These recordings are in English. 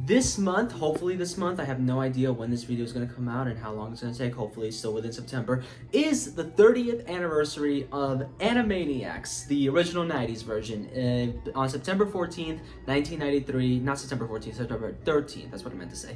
this month, hopefully this month, I have no idea when this video is going to come out and how long it's going to take, hopefully still within September, is the 30th anniversary of Animaniacs, the original 90s version, on September 14th, 1993, not September 14th, September 13th, that's what I meant to say.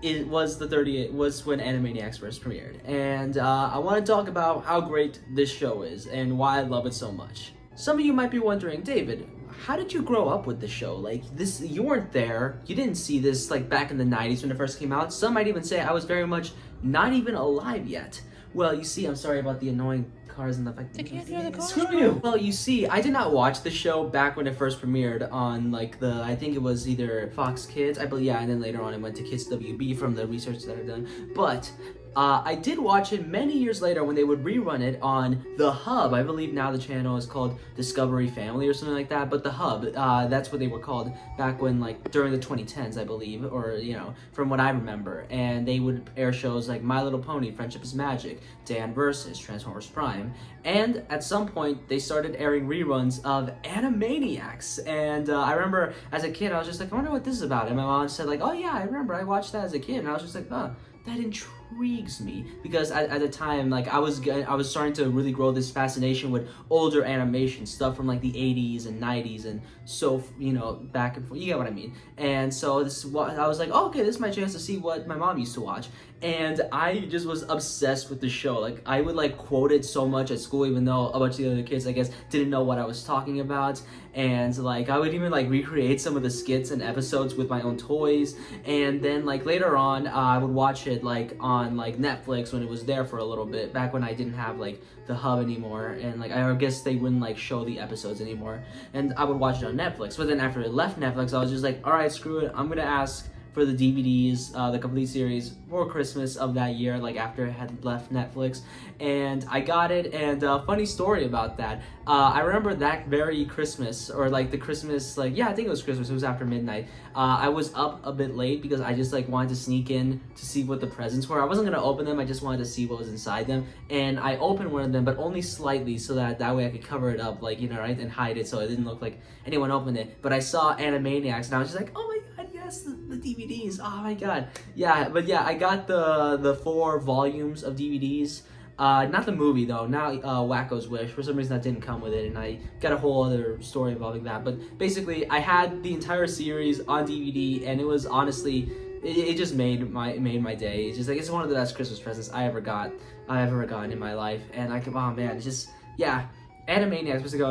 It was the 30th, was when Animaniacs first premiered, and I want to talk about how great this show is and why I love it so much. Some of you might be wondering, David, how did you grow up with the show? Like, this, you weren't there, you didn't see this, like, back in the 90s when it first came out. Some might even say I was very much not even alive yet. Well, you see, I'm sorry about the annoying cars and the fact I can't hear the cars. Screw you! Well, you see, I did not watch the show back when it first premiered on, like, I think it was either Fox Kids, I believe, yeah, and then later on it went to Kids WB from the research that I've done. But I did watch it many years later when they would rerun it on The Hub. I believe now the channel is called Discovery Family or something like that, but The Hub, that's what they were called back when, like, during the 2010s, I believe, or, you know, from what I remember. And they would air shows like My Little Pony, Friendship is Magic, Dan vs. Transformers Prime, and at some point they started airing reruns of Animaniacs. And I remember as a kid, I was just like, I wonder what this is about. And my mom said, like, oh yeah, I remember, I watched that as a kid. And I was just like, oh, that intrigues me, because at the time, like, I was starting to really grow this fascination with older animation stuff from like the 80s and 90s, and so, you know, back and forth, you get what I mean. And so this, I was like, oh, okay, this is my chance to see what my mom used to watch, and I just was obsessed with the show. Like, I would like quote it so much at school, even though a bunch of the other kids, I guess, didn't know what I was talking about. And like, I would even like recreate some of the skits and episodes with my own toys. And then like later on, I would watch it like on like Netflix when it was there for a little bit, back when I didn't have like the Hub anymore, and like I guess they wouldn't like show the episodes anymore, and I would watch it on Netflix. But then after it left Netflix, I was just like, all right, screw it, I'm gonna ask for the DVDs, the complete series, for Christmas of that year, like after it had left Netflix, and I got it. And funny story about that, I remember that very Christmas, or like the Christmas, like, yeah, I think it was Christmas, it was after midnight, I was up a bit late because I just like wanted to sneak in to see what the presents were. I wasn't gonna open them, I just wanted to see what was inside them, and I opened one of them, but only slightly, so that way I could cover it up, like, you know, right, and hide it so it didn't look like anyone opened it. But I saw Animaniacs, and I was just like, oh my god, yes, the DVDs, oh my god. Yeah, but yeah, I got the 4 volumes of DVDs. Not the movie though, not Wacko's Wish. For some reason that didn't come with it, and I got a whole other story involving that. But basically, I had the entire series on DVD, and it was honestly, it just made my day. It's just like, it's one of the best Christmas presents I ever gotten in my life. And I can, oh man, it's just, yeah. Animaniacs, basically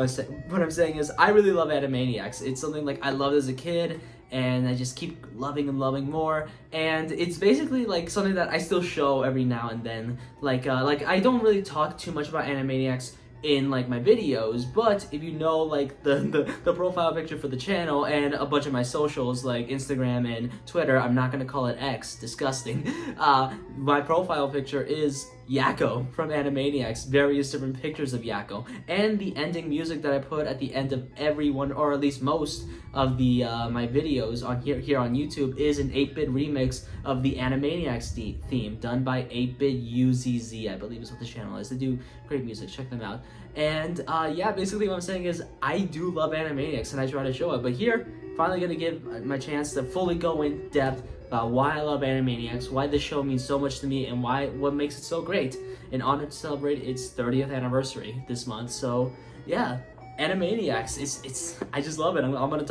what I'm saying is, I really love Animaniacs. It's something like I loved as a kid, and I just keep loving and loving more. And it's basically like something that I still show every now and then. Like I don't really talk too much about Animaniacs in like my videos, but if you know like the profile picture for the channel and a bunch of my socials like Instagram and Twitter, I'm not gonna call it X, disgusting. My profile picture is Yakko from Animaniacs, various different pictures of Yakko, and the ending music that I put at the end of every one, or at least most of the my videos on here on YouTube, is an 8-bit remix of the Animaniacs theme done by 8-bit UZZ, I believe is what the channel is. They do great music, check them out. And yeah, basically what I'm saying is, I do love Animaniacs and I try to show it, but here, finally gonna give my chance to fully go in depth about why I love Animaniacs, why this show means so much to me, and what makes it so great, in honor to celebrate its 30th anniversary this month. So yeah, Animaniacs, it's I just love it. I want to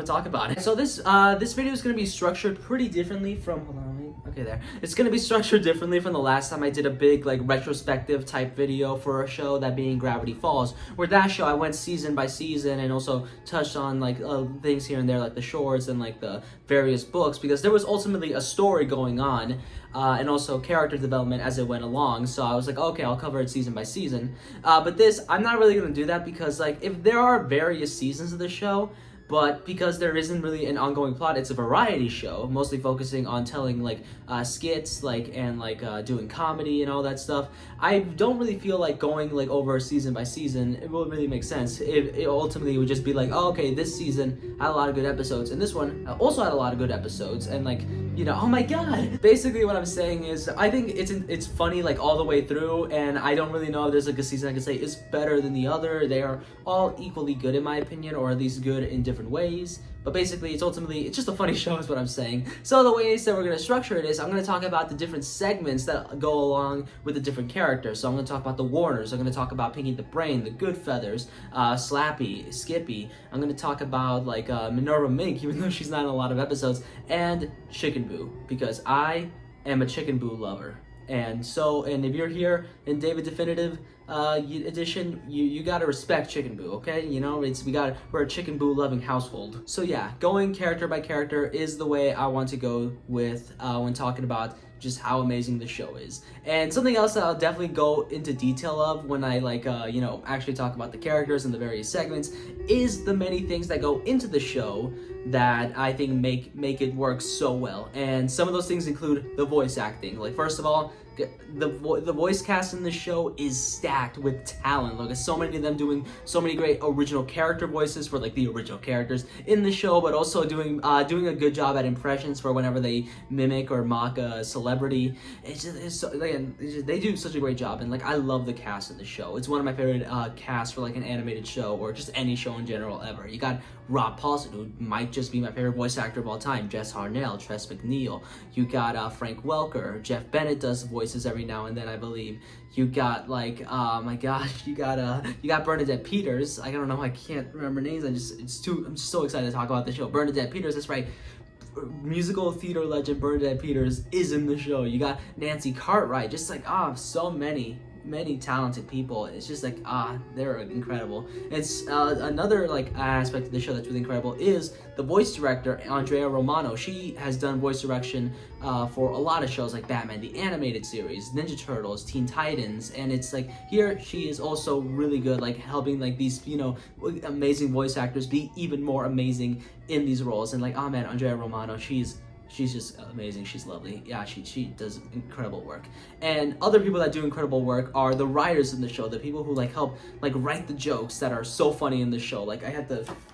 talk about it. So this video is gonna be structured pretty differently from, hold on, okay, there. It's gonna be structured differently from the last time I did a big like retrospective type video for a show, that being Gravity Falls, where that show I went season by season and also touched on like things here and there, like the shorts and like the various books, because there was ultimately a story going on, and also character development as it went along. So I was like, okay, I'll cover it season by season. But this, I'm not really gonna do that, because like, if there are various seasons of the show, but because there isn't really an ongoing plot, it's a variety show, mostly focusing on telling like skits, like, and like doing comedy and all that stuff. I don't really feel like going like over season by season. It won't really make sense. It ultimately would just be like, oh, okay, this season had a lot of good episodes, and this one also had a lot of good episodes, and like, you know, oh my god. Basically what I'm saying is, I think it's funny like all the way through, and I don't really know if there's like a season I could say is better than the other. They are all equally good in my opinion, or at least good in different different ways. But basically, it's just a funny show is what I'm saying. So the way that we're going to structure it is I'm going to talk about the different segments that go along with the different characters. So I'm going to talk about the Warners. I'm going to talk about Pinky the Brain, the Goodfeathers, Slappy, Skippy. I'm going to talk about like Minerva Mink, even though she's not in a lot of episodes, and Chicken Boo, because I am a Chicken Boo lover. And if you're here in David Definitive edition, you gotta respect Chicken Boo, okay? You know, we're a Chicken Boo loving household. So yeah, going character by character is the way I want to go with when talking about just how amazing the show is. And something else that I'll definitely go into detail of when I actually talk about the characters and the various segments is the many things that go into the show that I think make it work so well. And some of those things include the voice acting. Like, first of all, the voice cast in the show is stacked with talent. Look, so many of them doing so many great original character voices for like the original characters in the show, but also doing a good job at impressions for whenever they mimic or mock a celebrity. They do such a great job, and like I love the cast of the show. It's one of my favorite casts for like an animated show or just any show in general ever. You got Rob Paulson, who might just be my favorite voice actor of all time, Jess Harnell, Tress MacNeille. You got Frank Welker. Jeff Bennett does voices every now and then, I believe. You got like, oh my gosh, you got Bernadette Peters. I don't know, I can't remember names. I'm just so excited to talk about the show. Bernadette Peters, that's right. Musical theater legend Bernadette Peters is in the show. You got Nancy Cartwright. Just like so many talented people. It's just like they're incredible. It's another like aspect of the show that's really incredible is the voice director Andrea Romano. She has done voice direction for a lot of shows like Batman the Animated Series, Ninja Turtles, Teen Titans, and it's like here she is also really good, like helping like these amazing voice actors be even more amazing in these roles. And like man, Andrea Romano, she's just amazing. She's lovely. Yeah, she does incredible work. And other people that do incredible work are the writers in the show, the people who like help like write the jokes that are so funny in the show. Like I had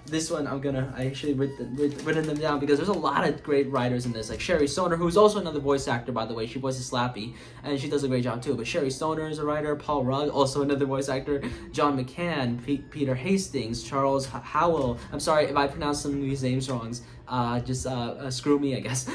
this one, I actually written them down because there's a lot of great writers in this. Like Sherry Stoner, who's also another voice actor, by the way. She voices Slappy, and she does a great job too. But Sherry Stoner is a writer. Paul Rudd, also another voice actor. John McCann, Peter Hastings, Charles Howell. I'm sorry if I pronounced some of these names wrong. Screw me, I guess.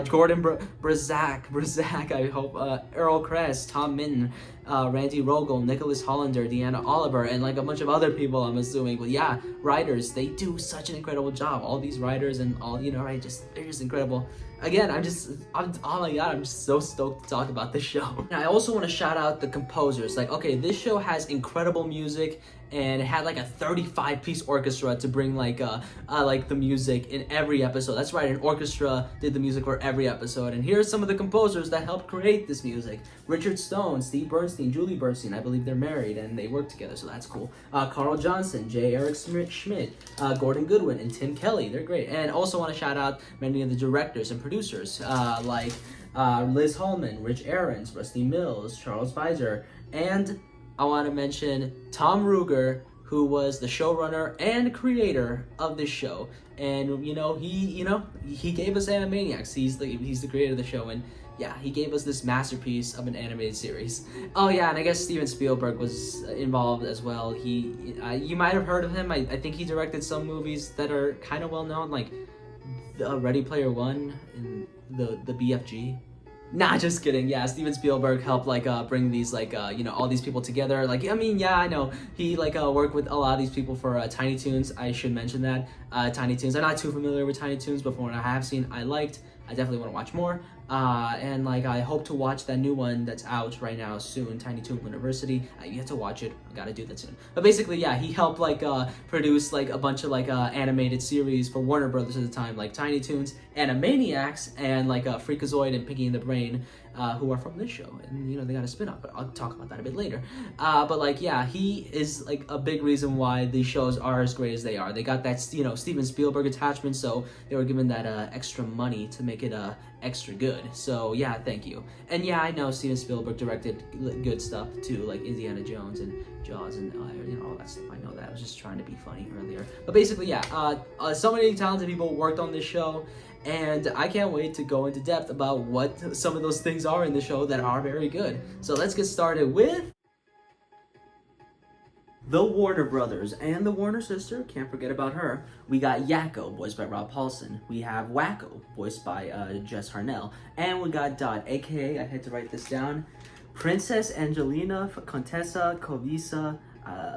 Gordon Brazak, I hope. Earl Kress, Tom Minton, Randy Rogel, Nicholas Hollander, Deanna Oliver, and like a bunch of other people, I'm assuming. But yeah, writers, they do such an incredible job. All these writers and all, they're just incredible. Again, oh my god, I'm just so stoked to talk about this show. And I also want to shout out the composers. Like, okay, this show has incredible music, and it had like a 35-piece orchestra to bring like the music in every episode. That's right, an orchestra did the music for every episode. And here's some of the composers that helped create this music: Richard Stone, Steve Bernstein, Julie Bernstein. I believe they're married and they work together, so that's cool. Carl Johnson, J. Eric Schmidt, Gordon Goodwin, and Tim Kelly. They're great. And also want to shout out many of the directors and producers like Liz Holman, Rich Ahrens, Rusty Mills, Charles Weiser, and I want to mention Tom Ruger, who was the showrunner and creator of this show. And he gave us Animaniacs. He's the creator of the show, and yeah, he gave us this masterpiece of an animated series. Oh yeah, and I guess Steven Spielberg was involved as well. You might have heard of him. I think he directed some movies that are kind of well known, like Ready Player One and the BFG. Nah, just kidding. Yeah, Steven Spielberg helped bring these all these people together. I know he worked with a lot of these people for Tiny Toons. I should mention that Tiny Toons. I'm not too familiar with Tiny Toons, but from what I have seen, I liked. I definitely want to watch more. And I hope to watch that new one that's out right now soon, Tiny Toon University. You have to watch it. I gotta do that soon. But basically, yeah, he helped produce a bunch of animated series for Warner Brothers at the time, like Tiny Toons, Animaniacs, and Freakazoid and Pinky and the Brain, who are from this show. And they got a spin-off, but I'll talk about that a bit later. He is a big reason why these shows are as great as they are. They got that Steven Spielberg attachment, so they were given that extra money to make it extra good. So yeah, thank you. And yeah, I know Steven Spielberg directed good stuff too, like Indiana Jones and Jaws and all that stuff. I know that. I was just trying to be funny earlier. But basically, yeah, so many talented people worked on this show, and I can't wait to go into depth about what some of those things are in the show that are very good. So let's get started with the Warner Brothers and the Warner sister, can't forget about her. We got Yakko, voiced by Rob Paulsen. We have Wacko, voiced by Jess Harnell. And we got Dot, aka, I had to write this down, Princess Angelina Contessa Covisa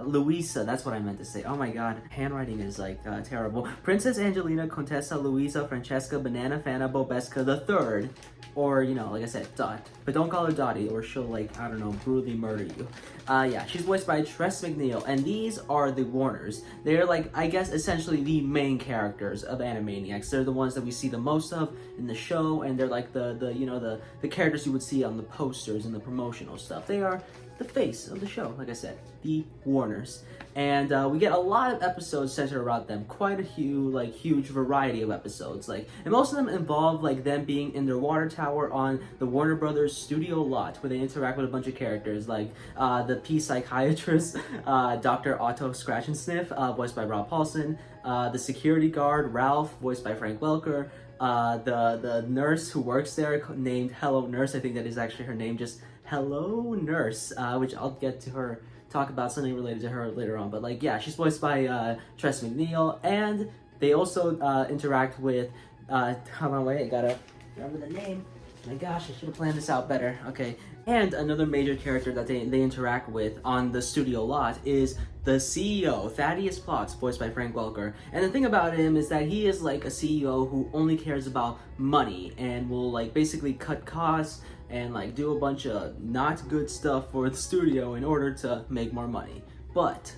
Luisa, that's what I meant to say. Oh my god, handwriting is like terrible. Princess Angelina Contessa Luisa Francesca Banana Fana Bobesca the Third, or you know, like I said, Dot. But don't call her Dottie, or she'll like, I don't know, brutally murder you. Yeah, she's voiced by Tress MacNeille, and these are the Warners. They're like, I guess, essentially the main characters of Animaniacs. They're the ones that we see the most of in the show, and they're like the characters you would see on the posters and the promotional stuff. They are the face of the show, like I said, the Warners. And we get a lot of episodes centered around them, quite a huge variety of episodes, and most of them involve them being in their water tower on the Warner Brothers studio lot, where they interact with a bunch of characters like the P psychiatrist, Dr. Otto Scratch and Sniff, voiced by Rob Paulsen, the security guard Ralph, voiced by Frank Welker, the nurse who works there named Hello Nurse. I think that is actually her name, just Hello Nurse, which I'll get to her, talk about something related to her later on. But yeah, she's voiced by Tress MacNeille, and they also interact with, hold on, wait, I gotta remember the name. My gosh, I should have planned this out better. Okay. And another major character that they interact with on the studio lot is the CEO, Thaddeus Potts, voiced by Frank Welker. And the thing about him is that he is like a CEO who only cares about money and will basically cut costs and do a bunch of not good stuff for the studio in order to make more money. But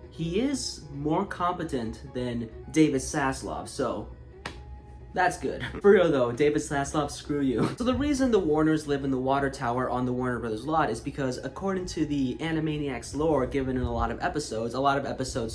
he is more competent than David Zaslav, so that's good. For real though, David Zaslav, screw you. So the reason the Warners live in the water tower on the Warner Brothers lot is because according to the Animaniacs lore given in a lot of episodes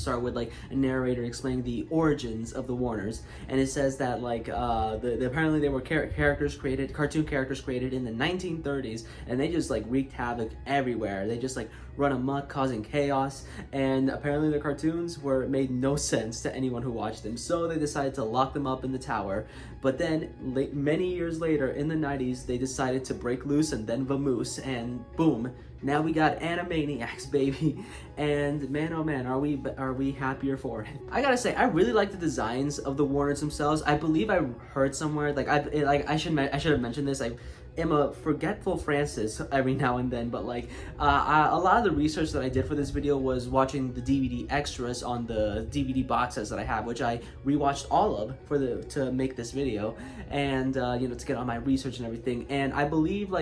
start with a narrator explaining the origins of the Warners. And it says that apparently they were cartoon characters created in the 1930s, and they just wreaked havoc everywhere. They just run amok, causing chaos, and apparently the cartoons made no sense to anyone who watched them, so they decided to lock them up in the tower. But then many years later in the 90s they decided to break loose and then vamoose, and boom, now we got Animaniacs, baby. And man, oh man, are we happier for it. I gotta say, I really like the designs of the Warners themselves. I believe I heard somewhere, I should have mentioned this, I am a forgetful Francis every now and then, but a lot of the research that I did for this video was watching the DVD extras on the DVD box sets that I have, which I rewatched all of to make this video, and to get on my research and everything. And I believe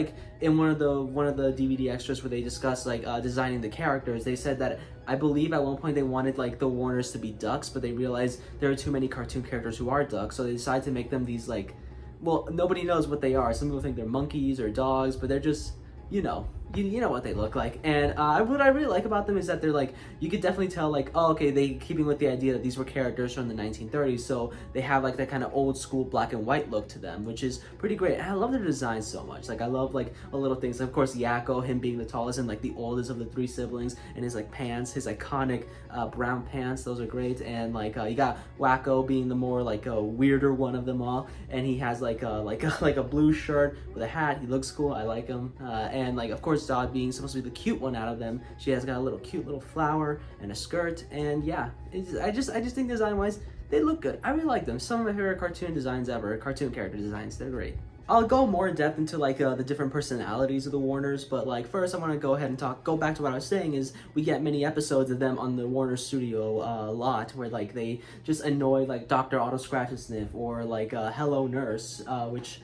in one of the DVD extras where they discuss designing the characters, they said that I believe at one point they wanted the Warners to be ducks, but they realized there are too many cartoon characters who are ducks, so they decided to make them these well, nobody knows what they are. Some people think they're monkeys or dogs, but they're just, you know what they look like. And what I really like about them is that they're you could definitely tell oh, okay, they keeping with the idea that these were characters from the 1930s, so they have that kind of old school black and white look to them, which is pretty great. And I love their design so much. I love the little things. Of course, Yakko, him being the tallest and the oldest of the three siblings, and his pants, his iconic brown pants, those are great. And you got Wacko being the more a weirder one of them all, and he has a blue shirt with a hat. He looks cool. I like him. And of course, Dot being supposed to be the cute one out of them. She has got a cute little flower and a skirt, and yeah, I just think design wise they look good. I really like them. Some of my favorite cartoon designs ever, cartoon character designs. They're great. I'll go more in depth into the different personalities of the Warners, but first I want to go ahead and go back to what I was saying is we get many episodes of them on the Warner studio lot where they just annoy Dr. Otto Scratch and Sniff or Hello Nurse, which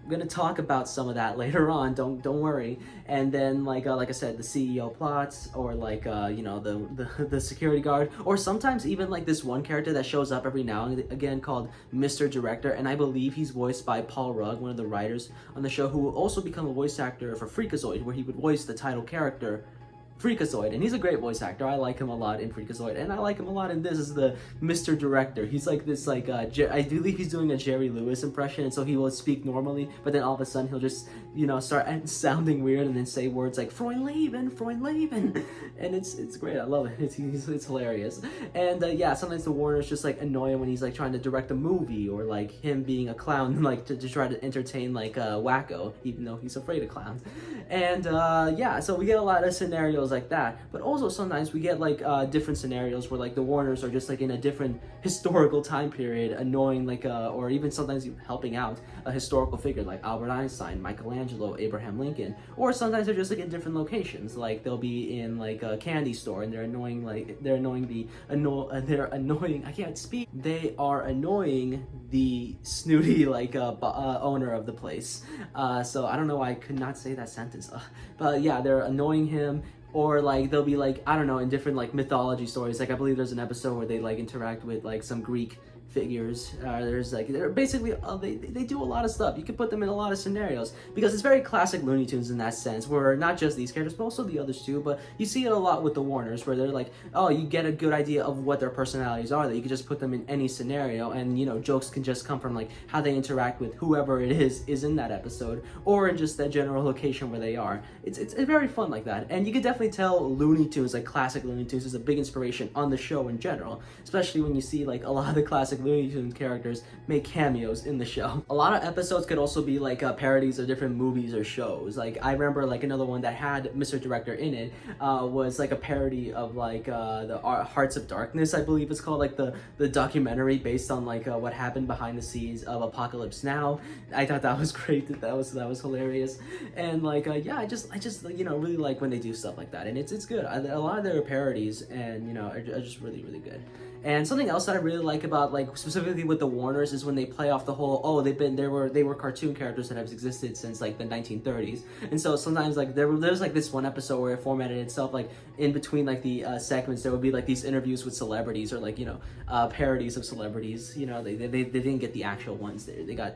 I'm gonna talk about some of that later on. Don't worry. And then like I said, the CEO plots, or the security guard, or sometimes even this one character that shows up every now and again called Mr. Director, and I believe he's voiced by Paul Rudd, one of the writers on the show, who will also become a voice actor for Freakazoid, where he would voice the title character Freakazoid, and he's a great voice actor. I like him a lot in Freakazoid, and I like him a lot in this as the Mr. Director. He's this I believe he's doing a Jerry Lewis impression, and so he will speak normally, but then all of a sudden he'll just start sounding weird and then say words like Freund-Leben, and it's great. I love it. It's hilarious. And yeah, sometimes the Warners just annoy him when he's trying to direct a movie, or him being a clown to try to entertain Wacko, even though he's afraid of clowns. And yeah, so we get a lot of scenarios scenarios like that, but also sometimes we get like different scenarios where like the Warners are just like in a different historical time period, annoying like or even sometimes even helping out a historical figure like Albert Einstein, Michelangelo, Abraham Lincoln, or sometimes they're just like in different locations, like they'll be in like a candy store and they're annoying I can't speak. They are annoying the snooty like owner of the place. So I don't know why I could not say that sentence. But yeah, they're annoying him. Or like they'll be like, I don't know, in different like mythology stories. Like I believe there's an episode where they like interact with like some Greek figures. There's like they're basically they do a lot of stuff. You can put them in a lot of scenarios because it's very classic Looney Tunes in that sense, where not just these characters but also the others too. But you see it a lot with the Warners, where they're like, oh, you get a good idea of what their personalities are, that you can just put them in any scenario, and you know, jokes can just come from like how they interact with whoever it is in that episode, or in just that general location where they are. It's very fun like that, and you can definitely tell Looney Tunes, like classic Looney Tunes, is a big inspiration on the show in general, especially when you see like a lot of the classic Looney Tunes characters make cameos in the show. A lot of episodes could also be like parodies of different movies or shows. Like I remember like another one that had Mr. Director in it was like a parody of like the Hearts of Darkness, I believe it's called, like the documentary based on like what happened behind the scenes of Apocalypse Now. I thought that was great. That was hilarious. And like yeah, I just you know, really like when they do stuff like that, and it's good. A lot of their parodies and you know are just really good. And something else that I really like about like specifically with the Warners is when they play off the whole, they were cartoon characters that have existed since like the 1930s. And so sometimes like there's like this one episode where it formatted itself like in between like the segments there would be like these interviews with celebrities, or like, you know, parodies of celebrities. You know, they didn't get the actual ones. They got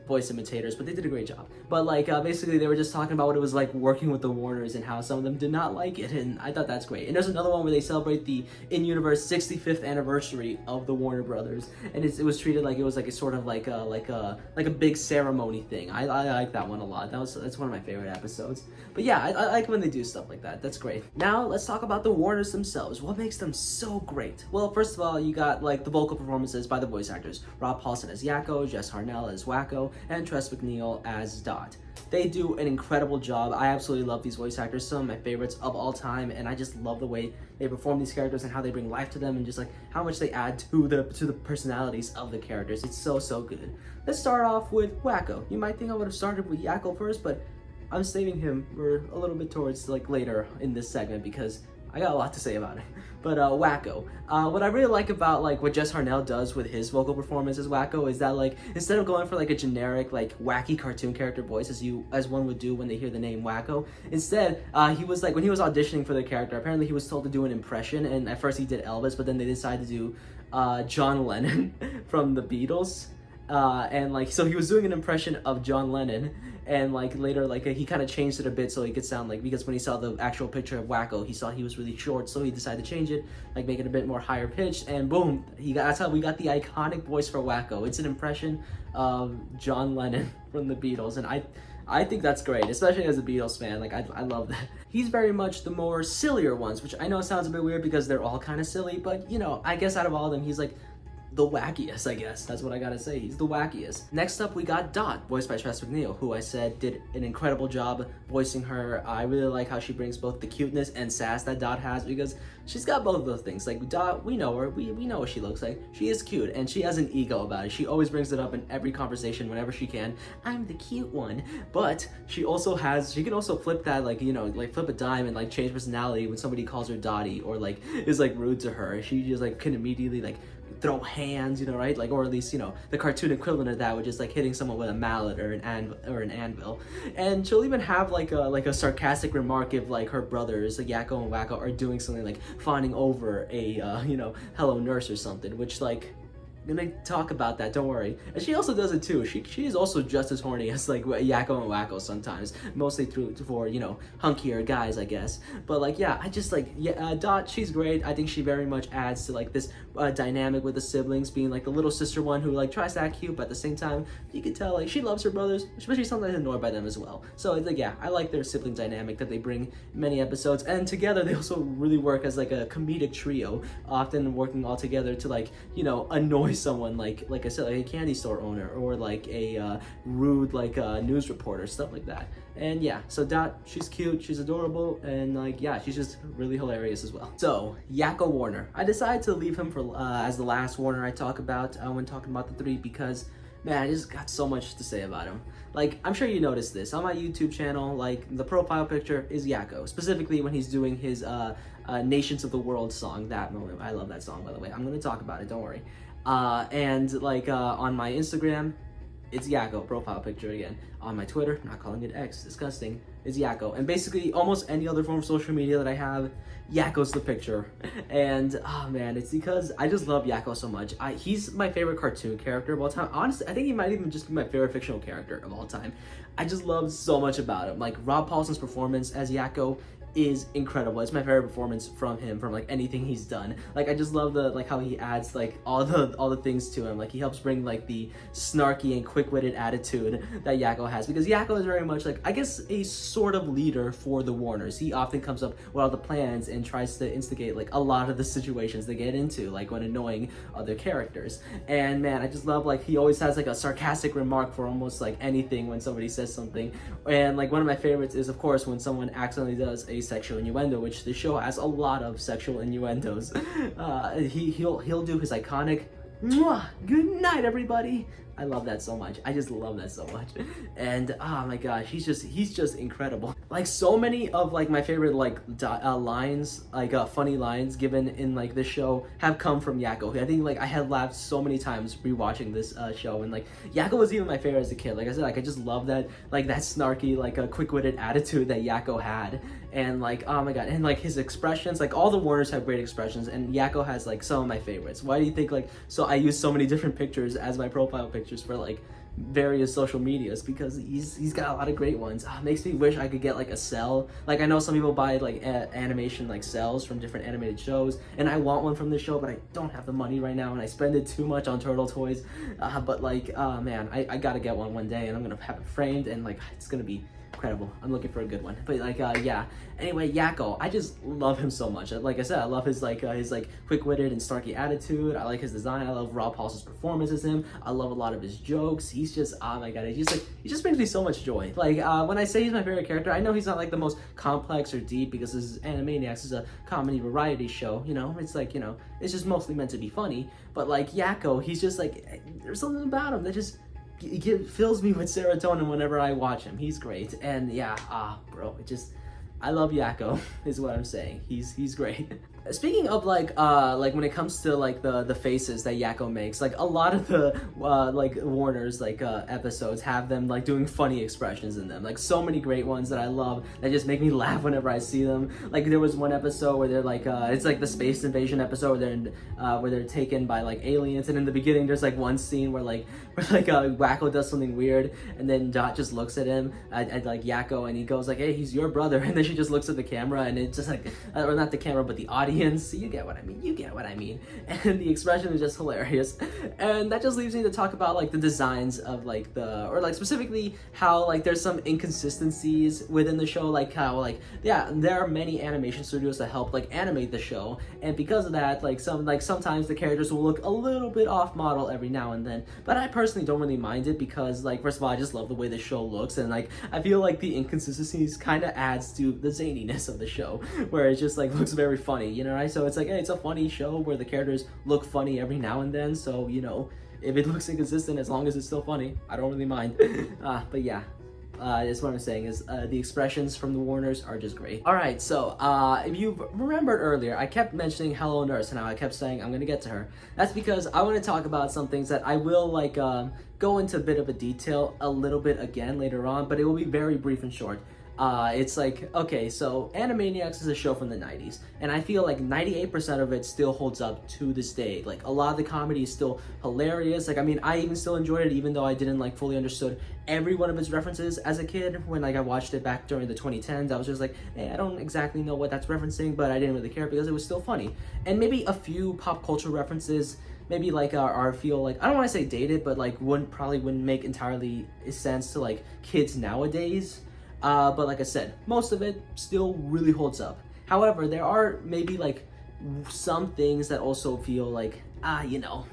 voice imitators, but they did a great job. But like basically they were just talking about what it was like working with the Warners and how some of them did not like it, and I thought that's great. And there's another one where they celebrate the in-universe 65th anniversary of the Warner Brothers, and it was treated like it was like a sort of like a big ceremony thing. I like that one a lot. That's one of my favorite episodes. But yeah, I like when they do stuff like that. That's great. Now let's talk about the Warners themselves. What makes them so great? Well, first of all, you got like the vocal performances by the voice actors. Rob Paulson as Yakko, Jess Harnell as Wacko, and Tress MacNeille as Dot. They do an incredible job. I absolutely love these voice actors, some of my favorites of all time, and I just love the way they perform these characters and how they bring life to them, and just like how much they add to the personalities of the characters. It's so good. Let's start off with Wacko. You might think I would have started with Yakko first, but I'm saving him for a little bit towards like later in this segment because I got a lot to say about it. But Wacko, what I really like about like what Jess Harnell does with his vocal performance as Wacko is that like instead of going for like a generic like wacky cartoon character voice as one would do when they hear the name Wacko, instead he was like, when he was auditioning for the character, apparently he was told to do an impression, and at first he did Elvis, but then they decided to do John Lennon from the Beatles. And like, so he was doing an impression of John Lennon, and like later like he kind of changed it a bit so he could sound like, because when he saw the actual picture of Wacko, he saw he was really short, so he decided to change it, like make it a bit more higher pitched, and boom, that's how we got the iconic voice for Wacko. It's an impression of John Lennon from the Beatles, and I think that's great, especially as a Beatles fan. Like I love that. He's very much the more sillier ones, which I know sounds a bit weird because they're all kind of silly, but you know, I guess out of all of them, he's like the wackiest, I guess. That's what I gotta say. He's the wackiest. Next up, we got Dot, voiced by Tress MacNeille, who I said did an incredible job voicing her. I really like how she brings both the cuteness and sass that Dot has, because she's got both of those things. Like Dot, we know her, we know what she looks like. She is cute, and she has an ego about it. She always brings it up in every conversation whenever she can. I'm the cute one. But she can also flip that, like, you know, like flip a dime and like change personality when somebody calls her Dottie or like is like rude to her. She just like can immediately like throw hands, you know, right? Like, or at least, you know, the cartoon equivalent of that would just like hitting someone with a mallet or an anvil. And she'll even have like a sarcastic remark if like her brothers, like Yakko and Wacko, are doing something like fawning over a you know, hello nurse or something, which like, I'm gonna talk about that, don't worry. And she also does it too. She is also just as horny as like Yakko and Wacko sometimes, mostly for, you know, hunkier guys, I guess. But like, yeah, I just like, yeah, Dot, she's great. I think she very much adds to like this dynamic with the siblings, being like the little sister one who like tries to act cute, but at the same time you can tell like she loves her brothers, especially sometimes annoyed by them as well. So it's like, yeah, I like their sibling dynamic that they bring in many episodes, and together they also really work as like a comedic trio, often working all together to like, you know, annoy someone like I said, like a candy store owner or like a rude like news reporter, stuff like that. And yeah, so Dot, she's cute, she's adorable, and like yeah, she's just really hilarious as well. So Yakko Warner, I decided to leave him for as the last Warner I talk about when talking about the three, because man, I just got so much to say about him. Like, I'm sure you noticed this on my YouTube channel, like the profile picture is Yakko, specifically when he's doing his Nations of the World song. That moment, I love that song, by the way. I'm gonna talk about it, don't worry. And like on my Instagram, it's Yakko profile picture again. On my Twitter, not calling it X, disgusting, it's Yakko. And basically almost any other form of social media that I have, Yakko's the picture. And oh man, it's because I just love Yakko so much. He's my favorite cartoon character of all time. Honestly, I think he might even just be my favorite fictional character of all time. I just love so much about him. Like Rob Paulsen's performance as Yakko is incredible. It's my favorite performance from him, from like anything he's done. Like I just love the like how he adds like all the things to him. Like he helps bring like the snarky and quick-witted attitude that Yakko has, because Yakko is very much like, I guess, a sort of leader for the Warners. He often comes up with all the plans and tries to instigate like a lot of the situations they get into, like when annoying other characters. And man, I just love like he always has like a sarcastic remark for almost like anything when somebody says something. And like one of my favorites is of course when someone accidentally does a sexual innuendo, which the show has a lot of sexual innuendos. He'll do his iconic "Mwah, good night everybody." I love that so much. I just love that so much. And oh my gosh, he's just incredible. Like so many of like my favorite like lines, like funny lines given in like this show have come from Yakko. I think like I had laughed so many times rewatching this show, and like Yakko was even my favorite as a kid. Like I said, like I just love that, like that snarky, like a quick-witted attitude that Yakko had. And like, oh my god, and like his expressions, like all the Warners have great expressions, and Yakko has like some of my favorites. Why do you think like, so I use so many different pictures as my profile pictures for like various social medias? Because he's got a lot of great ones. Makes me wish I could get like a cell. Like I know some people buy like animation like cells from different animated shows, and I want one from this show, but I don't have the money right now, and I spend it too much on turtle toys. But like, man, I gotta get one day, and I'm gonna have it framed, and like it's gonna be incredible. I'm looking for a good one. But like yeah, anyway, Yakko, I just love him so much. Like I said, I love his quick-witted and snarky attitude. I like his design. I love Rob Paulsen's performance as him. I love a lot of his jokes. He's just, oh my god, he just brings me so much joy. Like when I say he's my favorite character, I know he's not like the most complex or deep, because this is Animaniacs, is a comedy variety show, you know. It's like, you know, it's just mostly meant to be funny. But like Yakko, he's just like, there's something about him that just fills me with serotonin whenever I watch him. He's great. And yeah, bro, I love Yakko is what I'm saying. He's great. Speaking of like when it comes to like the faces that Yakko makes, like a lot of the like Warner's like episodes have them like doing funny expressions in them. Like so many great ones that I love that just make me laugh whenever I see them. Like there was one episode where they're like it's like the space invasion episode where they're taken by like aliens, and in the beginning there's like one scene where Wacko does something weird, and then Dot just looks at him at like Yakko, and he goes like, "Hey, he's your brother," and then she just looks at the camera, and it's just like, or not the camera but the audience. You get what I mean. And the expression is just hilarious. And that just leaves me to talk about like the designs of like or like specifically how like there's some inconsistencies within the show, like how like, yeah, there are many animation studios that help like animate the show, and because of that, like sometimes the characters will look a little bit off model every now and then, but I personally don't really mind it, because like first of all, I just love the way the show looks, and like I feel like the inconsistencies kind of adds to the zaniness of the show, where it just like looks very funny, you know, right? So it's like, hey, it's a funny show where the characters look funny every now and then, so you know, if it looks inconsistent, as long as it's still funny, I don't really mind. But yeah, that's what I'm saying is the expressions from the Warners are just great. Alright, so if you remembered earlier, I kept mentioning Hello Nurse, and how I kept saying I'm gonna get to her. That's because I want to talk about some things that I will like go into a bit of a detail a little bit again later on, but it will be very brief and short. It's like, okay, so Animaniacs is a show from the 90s, and I feel like 98% of it still holds up to this day. Like, a lot of the comedy is still hilarious. Like, I mean, I even still enjoyed it, even though I didn't, like, fully understood every one of its references as a kid. When, like, I watched it back during the 2010s, I was just like, hey, I don't exactly know what that's referencing, but I didn't really care because it was still funny. And maybe a few pop culture references maybe like are feel like, I don't want to say dated, but like wouldn't make entirely sense to like kids nowadays. But like I said, most of it still really holds up. However, there are maybe like some things that also feel like, you know,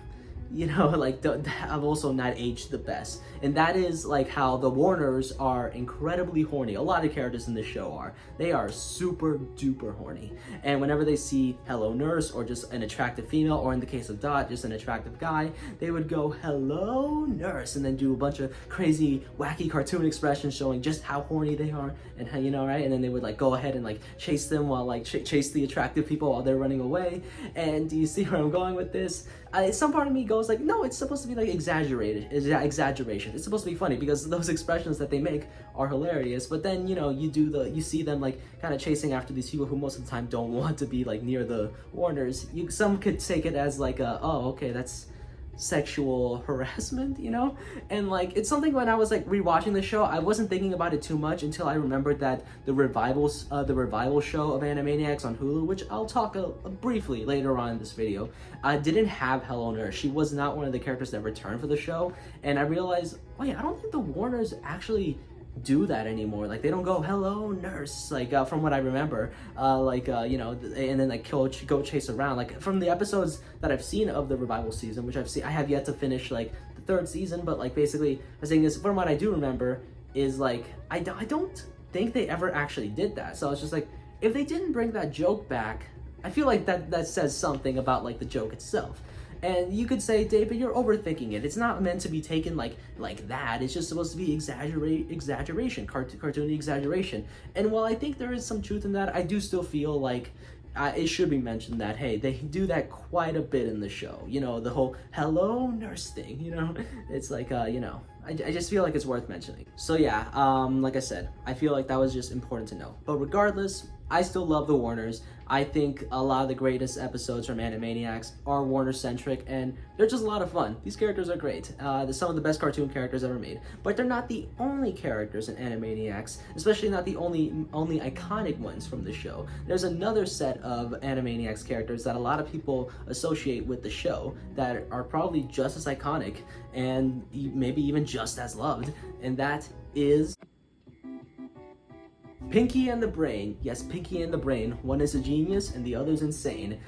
you know, like have also not aged the best. And that is like how the Warners are incredibly horny. A lot of characters in this show are. They are super duper horny. And whenever they see Hello Nurse or just an attractive female, or in the case of Dot, just an attractive guy, they would go, Hello Nurse, and then do a bunch of crazy, wacky cartoon expressions showing just how horny they are and how, you know, right? And then they would like go ahead and like chase them while like chase the attractive people while they're running away. And do you see where I'm going with this? Some part of me goes like, no, it's supposed to be like exaggeration. It's supposed to be funny because those expressions that they make are hilarious. But then, you know, you see them like kind of chasing after these people who most of the time don't want to be like near the Warners. Some could take it as like oh, okay, that's sexual harassment, you know? And like, it's something when I was like rewatching the show, I wasn't thinking about it too much until I remembered that the revival show of Animaniacs on Hulu, which I'll talk briefly later on in this video, didn't have Hello Nurse. She was not one of the characters that returned for the show. And I realized, wait, I don't think the Warners actually do that anymore. Like, they don't go, Hello Nurse, like from what I remember, you know, and then like go chase around. Like from the episodes that I've seen of the revival season, which I have yet to finish like the third season, but like basically the thing is, from what I do remember is like I don't think they ever actually did that. So it's just like, if they didn't bring that joke back, I feel like that says something about like the joke itself. And you could say, David, you're overthinking it. It's not meant to be taken like that. It's just supposed to be exaggeration, cartoony exaggeration. And while I think there is some truth in that, I do still feel like it should be mentioned that, hey, they do that quite a bit in the show. You know, the whole Hello Nurse thing, you know? It's like, you know, I just feel like it's worth mentioning. So yeah, like I said, I feel like that was just important to know. But regardless, I still love the Warners. I think a lot of the greatest episodes from Animaniacs are Warner-centric, and they're just a lot of fun. These characters are great. They're some of the best cartoon characters ever made. But they're not the only characters in Animaniacs, especially not the only iconic ones from the show. There's another set of Animaniacs characters that a lot of people associate with the show that are probably just as iconic and maybe even just as loved, and that is Pinky and the Brain. Yes, Pinky and the Brain. One is a genius and the other's insane.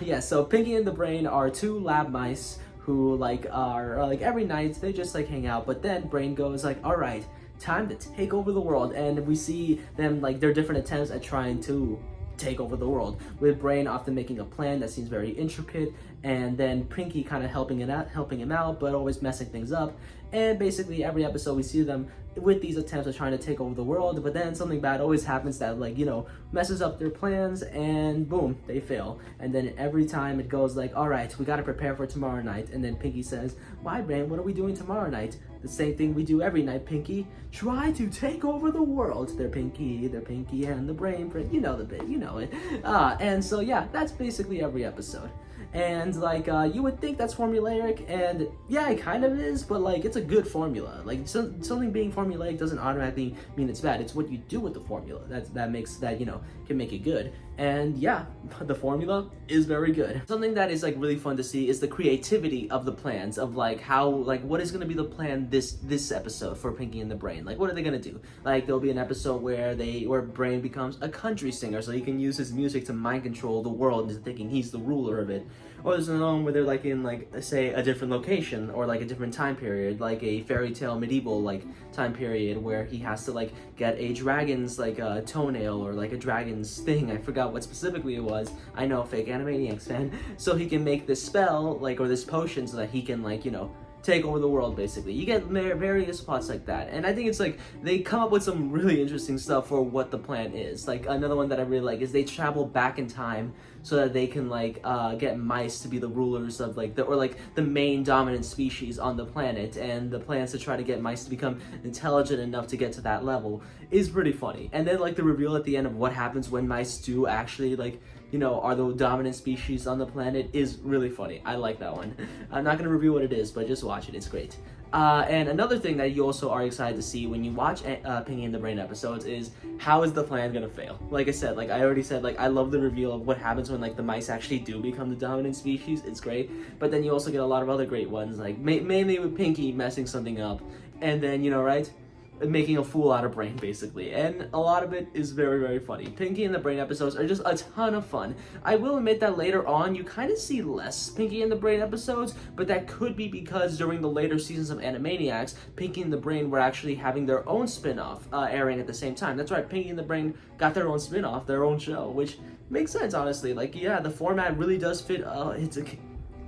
Yeah, so Pinky and the Brain are two lab mice who like are like every night they just like hang out, but then Brain goes like, all right, time to take over the world. And we see them like their different attempts at trying to take over the world, with Brain often making a plan that seems very intricate, and then Pinky kind of helping him out, but always messing things up. And basically every episode we see them with these attempts of trying to take over the world, but then something bad always happens that, like, you know, messes up their plans, and boom, they fail. And then every time it goes like, all right, we got to prepare for tomorrow night. And then Pinky says, why, Brain, what are we doing tomorrow night? The same thing we do every night, Pinky. Try to take over the world. They're Pinky and the Brain. You know the bit, you know it. And so yeah, that's basically every episode. And like you would think that's formulaic, and yeah, it kind of is, but like it's a good formula. Like something being formulaic doesn't automatically mean it's bad. It's what you do with the formula that makes that, you know, can make it good. And yeah, the formula is very good. Something that is like really fun to see is the creativity of the plans, of like how, like, what is going to be the plan this episode for Pinky and the Brain. Like, what are they going to do? Like, there'll be an episode where Brain becomes a country singer, so he can use his music to mind control the world into thinking he's the ruler of it. Or there's another one where they're like in, like, say a different location or like a different time period, like a fairy tale medieval like time period where he has to like get a dragon's like a toenail or like a dragon's thing. I forgot what specifically it was. I know, fake Animaniacs fan. So he can make this spell, like, or this potion, so that he can, like, you know, take over the world, basically. You get various plots like that, and I think it's like they come up with some really interesting stuff for what the plan is. Like, another one that I really like is they travel back in time so that they can like get mice to be the rulers of like the main dominant species on the planet, and the plans to try to get mice to become intelligent enough to get to that level is pretty funny. And then like the reveal at the end of what happens when mice do actually, like, you know, are the dominant species on the planet is really funny. I like that one. I'm not gonna review what it is, but just watch it, it's great. And another thing that you also are excited to see when you watch Pinky and the Brain episodes is how is the plan gonna fail? Like I said, like I already said, like I love the reveal of what happens when like the mice actually do become the dominant species. It's great. But then you also get a lot of other great ones, like mainly with Pinky messing something up, and then, you know, right? making a fool out of Brain, basically, and a lot of it is very, very funny. Pinky and the Brain episodes are just a ton of fun. I will admit that later on, you kind of see less Pinky and the Brain episodes, but that could be because during the later seasons of Animaniacs, Pinky and the Brain were actually having their own spin-off airing at the same time. That's right, Pinky and the Brain got their own spin-off, their own show, which makes sense, honestly. Like, yeah, the format really does fit,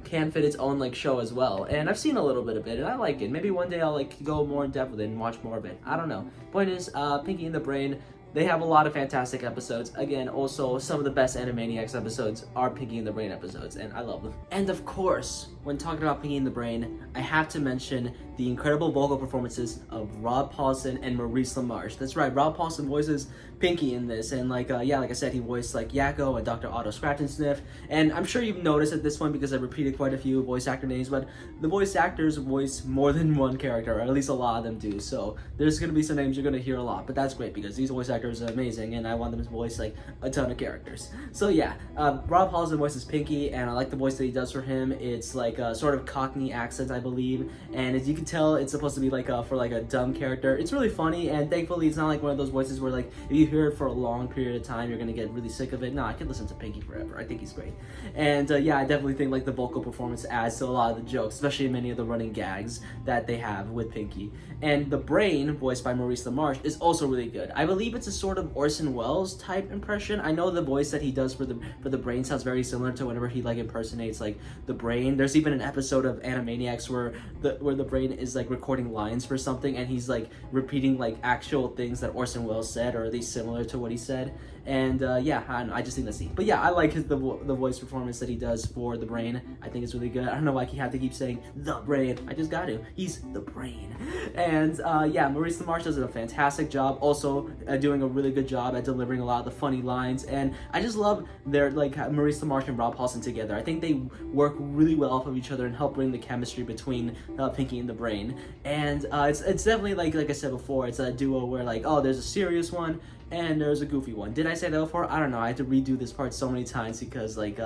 can fit its own like show as well, and I've seen a little bit of it and I like it. Maybe one day I'll like go more in depth with it and watch more of it. I don't know. Point is, Pinky and the Brain, they have a lot of fantastic episodes. Again, also some of the best Animaniacs episodes are Pinky and the Brain episodes, and I love them. And of course, when talking about Pinky and the Brain, I have to mention the incredible vocal performances of Rob Paulsen and Maurice LaMarche. That's right, Rob Paulsen voices Pinky in this, and like I said, he voiced like Yakko and Dr. Otto Scratch and Sniff. And I'm sure you've noticed at this one because I repeated quite a few voice actor names, but the voice actors voice more than one character, or at least a lot of them do. So there's gonna be some names you're gonna hear a lot, but that's great because these voice actors are amazing, and I want them to voice like a ton of characters. So yeah, Rob Paulsen voices Pinky, and I like the voice that he does for him. It's like a sort of Cockney accent, I believe, and as you can tell, it's supposed to be like for like a dumb character. It's really funny, and thankfully it's not like one of those voices where like if you hear it for a long period of time you're gonna get really sick of it. No, I could listen to Pinky forever. I think he's great. And yeah, I definitely think like the vocal performance adds to a lot of the jokes, especially many of the running gags that they have with Pinky. And the Brain, voiced by Maurice LaMarche, is also really good. I believe it's a sort of Orson Welles type impression. I know the voice that he does for the Brain sounds very similar to whenever he like impersonates like the Brain. There's even an episode of Animaniacs where the Brain is like recording lines for something, and he's like repeating like actual things that Orson Welles said, or at least similar to what he said. And yeah, I don't know, I just think that's neat. But yeah, I like the voice performance that he does for the Brain. I think it's really good. I don't know why he had to keep saying the Brain. I just got to. He's the Brain. And yeah, Maurice LaMarche does a fantastic job. Also doing a really good job at delivering a lot of the funny lines. And I just love their like Maurice LaMarche and Rob Paulsen together. I think they work really well off of each other and help bring the chemistry between Pinky and the Brain. And it's definitely like I said before, it's a duo where like, oh, there's a serious one and there's a goofy one. Did I say that before? I don't know. I had to redo this part so many times because like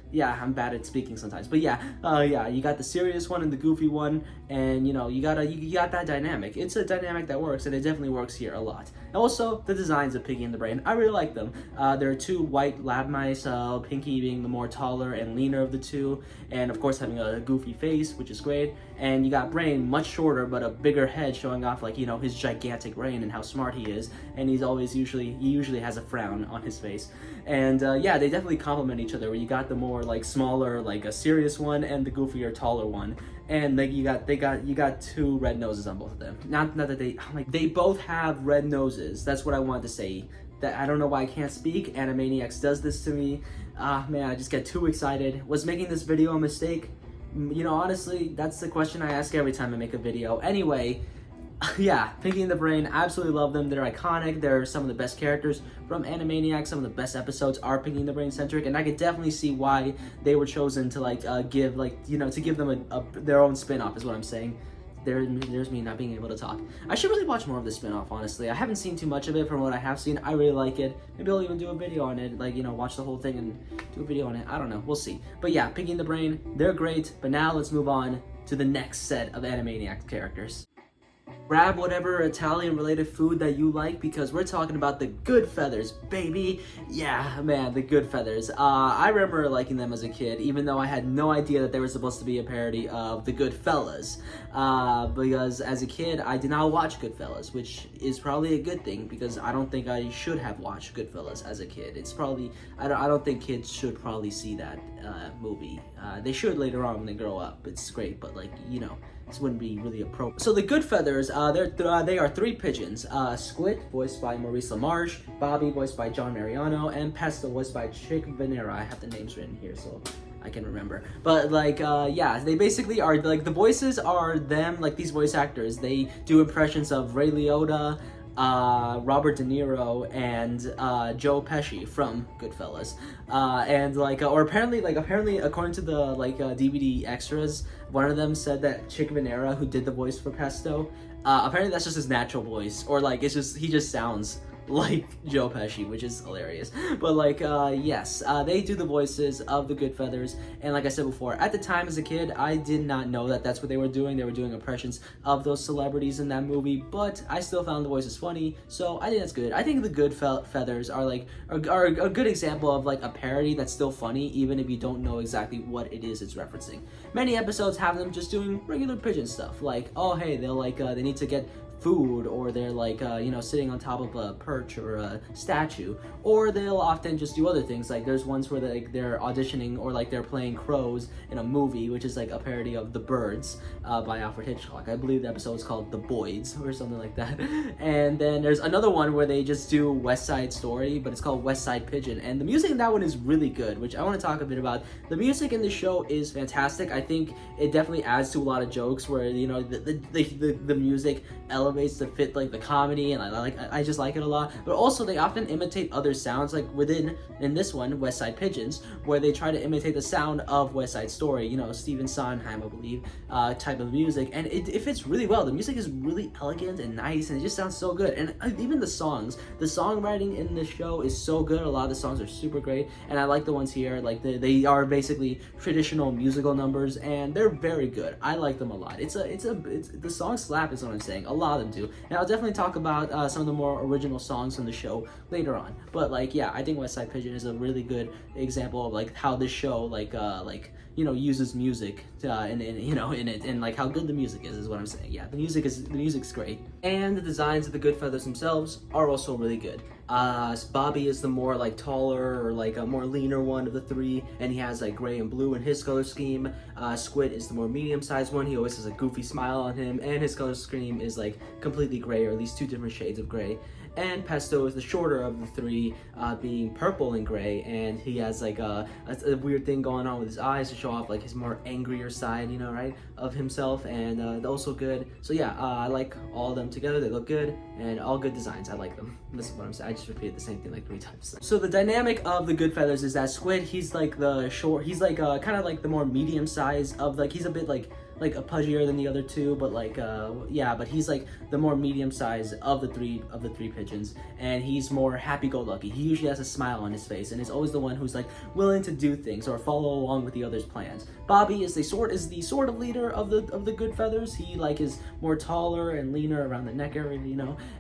yeah, I'm bad at speaking sometimes. But yeah, you got the serious one and the goofy one, and you know, you got that dynamic. It's a dynamic that works, and it definitely works here a lot. And also the designs of Pinky and the Brain, I really like them. There are two white lab mice, Pinky being the more taller and leaner of the two, and of course having a goofy face, which is great. And you got Brain, much shorter but a bigger head, showing off like, you know, his gigantic brain and how smart he is. And he usually has a frown on his face. And yeah, they definitely complement each other. Where you got the more like smaller, like a serious one, and the goofier, taller one. And like you got two red noses on both of them. Not that they both have red noses. That's what I wanted to say. That I don't know why I can't speak. Animaniacs does this to me. Man, I just get too excited. Was making this video a mistake? You know, honestly, that's the question I ask every time I make a video. Anyway, yeah, Pinky and the Brain, absolutely love them. They're iconic. They're some of the best characters from Animaniacs. Some of the best episodes are Pinky and the Brain centric, and I could definitely see why they were chosen to like give like, you know, to give them their own spin-off is what I'm saying. There's me not being able to talk. I should really watch more of this spin-off, honestly. I haven't seen too much of it. From what I have seen, I really like it. Maybe I'll even do a video on it, like, you know, watch the whole thing and do a video on it. I don't know, we'll see. But yeah, Pinky and the Brain, they're great. But now let's move on to the next set of Animaniacs characters. Grab whatever Italian-related food that you like, because we're talking about the Good Feathers, baby. Yeah, man, the Good Feathers. I remember liking them as a kid, even though I had no idea that they were supposed to be a parody of the Goodfellas. Because as a kid, I did not watch Goodfellas, which is probably a good thing, because I don't think I should have watched Goodfellas as a kid. It's probably, I don't think kids should probably see that movie. They should later on when they grow up. It's great, but like, you know, this wouldn't be really appropriate. So the Good Feathers, they are three pigeons. Squid, voiced by Maurice LaMarche, Bobby, voiced by John Mariano, and Pesto, voiced by Chick Venera. I have the names written here, so I can remember. But like, yeah, they basically are, like, the voices are them, like these voice actors. They do impressions of Ray Liotta, Robert De Niro, and Joe Pesci from Goodfellas, and like, or apparently according to the like DVD extras, one of them said that Chick Venera, who did the voice for Pesto, apparently that's just his natural voice, or like it's just he just sounds like Joe Pesci, which is hilarious. But like, yes, they do the voices of the Goodfellas, and like I said before, at the time as a kid, I did not know that that's what they were doing. They were doing impressions of those celebrities in that movie, but I still found the voices funny, so I think that's good. I think the Goodfellas are a good example of like a parody that's still funny, even if you don't know exactly what it is it's referencing. Many episodes have them just doing regular pigeon stuff, like, oh hey, they'll like they need to get food, or they're like sitting on top of a perch or a statue, or they'll often just do other things. Like there's ones where they're auditioning, or like they're playing crows in a movie, which is like a parody of The Birds by Alfred Hitchcock. I believe the episode is called The Boys or something like that. And then there's another one where they just do West Side Story, but it's called West Side Pigeon, and the music in that one is really good, which I want to talk a bit about. The music in the show is fantastic. I think it definitely adds to a lot of jokes where the music elevates to fit like the comedy, and I just like it a lot. But also they often imitate other sounds, like in this one, West Side Pigeons, where they try to imitate the sound of West Side Story, Stephen Sondheim, I believe, type of music, and it fits really well. The music is really elegant and nice, and it just sounds so good. And even the songwriting in the show is so good. A lot of the songs are super great, and I like the ones here. Like they are basically traditional musical numbers, and they're very good. I like them a lot. It's the songs slap, is what I'm saying. A lot of them do. And I'll definitely talk about some of the more original songs from the show later on. But like, yeah, I think West Side Pigeon is a really good example of like how this show uses music in it, and like how good the music is what I'm saying. Yeah, the music's great, and the designs of the Goodfellas themselves are also really good. Bobby is the more like taller, or like a more leaner one of the three, and he has like gray and blue in his color scheme. Squid is the more medium-sized one. He always has a goofy smile on him, and his color scheme is like completely gray, or at least 2 different shades of gray. And Pesto is the shorter of the three, being purple and gray, and he has like a weird thing going on with his eyes to show off like his more angrier side, right, of himself, and also good. So yeah, I like all of them together. They look good, and all good designs. I like them. This is what I'm saying. I just repeated the same thing like 3 times. So the dynamic of the Goodfellas is that Squid, he's like the short, he's like kind of like the more medium size of, like, he's a bit like a pudgier than the other two, but like but he's like the more medium size of the three pigeons, and he's more happy-go-lucky. He usually has a smile on his face, and is always the one who's like willing to do things or follow along with the others' plans. Bobby is the sort of leader of the Goodfellas. He like is more taller and leaner around the neck area,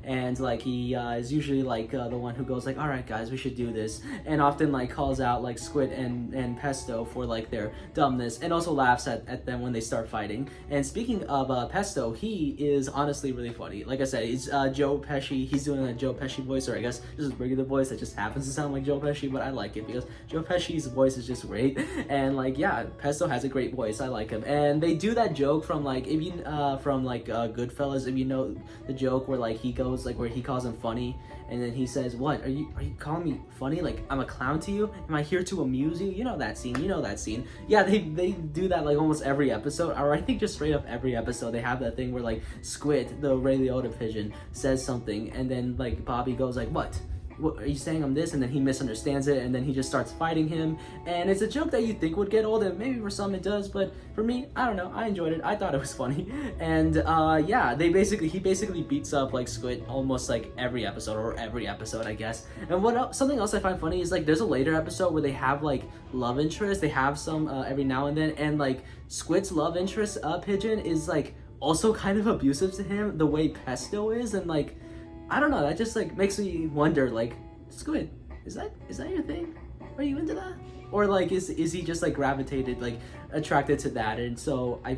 and like he is usually like the one who goes like, all right guys, we should do this, and often like calls out like Squid and Pesto for like their dumbness, and also laughs at them when they start fighting. And speaking of Pesto, he is honestly really funny. Like I said, it's Joe Pesci. He's doing a Joe Pesci voice, or I guess just a regular voice that just happens to sound like Joe Pesci, but I like it because Joe Pesci's voice is just great. And like, yeah, Pesto has a great voice. I like him. And they do that joke from like, if you Goodfellas, if you know the joke where like he goes like where he calls him funny, and then he says, what, are you calling me funny? Like I'm a clown to you? Am I here to amuse you? You know that scene. Yeah, they do that like almost every episode, or I think just straight up every episode. They have that thing where like Squid, the Ray Liotta pigeon, says something, and then like Bobby goes like, what are you saying? I'm this, and then he misunderstands it, and then he just starts fighting him. And it's a joke that you think would get old, and maybe for some it does, but for me, I don't know, I enjoyed it. I thought it was funny. And yeah, he basically beats up like Squid almost like every episode, I guess. And something else I find funny is like there's a later episode where they have like love interest. They have some every now and then, and like Squid's love interest pigeon is like also kind of abusive to him the way Pesto is, and like I don't know, that just like makes me wonder, like, Squid, is that your thing? Are you into that? Or like is he just like gravitated, like attracted to that? And so I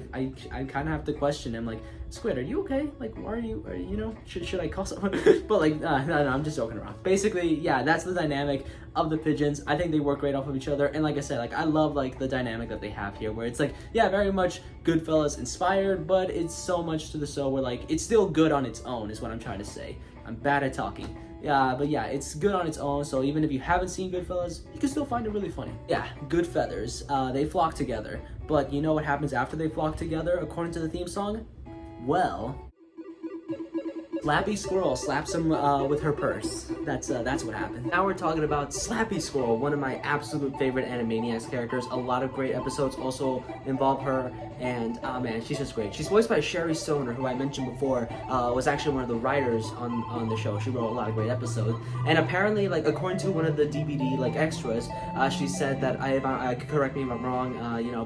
kind of have to question him, like, Squid, are you okay? Like, why are you should I call someone? But like no, I'm just joking around. Basically, yeah, that's the dynamic of the pigeons. I think they work great off of each other, and like I said, like I love like the dynamic that they have here, where it's like, yeah, very much Goodfellas inspired, but it's so much to the show where like it's still good on its own, is what I'm trying to say. I'm bad at talking. Yeah, but yeah, it's good on its own, so even if you haven't seen Goodfellas, you can still find it really funny. Yeah, Goodfellas, they flock together, but you know what happens after they flock together, according to the theme song? Well, Slappy Squirrel slaps him with her purse. That's what happened. Now we're talking about Slappy Squirrel, one of my absolute favorite Animaniacs characters. A lot of great episodes also involve her, and man, she's just great. She's voiced by Sherry Stoner, who I mentioned before, was actually one of the writers on the show. She wrote a lot of great episodes, and apparently, like according to one of the DVD like extras, she said that I correct me if I'm wrong,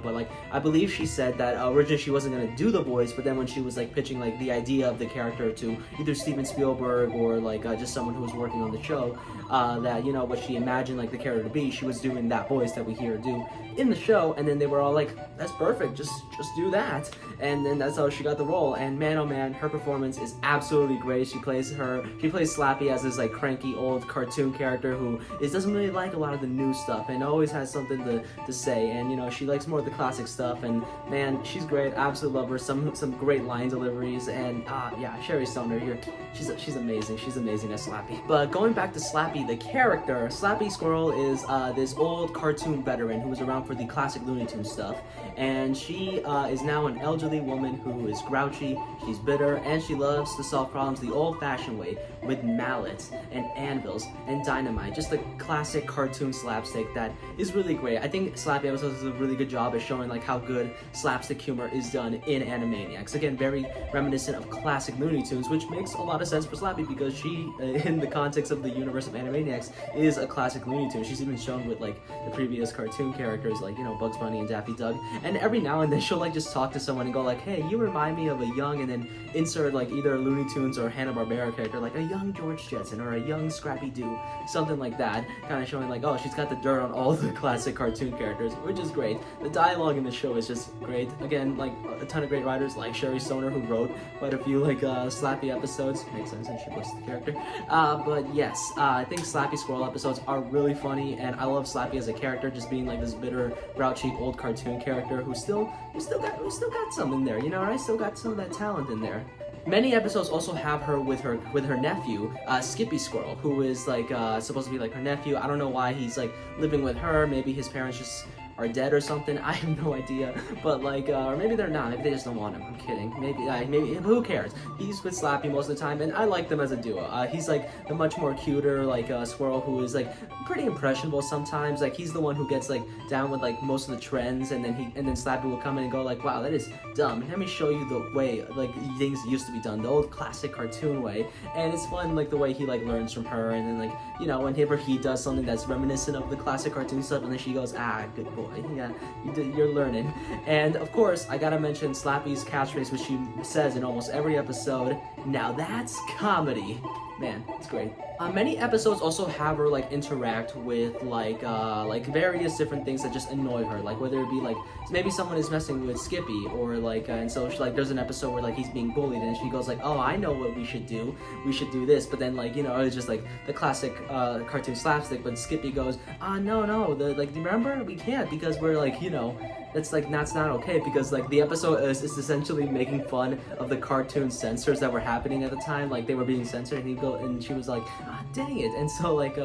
but like I believe she said that originally she wasn't gonna do the voice, but then when she was like pitching like the idea of the character to either Steven Spielberg or like just someone who was working on the show, that what she imagined like the character to be, she was doing that voice that we hear her do in the show, and then they were all like, that's perfect, just do that, and then that's how she got the role. And man, oh man, her performance is absolutely great. She plays Slappy as this like cranky old cartoon character who doesn't really like a lot of the new stuff and always has something to say, and she likes more of the classic stuff, and man, she's great. I absolutely love her. Some great line deliveries, and yeah, Sherry Stoner here, she's amazing. She's amazing as Slappy. But going back to Slappy the character, Slappy Squirrel is this old cartoon veteran who was around for the classic Looney Tunes stuff, and she is now an elderly woman who is grouchy, she's bitter, and she loves to solve problems the old-fashioned way with mallets and anvils and dynamite. Just the classic cartoon slapstick that is really great. I think Slappy episodes does a really good job at showing like how good slapstick humor is done in Animaniacs. Again, very reminiscent of classic Looney Tunes, which makes a lot of sense for Slappy because she, in the context of the universe of Animaniacs, is a classic Looney Tune. She's even shown with like the previous cartoon characters like Bugs Bunny and Daffy Duck, and every now and then she'll like just talk to someone and go like, hey, you remind me of a young, and then insert like either a Looney Tunes or Hanna-Barbera character, like a young George Jetson or a young Scrappy-Doo, something like that, kind of showing like, oh, she's got the dirt on all the classic cartoon characters, which is great. The dialogue in the show is just great. Again, like a ton of great writers like Sherry Stoner, who wrote quite a few like Slappy episodes. Makes sense since she voiced the character. But yes, I think Slappy Squirrel episodes are really funny, and I love Slappy as a character, just being like this bitter, grouchy old cartoon character who still got some in there, right? Still got some of that talent in there. Many episodes also have her with her nephew, Skippy Squirrel, who is like supposed to be like her nephew. I don't know why he's like living with her. Maybe his parents just are dead or something. I have no idea, but like, or maybe they're not. Maybe they just don't want him. I'm kidding. Maybe who cares? He's with Slappy most of the time, and I like them as a duo. He's like the much more cuter like squirrel who is like pretty impressionable sometimes. Like he's the one who gets like down with like most of the trends, and then Slappy will come in and go like, wow, that is dumb. Let me show you the way like things used to be done, the old classic cartoon way. And it's fun like the way he like learns from her, and then like whenever he does something that's reminiscent of the classic cartoon stuff, and then she goes, good boy. Yeah, you're learning. And of course, I gotta mention Slappy's catchphrase, which she says in almost every episode. Now that's comedy. Man, it's great. Many episodes also have her like interact with like various different things that just annoy her, like whether it be like maybe someone is messing with Skippy, or like and so she, like there's an episode where like he's being bullied, and she goes like, oh, I know what we should do this, but then like it's just like the classic cartoon slapstick, but Skippy goes, no, remember, we can't, because we're like that's not okay, because like the episode is essentially making fun of the cartoon censors that were happening at the time, like they were being censored, and she was like, dang it, and so like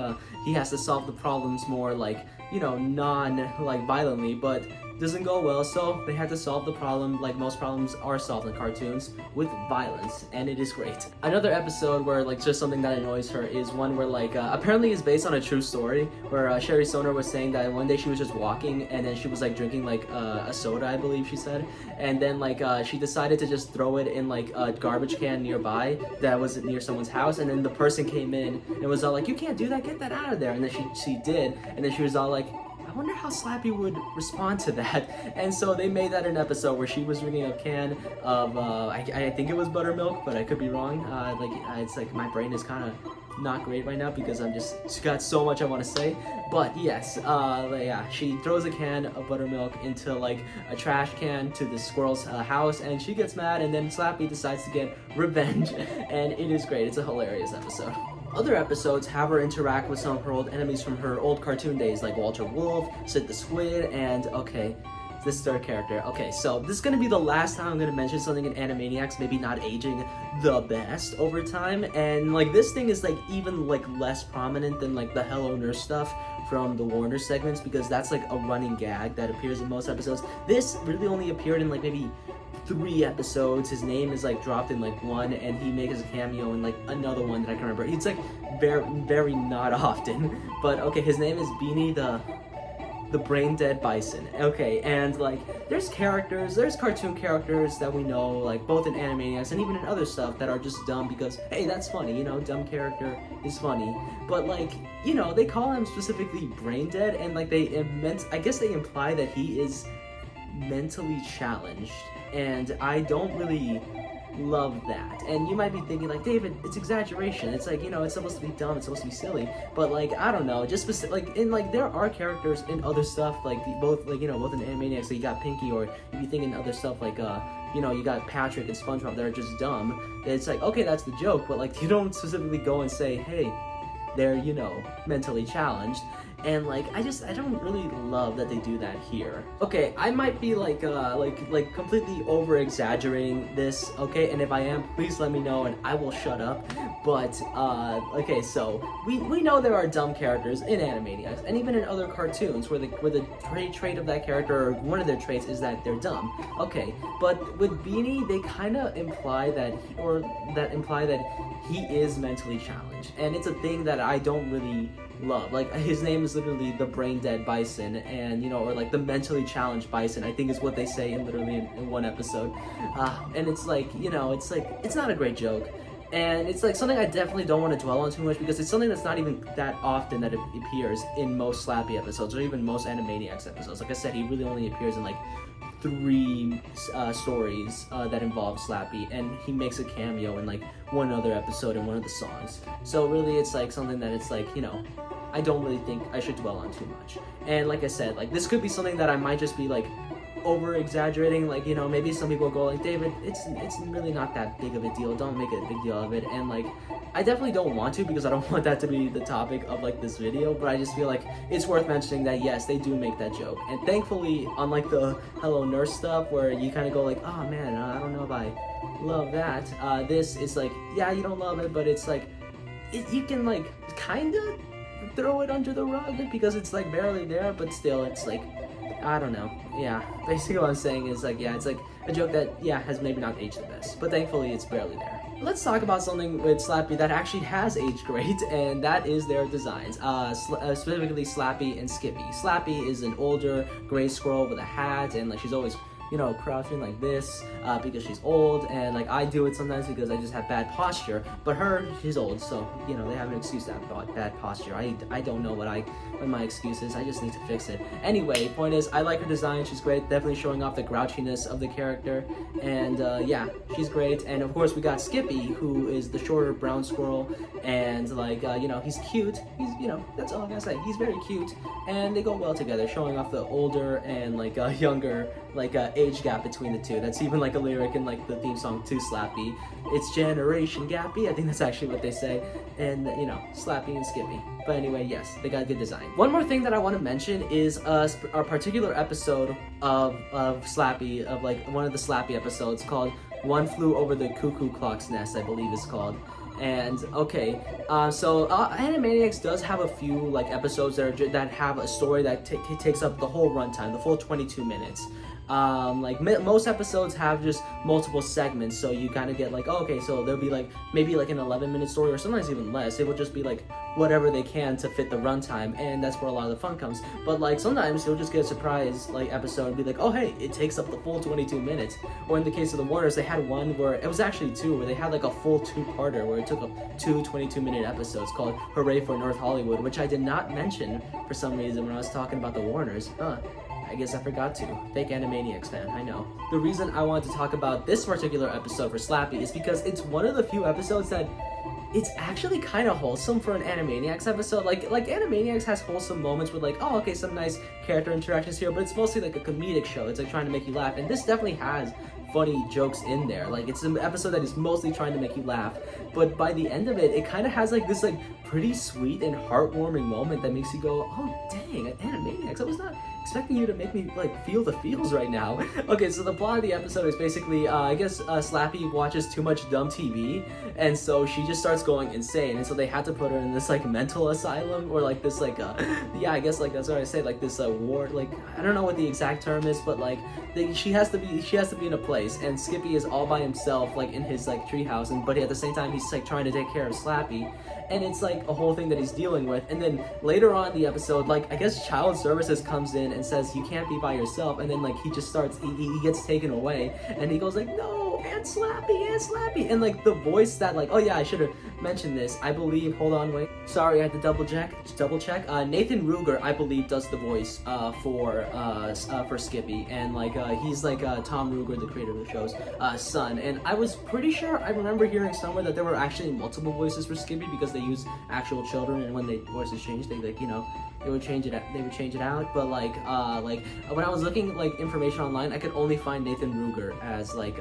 he has to solve the problems more like non like violently, but doesn't go well, so they had to solve the problem like most problems are solved in cartoons, with violence, and it is great. Another episode where like just something that annoys her is one where like apparently is based on a true story, where Sherry Stoner was saying that one day she was just walking, and then she was like drinking like a soda, I believe she said, and then like she decided to just throw it in like a garbage can nearby that was near someone's house, and then the person came in and was all like, you can't do that, get that out of there, and then she did, and then she was all like, I wonder how Slappy would respond to that. And so they made that an episode where she was drinking a can of I think it was buttermilk, but I could be wrong. It's like my brain is kind of not great right now because I'm just got so much I want to say. But yes, yeah, she throws a can of buttermilk into like a trash can to the squirrel's house, and she gets mad, and then Slappy decides to get revenge, and it is great. It's a hilarious episode. Other episodes have her interact with some of her old enemies from her old cartoon days, like Walter Wolf, Sid the Squid, and this third character. Okay, so this is gonna be the last time I'm gonna mention something in Animaniacs maybe not aging the best over time, and like this thing is like even like less prominent than like the Hello Nurse stuff from the Warner segments, because that's like a running gag that appears in most episodes. This really only appeared in like maybe 3 episodes. His name is like dropped in like 1, and he makes a cameo in like another one that I can't remember. It's like very not often, but okay, his name is Beanie the brain dead bison. Okay, and like there's cartoon characters that we know, like both in Animaniacs and even in other stuff, that are just dumb because hey, that's funny, you know, dumb character is funny. But like, you know, they call him specifically brain dead, and like I guess they imply that he is mentally challenged, and I don't really love that. And you might be thinking like, David, it's exaggeration, it's like, you know, it's supposed to be dumb, it's supposed to be silly, but like, I don't know, just like in like there are characters in other stuff, like both like, you know, both in Animaniacs, so you got Pinky, or if you think in other stuff like you know, you got Patrick and SpongeBob that are just dumb. It's like, okay, that's the joke, but like you don't specifically go and say, hey, they're, you know, mentally challenged. And like I don't really love that they do that here. Okay, I might be like completely over exaggerating this, okay, and if I am, please let me know and I will shut up. But okay, so we know there are dumb characters in Animaniacs and even in other cartoons where the trait of that character, or one of their traits, is that they're dumb. Okay, but with Beanie, they kind of imply that he is mentally challenged, and it's a thing that I don't really love. Like his name is literally the brain dead bison, and you know, or like the mentally challenged bison, I think is what they say in one episode. And it's like, you know, it's like, it's not a great joke, and it's like something I definitely don't want to dwell on too much, because it's something that's not even that often that it appears in most Slappy episodes, or even most Animaniacs episodes. Like I said, he really only appears in like 3 stories that involve Slappy, and he makes a cameo in like one other episode in one of the songs. So really, it's like something that it's like, you know, I don't really think I should dwell on too much. And like I said, like this could be something that I might just be like over exaggerating. Like, you know, maybe some people go like, David, it's really not that big of a deal, don't make a big deal of it. And like, I definitely don't want to, because I don't want that to be the topic of like this video, but I just feel like it's worth mentioning that yes, they do make that joke. And thankfully, unlike the Hello Nurse stuff where you kind of go like, oh man, I don't know if I love that, this is like, yeah, you don't love it, but it's like, you can like kind of throw it under the rug because it's like barely there, but still it's like, I don't know. Yeah, basically what I'm saying is like, yeah, it's like a joke that, yeah, has maybe not aged the best, but thankfully it's barely there. Let's talk about something with Slappy that actually has aged great, and that is their designs, specifically Slappy and Skippy. Slappy is an older gray squirrel with a hat, and like she's always, you know, crouching like this because she's old, and like I do it sometimes because I just have bad posture, but she's old, so you know, they have an excuse to have bad posture. I don't know what my excuse is, I just need to fix it. Anyway, point is, I like her design, she's great, definitely showing off the grouchiness of the character, and yeah, she's great. And of course we got Skippy, who is the shorter brown squirrel, and like, you know, he's cute, you know, that's all I gotta say, he's very cute, and they go well together, showing off the older and like younger like age gap between the two. That's even like a lyric in like the theme song to Slappy. It's generation gappy, I think that's actually what they say, and you know, Slappy and Skippy. But anyway, yes, they got good design. One more thing that I want to mention is a particular episode of Slappy, of like one of the Slappy episodes called One Flew Over the Cuckoo Clock's Nest, I believe it's called. And okay, so Animaniacs does have a few like episodes that have a story that takes up the whole runtime, the full 22 minutes. Like most episodes have just multiple segments, so you kind of get like, oh, okay, so there'll be like maybe like an 11-minute story, or sometimes even less. It will just be like whatever they can to fit the runtime, and that's where a lot of the fun comes. But like sometimes you'll just get a surprise like episode and be like, oh hey, it takes up the full 22 minutes. Or in the case of the Warners, they had one where it was actually 2, where they had like a full 2-parter where it took up 2 22-minute episodes called Hooray for North Hollywood, which I did not mention for some reason when I was talking about the Warners. I guess I forgot to. Fake Animaniacs fan, I know. The reason I wanted to talk about this particular episode for Slappy is because it's one of the few episodes that it's actually kind of wholesome for an Animaniacs episode. Like Animaniacs has wholesome moments with like, oh, okay, some nice character interactions here, but it's mostly like a comedic show. It's like trying to make you laugh, and this definitely has funny jokes in there. Like it's an episode that is mostly trying to make you laugh, but by the end of it, it kind of has like this like pretty sweet and heartwarming moment that makes you go, oh dang, Animaniacs, I was not expecting you to make me like feel the feels right now. Okay, so the plot of the episode is basically, I guess Slappy watches too much dumb TV, and so she just starts going insane, and so they had to put her in this like mental asylum, or like this like yeah, I guess like that's what I say, like this ward, like I don't know what the exact term is, but like she has to be in a place place, and Skippy is all by himself, like in his like treehouse, and but at the same time he's like trying to take care of Slappy, and it's like a whole thing that he's dealing with. And then later on in the episode, like I guess Child Services comes in and says you can't be by yourself, and then like he just starts, he gets taken away, and he goes like, no, Aunt Slappy, and like the voice that like, oh yeah, I should have mentioned this. I believe, hold on, wait, sorry, I had to double check. Nathan Ruger, I believe, does the voice for Skippy, and like he's like Tom Ruger, the creator of the show's son. And I was pretty sure I remember hearing somewhere that there were actually multiple voices for Skippy because they use actual children, and when they voices change, they like, you know, they would change it out. But like when I was looking like information online, I could only find Nathan Ruger as like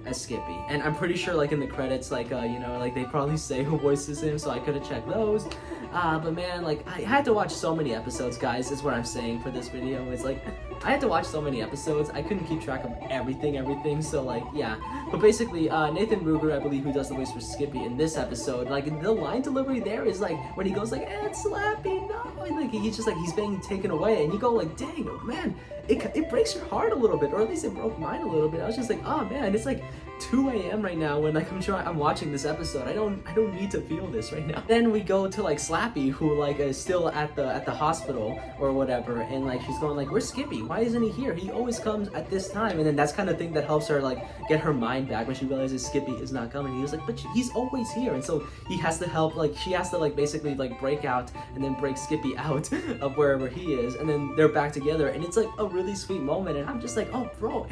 as Skippy, and I'm pretty sure like in the credits, like you know, like they probably say who voices him, so I could have checked those. But man, like I had to watch so many episodes, guys, is what I'm saying for this video. It's like I had to watch so many episodes, I couldn't keep track of everything, so like yeah. But basically Nathan Ruger, I believe, who does the voice for Skippy in this episode, like the line delivery there is like when he goes like, Aunt Slappy, no, and like he's just like he's being taken away, and you go like, dang, man, it breaks your heart a little bit, or at least it broke mine a little bit. I was just like, oh man, it's like 2 a.m. right now when like I'm watching this episode. I don't need to feel this right now. Then we go to like Slappy, who like is still at the hospital or whatever, and like she's going like, where's Skippy? Why isn't he here? He always comes at this time. And then that's kind of thing that helps her like get her mind back when she realizes Skippy is not coming. He was like, but he's always here, and so he has to help, like she has to like basically like break out and then break Skippy out of wherever he is, and then they're back together, and it's like a really sweet moment. And I'm just like, oh bro,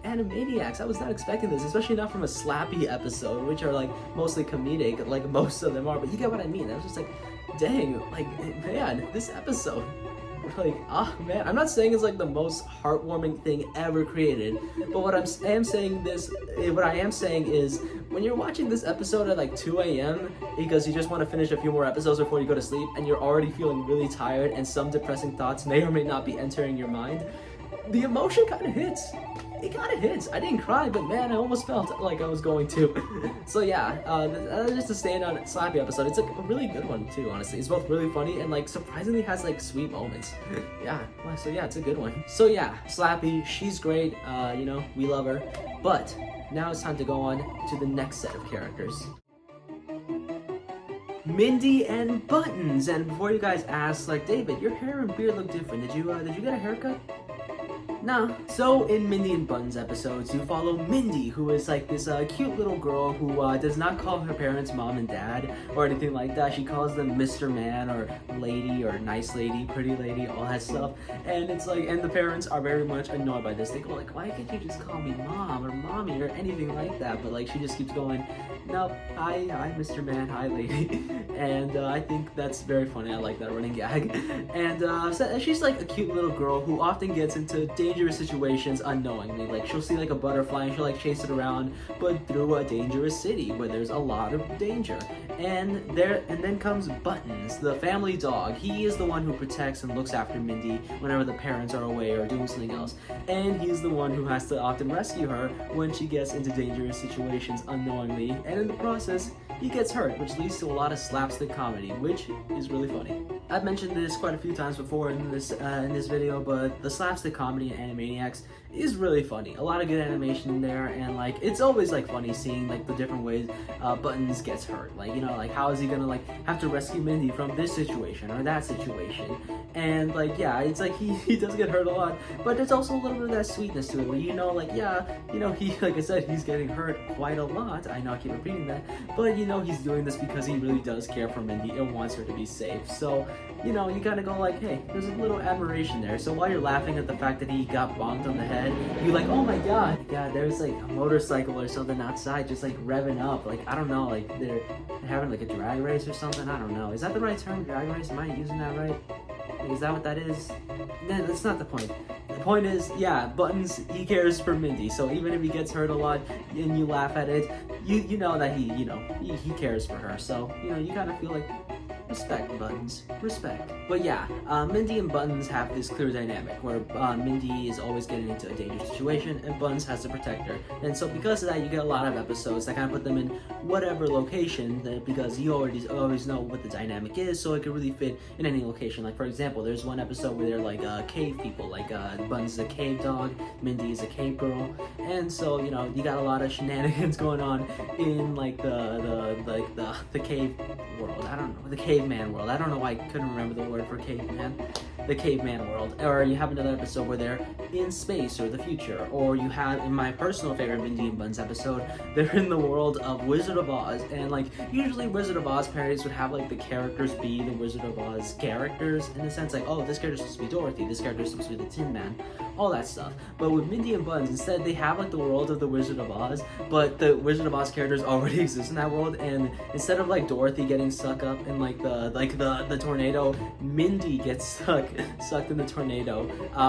Animaniacs, I was not expecting this, especially not from a Slappy episode, which are like mostly comedic, like most of them are, but you get what I mean. I was just like, dang, like man, this episode, like, oh man, I'm not saying it's like the most heartwarming thing ever created, but what I am saying is when you're watching this episode at like 2 a.m. because you just want to finish a few more episodes before you go to sleep, and you're already feeling really tired and some depressing thoughts may or may not be entering your mind, the emotion kind of hits. It kind of hits. I didn't cry, but man, I almost felt like I was going to. So yeah, just to stand on Slappy episode, it's like a really good one too, honestly. It's both really funny and like surprisingly has like sweet moments. Yeah, so yeah, it's a good one. So yeah, Slappy, she's great, you know, we love her. But now it's time to go on to the next set of characters. Mindy and Buttons. And before you guys ask, like, David, your hair and beard look different. Did you get a haircut? No. So in Mindy and Buttons episodes, you follow Mindy, who is like this cute little girl who does not call her parents mom and dad or anything like that. She calls them Mr. Man or lady or nice lady, pretty lady, all that stuff. And it's like, and the parents are very much annoyed by this. They go like, why can't you just call me mom or mommy or anything like that? But like she just keeps going, no, hi Mr. Man, hi lady. And I think that's very funny. I like that running gag. And so she's like a cute little girl who often gets into dangerous situations unknowingly. Like she'll see like a butterfly and she'll like chase it around, but through a dangerous city where there's a lot of danger. And then comes Buttons, the family dog. He is the one who protects and looks after Mindy whenever the parents are away or doing something else. And he's the one who has to often rescue her when she gets into dangerous situations unknowingly. And in the process, he gets hurt, which leads to a lot of slapstick comedy, which is really funny. I've mentioned this quite a few times before in this video, but the slapstick comedy in Animaniacs is really funny. A lot of good animation in there, and like it's always like funny seeing like the different ways Buttons gets hurt. Like, you know, like how is he gonna like have to rescue Mindy from this situation or that situation? And like yeah, it's like he does get hurt a lot, but there's also a little bit of that sweetness to it where, you know, like yeah, you know, he, like I said, he's getting hurt quite a lot. I know I keep repeating that, but you know, he's doing this because he really does care for Mindy and wants her to be safe. So, you know, you gotta go like, hey, there's a little admiration there. So while you're laughing at the fact that he got bonked on the head, you're like, oh my god, there's like a motorcycle or something outside just like revving up. Like, I don't know, like they're having like a drag race or something. I don't know. Is that the right term, drag race? Am I using that right? Like, is that what that is? No, that's not the point. The point is, yeah, Buttons, he cares for Mindy. So even if he gets hurt a lot and you laugh at it, you know that he cares for her. So, you know, you kind of feel like, Respect, Buttons. Respect. But yeah, Mindy and Buttons have this clear dynamic where Mindy is always getting into a dangerous situation and Buttons has to protect her. And so because of that, you get a lot of episodes that kind of put them in whatever location because you always know what the dynamic is, so it could really fit in any location. Like for example, there's one episode where they're like cave people, like Buttons is a cave dog, Mindy is a cave girl, and so you know you got a lot of shenanigans going on in like the cave world. I don't know, the caveman world. I don't know why I couldn't remember the word for caveman. The caveman world. Or you have another episode where they're in space or the future. Or you have, in my personal favorite Mindy and Buttons episode, they're in the world of Wizard of Oz. And like, usually Wizard of Oz parodies would have like the characters be the Wizard of Oz characters, in the sense like, oh, this character's supposed to be Dorothy, this character's supposed to be the Tin Man, all that stuff. But with Mindy and Buttons, instead they have like the world of the Wizard of Oz, but the Wizard of Oz characters already exist in that world, and instead of like Dorothy getting stuck up in like the tornado, Mindy gets sucked in the tornado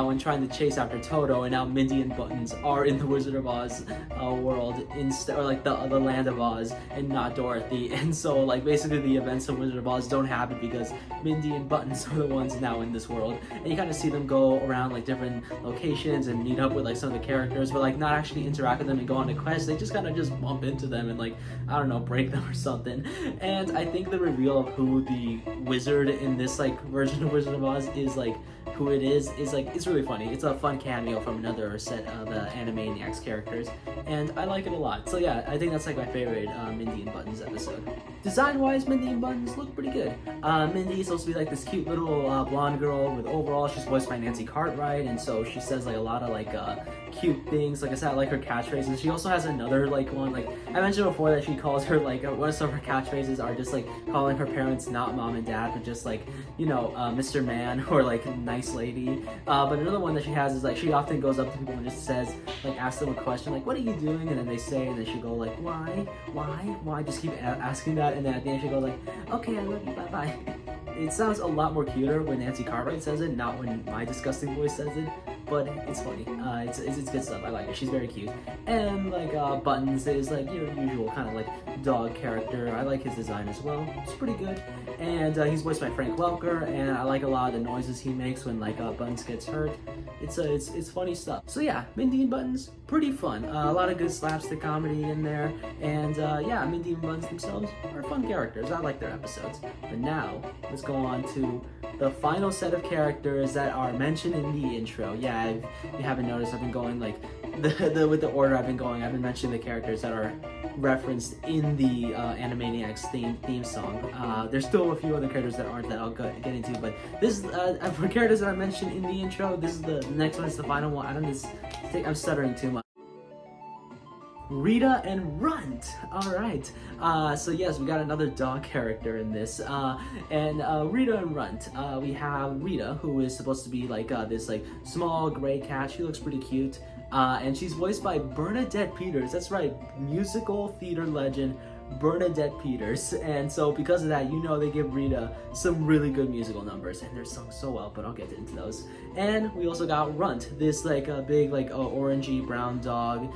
when trying to chase after Toto, and now Mindy and Buttons are in the Wizard of Oz world instead, or like the land of Oz, and not Dorothy. And so like basically the events of Wizard of Oz don't happen because Mindy and Buttons are the ones now in this world, and you kind of see them go around like different locations and meet up with like some of the characters, but like not actually interact with them and go on a quest. They just kind of just bump into them and like, I don't know, break them or something. And I think the reveal of who the wizard in this like version of Wizard of Oz is, like who it is like, it's really funny. It's a fun cameo from another set of the Animaniacs characters, and I like it a lot. So yeah, I think that's like my favorite Mindy and Buttons episode. Design-wise, Mindy and Buttons look pretty good. Mindy is supposed to be like this cute little blonde girl with overalls. She's voiced by Nancy Cartwright, and so she says like a lot of like cute things. Like I said, I like her catchphrases. She also has another like one, like I mentioned before, that she calls her like one of her catchphrases are just like calling her parents not mom and dad, but just like, you know, Mr. Man or like nice lady. But another one that she has is like she often goes up to people and just says, like, asks them a question like, what are you doing? And then they say, and then she go like, why? Just keep asking that, and then at the end she goes like, okay, I love you, bye bye. It sounds a lot more cuter when Nancy Cartwright says it, not when my disgusting voice says it, but it's funny. It's good stuff. I like it. She's very cute. And like Buttons is like your usual kind of like dog character. I like his design as well. It's pretty good. And he's voiced by Frank Welker, and I like a lot of the noises he makes when like Buttons gets hurt. It's funny stuff. So yeah, Mindy and Buttons, pretty fun. A lot of good slapstick comedy in there, and yeah, Mindy and Buttons themselves are fun characters. I like their episodes. But now let's go on to the final set of characters that are mentioned in the intro. Yeah, if you haven't noticed, I've been going like with the order I've been going. I've been mentioning the characters that are referenced in the Animaniacs theme song. There's still a few other characters that aren't that I'll get into, but this is for characters that I mentioned in the intro. This is the next one. Is the final one. I don't think I'm stuttering too much. Rita and Runt. All right. So yes, we got another dog character in this. And Rita and Runt. We have Rita, who is supposed to be like this like small gray cat. She looks pretty cute. And she's voiced by Bernadette Peters. That's right, musical theater legend Bernadette Peters. And so because of that, you know they give Rita some really good musical numbers, and they're sung so well, but I'll get into those. And we also got Runt, this like a big like orangey brown dog,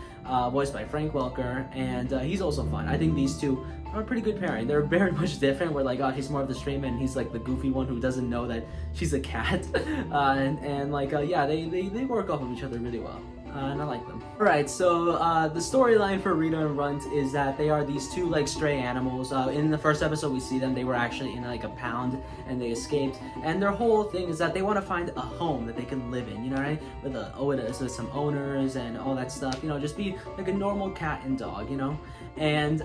voiced by Frank Welker, and he's also fun. I think these two are a pretty good pairing. They're very much different, where like she's more of the straight man, and he's like the goofy one who doesn't know that she's a cat. And like yeah, they work off of each other really well. And I like them. Alright, so the storyline for Rita and Runt is that they are these two like stray animals. In the first episode we see them, they were actually in like a pound and they escaped. And their whole thing is that they want to find a home that they can live in, you know, right? With some owners and all that stuff, you know, just be like a normal cat and dog, you know? And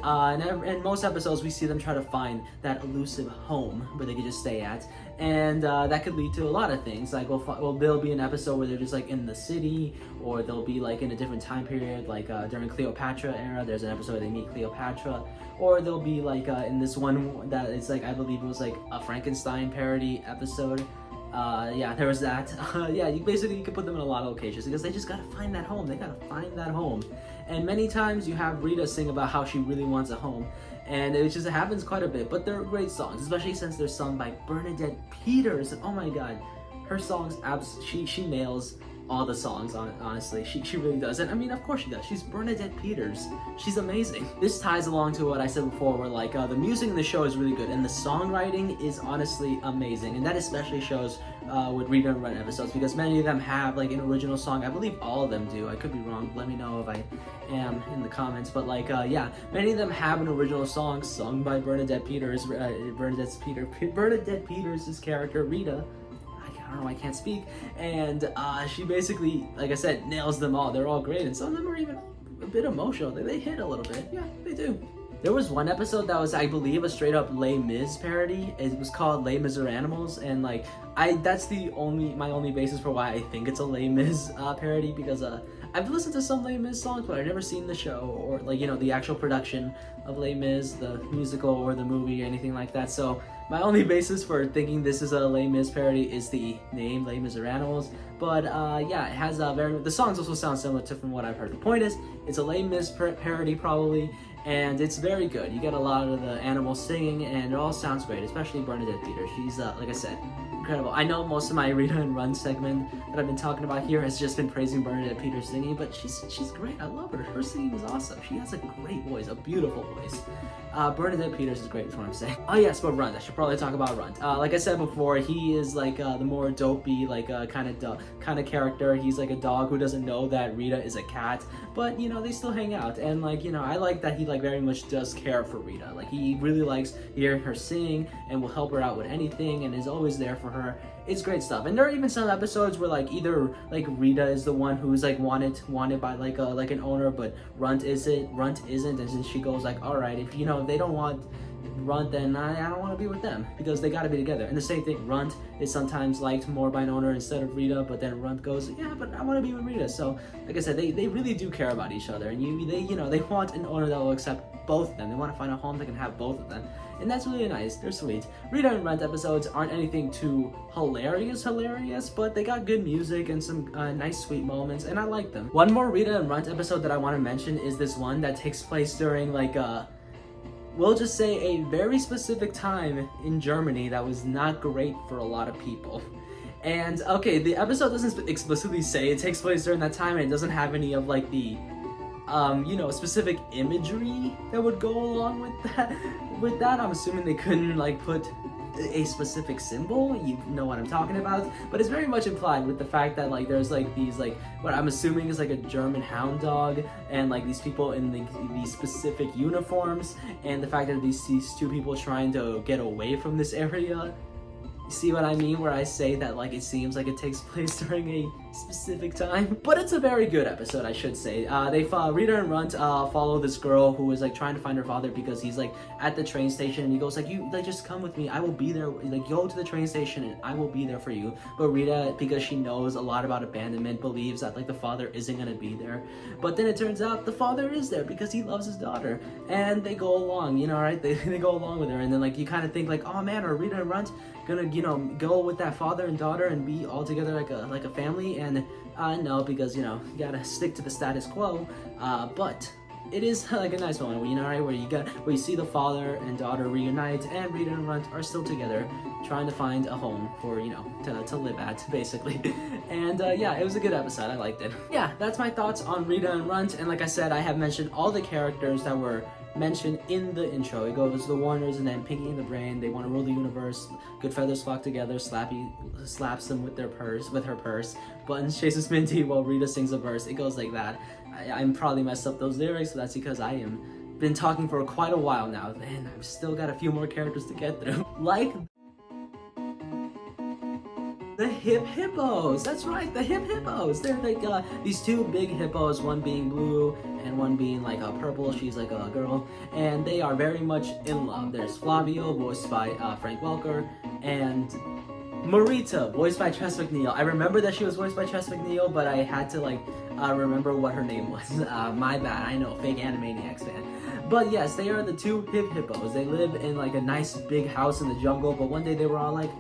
in most episodes we see them try to find that elusive home where they could just stay at. And that could lead to a lot of things. Like, there'll be an episode where they're just like in the city, or they'll be like in a different time period, like during Cleopatra era. There's an episode where they meet Cleopatra, or they'll be like in this one that it's like, I believe it was like a Frankenstein parody episode. Yeah, there was that. Yeah, you could put them in a lot of locations because they just gotta find that home. They gotta find that home. And many times you have Rita sing about how she really wants a home. And it happens quite a bit, but they're great songs, especially since they're sung by Bernadette Peters. And oh my god, her songs, she nails all the songs, honestly. She really does. And I mean, of course she does. She's Bernadette Peters. She's amazing. This ties along to what I said before, where like the music in the show is really good, and the songwriting is honestly amazing. And that especially shows with Read and Run episodes, because many of them have like an original song. I believe all of them do. I could be wrong. Let me know if I am in the comments. But like, yeah, many of them have an original song sung by Bernadette Peters. Bernadette Peters' character Rita. I don't know, I can't speak, and she basically, like I said, nails them all. They're all great, and some of them are even a bit emotional. They hit a little bit. Yeah, they do. There was one episode that was, I believe, a straight up Les Mis parody. It was called Les Miserables, and like that's my only basis for why I think it's a Les Mis parody, because I've listened to some Les Mis songs, but I've never seen the show, or like, you know, the actual production of Les Mis, the musical or the movie or anything like that. So my only basis for thinking this is a Les Mis parody is the name Les Miserables. But yeah, it has the songs also sound similar to from what I've heard. The point is, it's a Les Mis parody probably, and it's very good. You get a lot of the animals singing, and it all sounds great, especially Bernadette Peters. She's, like I said, incredible. I know most of my Rita and Run segment that I've been talking about here has just been praising Bernadette Peters singing, but she's great. I love her. Her singing is awesome. She has a great voice, a beautiful voice. Bernadette Peters is great, is what I'm saying. Oh yes, but Run. I should probably talk about Run. Like I said before, he is like the more dopey, like kind of character. He's like a dog who doesn't know that Rita is a cat, but you know, they still hang out. And like, you know, I like that he like very much does care for Rita. Like he really likes hearing her sing and will help her out with anything and is always there for her. It's great stuff. And there are even some episodes where like either like Rita is the one who's like wanted by like an owner, but Runt isn't, and then she goes like, all right, if you know, if they don't want Runt, then I don't want to be with them, because they got to be together. And the same thing, Runt is sometimes liked more by an owner instead of Rita, but then Runt goes, yeah, but I want to be with Rita. So like I said, they really do care about each other, and they want an owner that will accept both of them. They want to find a home that can have both of them, and that's really nice. They're sweet. Rita and Runt episodes aren't anything too hilarious, but they got good music and some nice sweet moments, and I like them. One more Rita and Runt episode that I want to mention is this one that takes place during like we'll just say a very specific time in Germany that was not great for a lot of people. And okay, the episode doesn't explicitly say it takes place during that time, and it doesn't have any of like the you know, specific imagery that would go along with that. I'm assuming they couldn't like put a specific symbol, you know what I'm talking about, but it's very much implied with the fact that like there's like these like what I'm assuming is like a German hound dog, and like these people in these specific uniforms, and the fact that these two people trying to get away from this area. See what I mean where I say that like it seems like it takes place during a specific time? But it's a very good episode, I should say. Rita and Runt follow this girl who is like trying to find her father, because he's like at the train station, and he goes like, you like just come with me, I will be there, like go to the train station and I will be there for you. But Rita, because she knows a lot about abandonment, believes that like the father isn't gonna be there. But then it turns out the father is there because he loves his daughter, and they go along, you know, right? They go along with her, and then like you kind of think like, oh man, are Rita and Runt gonna, you know, go with that father and daughter and be all together like a family? And no, because you know, you gotta stick to the status quo. But it is like a nice one, you know, right, where you see the father and daughter reunite, and Rita and Runt are still together, trying to find a home for, you know, to live at, basically. And yeah, it was a good episode. I liked it. Yeah, that's my thoughts on Rita and Runt. And like I said, I have mentioned all the characters that were mentioned in the intro. It goes the Warners, and then Pinky and the Brain. They want to rule the universe. Good feathers flock together. Slappy slaps them with her purse. Buttons chases Minty while Rita sings a verse. It goes like that. I'm probably messed up those lyrics, but that's because I am been talking for quite a while now, and I've still got a few more characters to get through. Like the Hip Hippos. That's right, the Hip Hippos. They're like these two big hippos, one being blue and one being like purple. She's like a girl, and they are very much in love. There's Flavio, voiced by Frank Welker, and Marita, voiced by Tress MacNeille. I remember that she was voiced by Tress MacNeille, but I had to like remember what her name was. My bad, I know, fake Animaniacs fan. But yes, they are the two Hip Hippos. They live in like a nice big house in the jungle, but one day they were all like,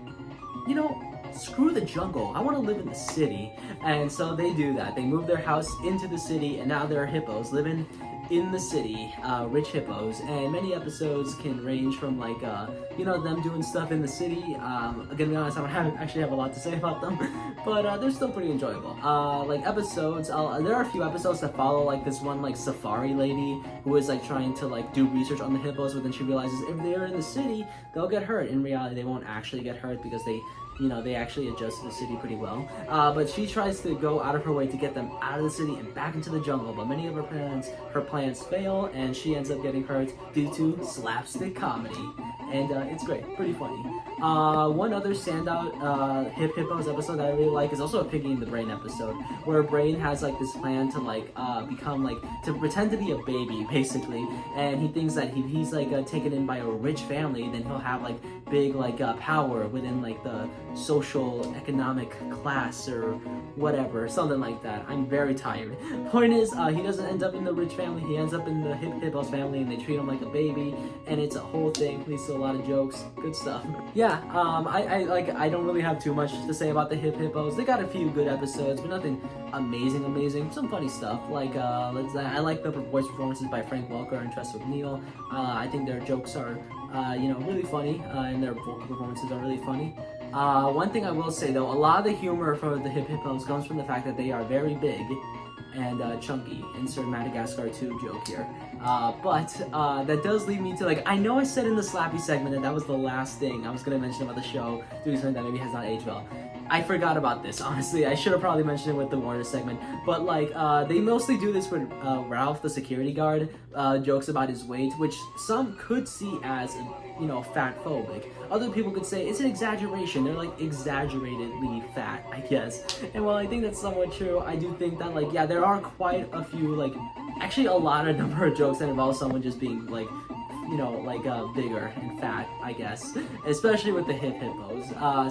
you know, screw the jungle, I want to live in the city. And so they do that. They move their house into the city, and now they're hippos living in the city, rich hippos, and many episodes can range from like them doing stuff in the city. Gonna be honest, I don't actually have a lot to say about them, but they're still pretty enjoyable. Like episodes, there are a few episodes that follow like this one like safari lady who is like trying to like do research on the hippos, but then she realizes if they're in the city, they'll get hurt. In reality, they won't actually get hurt because they actually adjust to the city pretty well. But she tries to go out of her way to get them out of the city and back into the jungle, but many of her plans fail, and she ends up getting hurt due to slapstick comedy. And it's great, pretty funny. One other standout Hippos episode that I really like is also a Piggy in the Brain episode, where Brain has like this plan to like become like, to pretend to be a baby basically, and he thinks that if he's like taken in by a rich family, then he'll have like big like power within like the social economic class or whatever, something like that. I'm very tired. Point is, he doesn't end up in the rich family, he ends up in the Hippos family, and they treat him like a baby, and it's a whole thing, leads to a lot of jokes, good stuff. Yeah, I don't really have too much to say about the Hippos. They got a few good episodes, but nothing amazing. Some funny stuff, like I like the voice performances by Frank Welker and Tress MacNeille. I think their jokes are really funny, and their vocal performances are really funny. One thing I will say though, a lot of the humor for the Hippos comes from the fact that they are very big and chunky. Insert Madagascar 2 joke here. But that does lead me to, like, I know I said in the Slappy segment that was the last thing I was going to mention about the show, doing something that maybe has not aged well. I forgot about this, honestly. I should have probably mentioned it with the Warner segment. But, like, they mostly do this with Ralph, the security guard, jokes about his weight, which some could see as, fat-phobic. Other people could say it's an exaggeration. They're, like, exaggeratedly fat, I guess. And while I think that's somewhat true, I do think that, like, yeah, there are quite a few, like, actually a lot of number of jokes that involve someone just being, like, bigger and fat, I guess, especially with the hippos.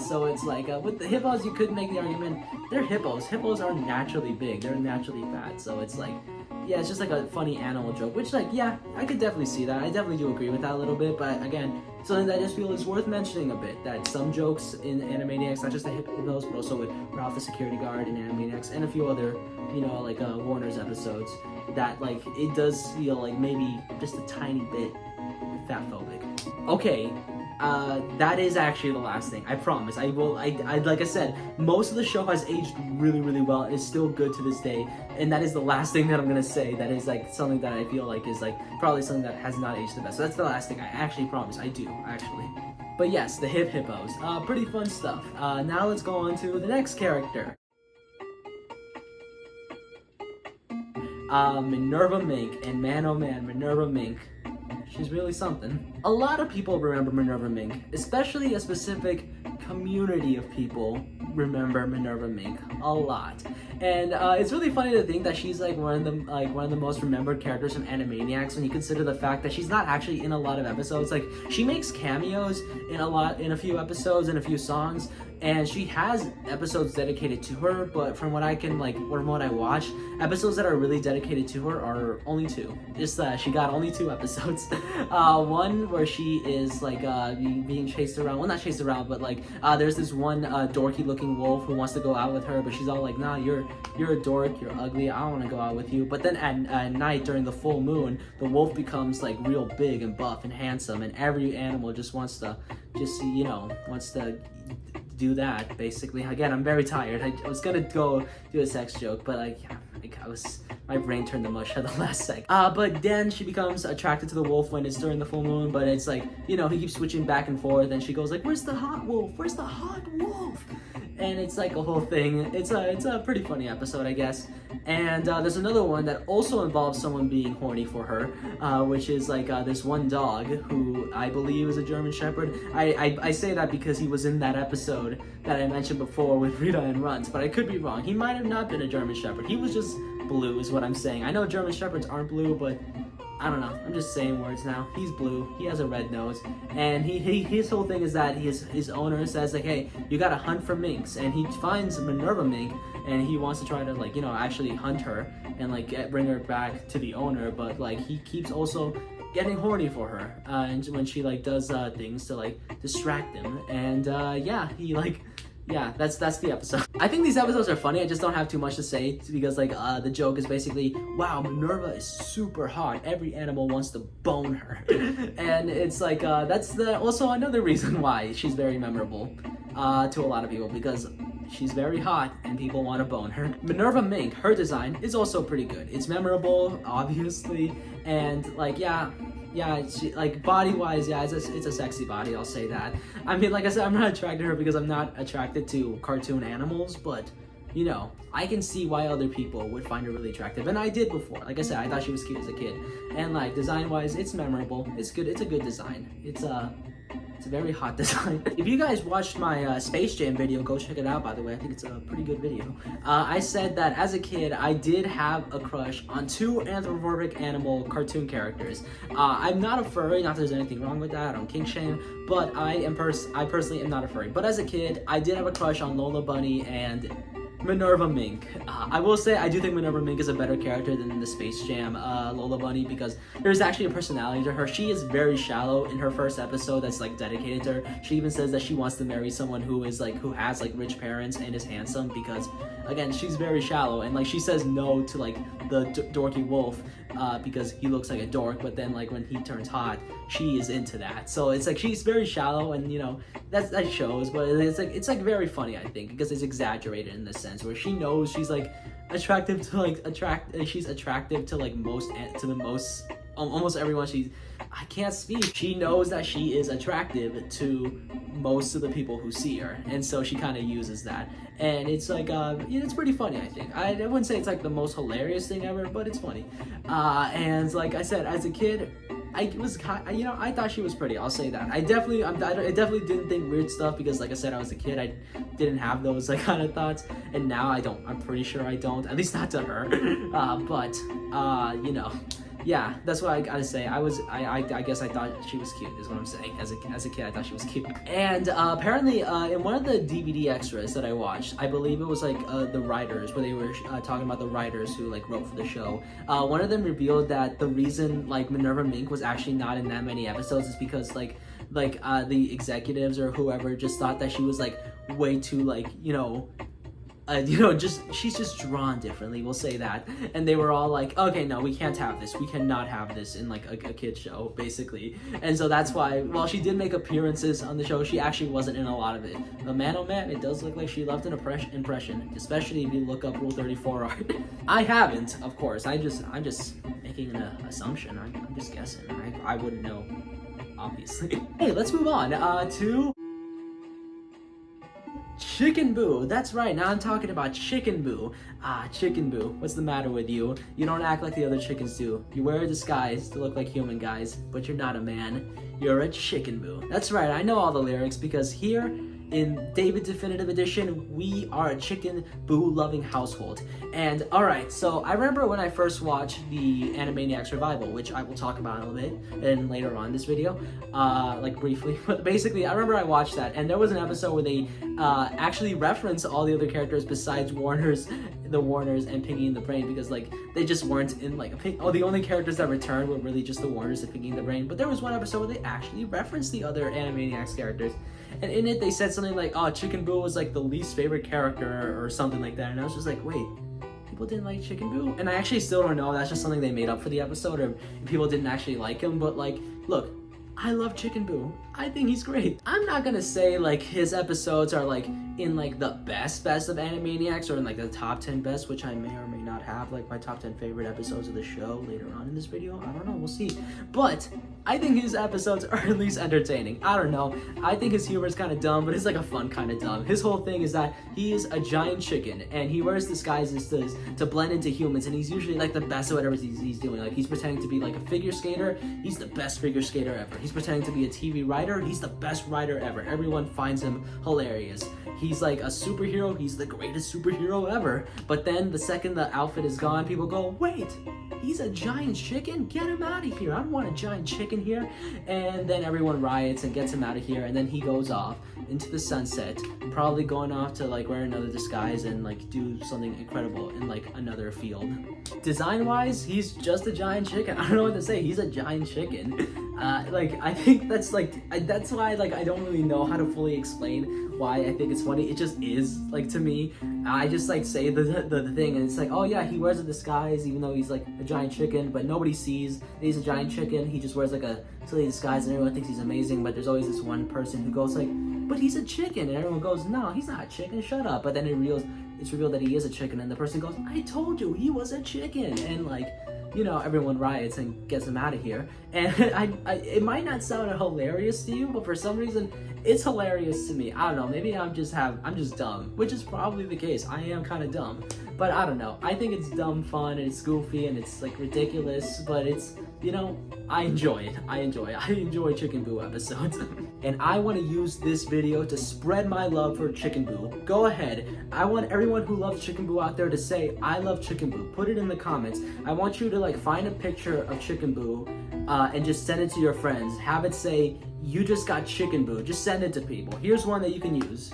So it's like, with the hippos, you could make the argument, they're hippos. Hippos are naturally big, they're naturally fat, so it's like, yeah, it's just like a funny animal joke, which, like, yeah, I could definitely see that. I definitely do agree with that a little bit, but again, something that I just feel is worth mentioning a bit, that some jokes in Animaniacs, not just the hippos, but also with Ralph the security guard in Animaniacs, and a few other, Warner's episodes, that, like, it does feel like maybe just a tiny bit fat-phobic. Okay, that is actually the last thing. I promise. I like I said, most of the show has aged really, really well and is still good to this day. And that is the last thing that I'm gonna say. That is like something that I feel like is like probably something that has not aged the best. So that's the last thing. I actually promise. I do actually. But yes, the hippos. Pretty fun stuff. Now let's go on to the next character. Minerva Mink, and man oh man, Minerva Mink. She's really something. A lot of people remember Minerva Mink, especially a specific community of people remember Minerva Mink a lot. And it's really funny to think that she's like one of the most remembered characters from Animaniacs when you consider the fact that she's not actually in a lot of episodes. Like, she makes cameos in a few episodes and a few songs, and she has episodes dedicated to her, but from what I can, from what I watch, episodes that are really dedicated to her are only two. Just she got only 2 episodes. One where she is being chased around, well, not chased around, but there's this one dorky looking wolf who wants to go out with her, but she's all like, nah, you're a dork, you're ugly, I don't want to go out with you. But then at night during the full moon, the wolf becomes like real big and buff and handsome, and every animal just wants to do that, basically. Again, I'm very tired. I was gonna go do a sex joke, but my brain turned to mush at the last sec. But then she becomes attracted to the wolf when it's during the full moon, but it's like, he keeps switching back and forth, and she goes like, where's the hot wolf? Where's the hot wolf? And it's like a whole thing. It's a pretty funny episode, I guess. And there's another one that also involves someone being horny for her, which is this one dog who I believe is a German Shepherd. I say that because he was in that episode that I mentioned before with Rita and Runs, but I could be wrong. He might have not been a German Shepherd. He was just blue is what I'm saying. I know German Shepherds aren't blue, but I don't know. I'm just saying words now. He's blue. He has a red nose, and his whole thing is that his owner says like, hey, you gotta hunt for minks, and he finds Minerva Mink, and he wants to try to actually hunt her and bring her back to the owner, but he keeps also getting horny for her, and when she does things to distract him, and he yeah, that's the episode. I think these episodes are funny. I just don't have too much to say because like the joke is basically, wow, Minerva is super hot. Every animal wants to bone her, and it's like that's also another reason why she's very memorable to a lot of people, because she's very hot and people want to bone her. Minerva Mink, her design is also pretty good. It's memorable, obviously, and like yeah, she, like body-wise, yeah, it's a sexy body, I'll say that. I mean, like I said, I'm not attracted to her because I'm not attracted to cartoon animals, but, you know, I can see why other people would find her really attractive, and I did before. Like I said, I thought she was cute as a kid, and like, design-wise, it's memorable, it's good, it's a good design. It's a very hot design. If you guys watched my Space Jam video, go check it out, by the way. I think it's a pretty good video. I said that as a kid, I did have a crush on 2 anthropomorphic animal cartoon characters. I'm not a furry, not that there's anything wrong with that, I don't kink shame, but I personally am not a furry. But as a kid, I did have a crush on Lola Bunny and Minerva Mink. I will say I do think Minerva Mink is a better character than the Space Jam Lola Bunny, because there's actually a personality to her. She is very shallow in her first episode that's like dedicated to her. She even says that she wants to marry someone who has like rich parents and is handsome, because again, she's very shallow, and like she says no to like the dorky wolf because he looks like a dork, but then like when he turns hot, she is into that. So it's like she's very shallow, and you know that shows, but it's like very funny, I think, because it's exaggerated in the sense where she knows she's like attractive to she's attractive to like almost everyone. I can't speak. She knows that she is attractive to most of the people who see her, and so she kind of uses that, and it's like it's pretty funny, I think. I wouldn't say it's like the most hilarious thing ever, but it's funny. And like I said, as a kid, I thought she was pretty. I'll say that. I definitely didn't think weird stuff because, like I said, I was a kid. I didn't have those like kind of thoughts, and now I don't. I'm pretty sure I don't. At least not to her. But you know, yeah, that's what I gotta say. I guess I thought she was cute, is what I'm saying. As a kid, I thought she was cute. And apparently, in one of the DVD extras that I watched, I believe it was like the writers, where they were talking about the writers who like wrote for the show. One of them revealed that the reason like Minerva Mink was actually not in that many episodes is because like the executives or whoever just thought that she was like way too like she's just drawn differently, we'll say that. And they were all like, okay, no, we can't have this. We cannot have this in like a kid show, basically. And so that's why, while she did make appearances on the show, she actually wasn't in a lot of it. But man, oh man, it does look like she left an impression, especially if you look up Rule 34 art. I haven't, of course. I'm just making an assumption. I'm just guessing. I wouldn't know, obviously. Hey, let's move on to Chicken Boo. That's right, now I'm talking about Chicken Boo. Chicken Boo, what's the matter with you? You don't act like the other chickens do. You wear a disguise to look like human guys, but you're not a man. You're a Chicken Boo. That's right, I know all the lyrics because here in David Definitive Edition, we are a Chicken Boo loving household. And alright, so I remember when I first watched the Animaniacs revival, which I will talk about in a little bit and later on in this video, like briefly. But basically, I remember I watched that, and there was an episode where they actually referenced all the other characters besides the Warners and Pinky and the Brain, because like they just weren't in like the only characters that returned were really just the Warners and Pinky and the Brain. But there was one episode where they actually referenced the other Animaniacs characters, and in it they said something like, oh, Chicken Boo was like the least favorite character or something like that, and I was just like, wait, people didn't like Chicken Boo? And I actually still don't know if that's just something they made up for the episode or if people didn't actually like him. But like, look, I love Chicken Boo. I think he's great. I'm not gonna say like his episodes are like in like the best of Animaniacs or in like the top 10 best, which I may or may not have like my top 10 favorite episodes of the show later on in this video. I don't know, we'll see. But I think his episodes are at least entertaining. I don't know. I think his humor is kind of dumb, but it's like a fun kind of dumb. His whole thing is that he is a giant chicken and he wears disguises to blend into humans, and he's usually like the best at whatever he's doing. Like he's pretending to be like a figure skater. He's the best figure skater ever. He's pretending to be a TV writer. He's the best writer ever. Everyone finds him hilarious. He's like a superhero. He's the greatest superhero ever. But then the second the outfit is gone, people go, wait, he's a giant chicken? Get him out of here. I don't want a giant chicken here. And then everyone riots and gets him out of here, and then he goes off into the sunset, probably going off to like wear another disguise and like do something incredible in like another field. Design wise, he's just a giant chicken. I don't know what to say. He's a giant chicken. Like I think that's like that's why like I don't really know how to fully explain why I think it's funny. It just is like to me. I just like say the thing, and it's like, oh yeah, he wears a disguise even though he's like a giant chicken, but nobody sees that he's a giant chicken. He just wears like a silly disguise, and everyone thinks he's amazing. But there's always this one person who goes like, but he's a chicken, and everyone goes, no, he's not a chicken. Shut up. But then it's revealed that he is a chicken, and the person goes, I told you he was a chicken, and like, you know, everyone riots and gets him out of here. And it might not sound hilarious to you, but for some reason, it's hilarious to me. I don't know, maybe I'm just dumb, which is probably the case. I am kind of dumb, but I don't know. I think it's dumb fun, and it's goofy, and it's like ridiculous, but it's, you know, I enjoy it. I enjoy Chicken Boo episodes. And I want to use this video to spread my love for Chicken Boo. Go ahead. I want everyone who loves Chicken Boo out there to say, I love Chicken Boo. Put it in the comments. I want you to like find a picture of Chicken Boo and just send it to your friends. Have it say, you just got Chicken Boo. Just send it to people. Here's one that you can use.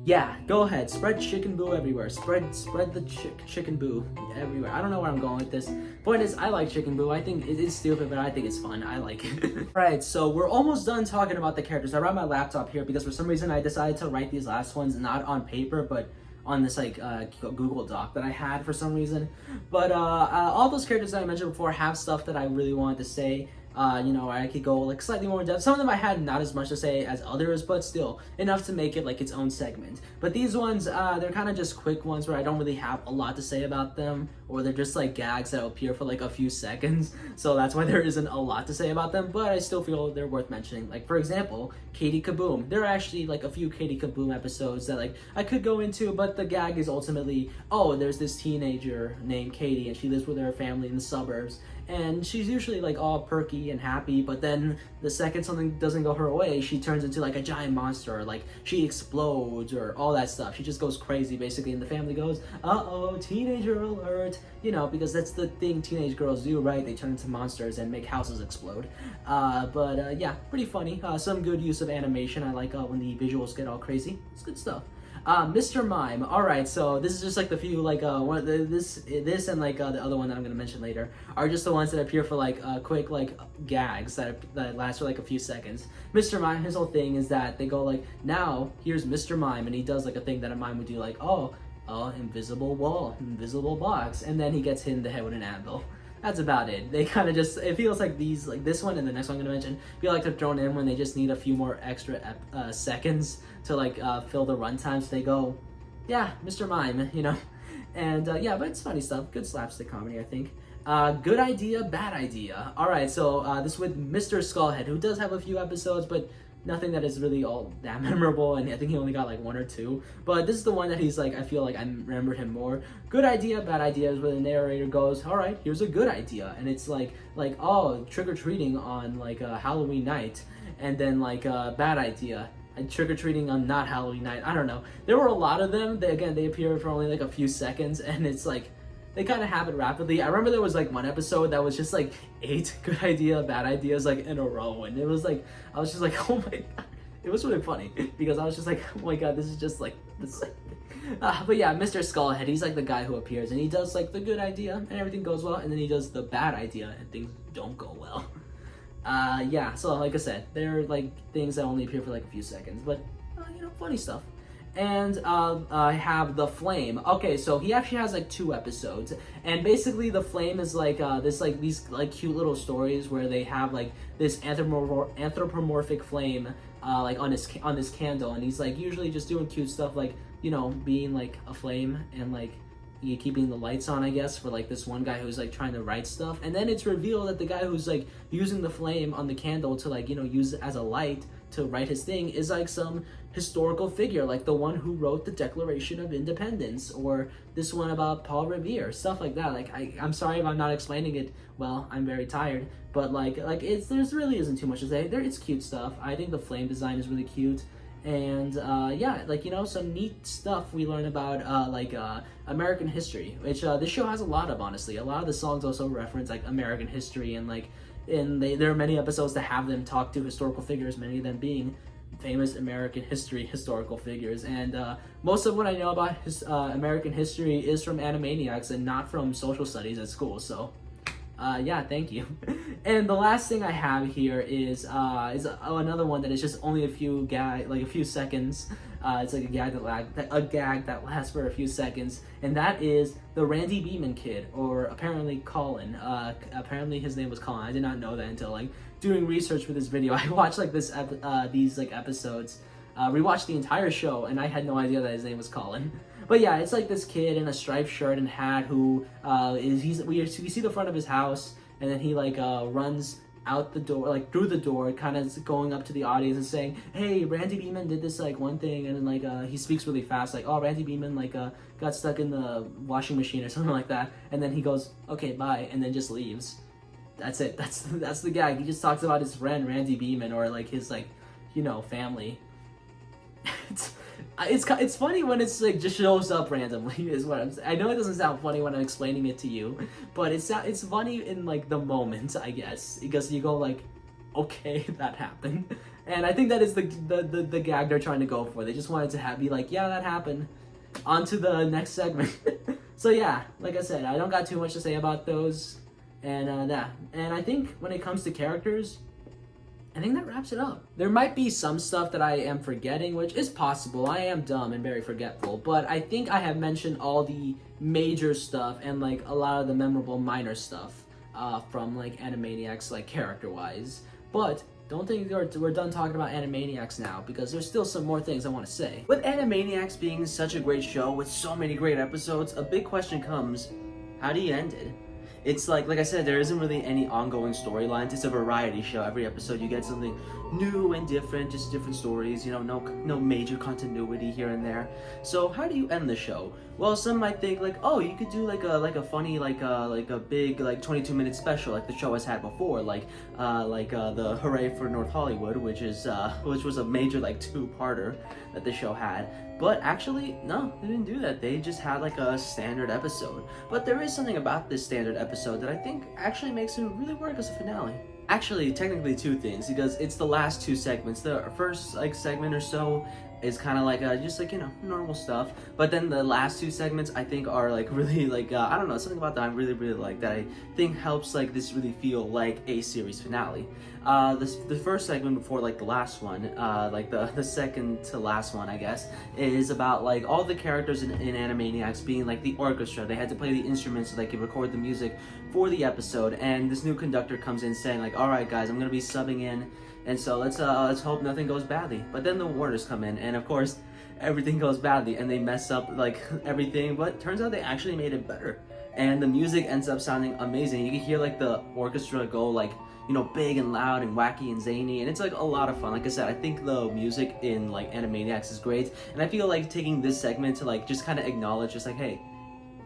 Yeah, go ahead. Spread Chicken Boo everywhere. Spread the Chicken Boo everywhere. I don't know where I'm going with this. Point is, I like Chicken Boo. I think it is stupid, but I think it's fun. I like it. Alright, so we're almost done talking about the characters. I brought my laptop here because for some reason I decided to write these last ones not on paper, but on this like Google Doc that I had for some reason. But all those characters that I mentioned before have stuff that I really wanted to say. You know, I could go like slightly more in depth. Some of them I had not as much to say as others, but still enough to make it like its own segment. But these ones, they're kind of just quick ones where I don't really have a lot to say about them, or they're just like gags that appear for like a few seconds. So that's why there isn't a lot to say about them, but I still feel they're worth mentioning. Like for example, Katie Kaboom. There are actually like a few Katie Kaboom episodes that like I could go into, but the gag is ultimately, oh, there's this teenager named Katie and she lives with her family in the suburbs. And she's usually like all perky and happy, but then the second something doesn't go her way, she turns into like a giant monster, or like she explodes, or all that stuff. She just goes crazy basically, and the family goes, uh-oh, teenager alert, you know, because that's the thing teenage girls do, right? They turn into monsters and make houses explode. Yeah, pretty funny. Some good use of animation. I like when the visuals get all crazy. It's good stuff. Mr. Mime. Alright, so this is just like the few, like, this and like the other one that I'm gonna mention later are just the ones that appear for like quick, like, gags that last for like a few seconds. Mr. Mime, his whole thing is that they go like, now, here's Mr. Mime, and he does like a thing that a mime would do, like, oh, invisible wall, invisible box, and then he gets hit in the head with an anvil. That's about it. They kind of just, it feels like these, like this one and the next one I'm gonna mention, feel like they're thrown in when they just need a few more extra seconds to like fill the runtime. So they go, yeah, Mr. Mime, you know, and yeah, but it's funny stuff. Good slapstick comedy, I think. Good idea, bad idea. All right, so this with Mr. Skullhead, who does have a few episodes, but nothing that is really all that memorable, and I think he only got like one or two. But this is the one that he's like, I feel like I remembered him more. Good idea, bad idea is where the narrator goes, all right, here's a good idea. And it's like oh, trick-or-treating on like a Halloween night. And then like bad idea, trick-or-treating on not Halloween night. I don't know. There were a lot of them. They appear for only like a few seconds, and it's like, they kind of happen rapidly. I remember there was like one episode that was just like 8 good idea, bad ideas like in a row, and it was like, I was just like, oh my god, it was really funny because I was just like, oh my god, this is just like this. But yeah, Mr. Skullhead, he's like the guy who appears and he does like the good idea and everything goes well, and then he does the bad idea and things don't go well. Yeah, so like I said, they're like things that only appear for like a few seconds, but you know, funny stuff. And I have The Flame. Okay, so he actually has like 2 episodes, and basically The Flame is like these like cute little stories where they have like this anthropomorphic flame like on this candle, and he's like usually just doing cute stuff like, you know, being like a flame and like keeping the lights on, I guess, for like this one guy who's like trying to write stuff. And then it's revealed that the guy who's like using the flame on the candle to like, you know, use it as a light to write his thing is like some historical figure, like the one who wrote the Declaration of Independence, or this one about Paul Revere, stuff like that. Like I'm sorry if I'm not explaining it well, I'm very tired, but like there's really isn't too much to say. It's cute stuff. I think the flame design is really cute. And yeah, like, you know, some neat stuff we learn about American history, which this show has a lot of, honestly. A lot of the songs also reference like American history, and like there are many episodes that have them talk to historical figures, many of them being famous American history historical figures. And most of what I know about American history is from Animaniacs and not from social studies at school. So Yeah, thank you. And the last thing I have here is another one that is just only a few seconds. It's like a gag that lasts for a few seconds, and that is the Randy Beeman kid, or apparently Colin. Apparently his name was Colin. I did not know that until like doing research for this video. I watched like these like episodes, rewatched the entire show, and I had no idea that his name was Colin. But yeah, it's like this kid in a striped shirt and hat who we see the front of his house, and then he like runs out the door, like through the door, kind of going up to the audience and saying, "Hey, Randy Beeman did this like one thing," and then like he speaks really fast, like, "Oh, Randy Beeman like got stuck in the washing machine or something like that," and then he goes, "Okay, bye," and then just leaves. That's it. That's the gag. He just talks about his friend Randy Beeman, or like his like, family. It's funny when it's like just shows up randomly is what I'm saying. I know it doesn't sound funny when I'm explaining it to you, but it's funny in like the moment, I guess, because you go like, okay, that happened. And I think that is the gag they're trying to go for. They just wanted to be like, yeah, that happened. On to the next segment. So yeah, like I said, I don't got too much to say about those, and and I think when it comes to characters, I think that wraps it up. There might be some stuff that I am forgetting, which is possible. I am dumb and very forgetful, but I think I have mentioned all the major stuff and like a lot of the memorable minor stuff from like Animaniacs, like character-wise. But don't think we're done talking about Animaniacs now, because there's still some more things I want to say. With Animaniacs being such a great show with so many great episodes, a big question comes: how do you end it? It's like I said, there isn't really any ongoing storylines. It's a variety show. Every episode you get something new and different, just different stories, no major continuity here and there. So how do you end the show? Well, some might think like, oh, you could do like a funny like a big like 22-minute special like the show has had before, like the Hooray for North Hollywood, which was a major like two-parter that the show had. But actually, no, they didn't do that. They just had like a standard episode. But there is something about this standard episode that I think actually makes it really work as a finale. Actually, technically two things, because it's the last two segments. The first like segment or so is kind of like just like normal stuff, but then the last two segments I think are like really like I don't know, something about that I really like that I think helps like this really feel like a series finale. The first segment before like the last one, like the second to last one I guess, is about like all the characters in Animaniacs being like the orchestra. They had to play the instruments so they could record the music for the episode, and this new conductor comes in saying like, "All right guys, I'm gonna be subbing in, and so let's hope nothing goes badly." But then the Warners come in, and of course everything goes badly, and they mess up like everything. But turns out they actually made it better, and the music ends up sounding amazing. You can hear like the orchestra go like big and loud and wacky and zany, and it's like a lot of fun. Like I said, I think the music in like Animaniacs is great, and I feel like taking this segment to like just kind of acknowledge just like, hey,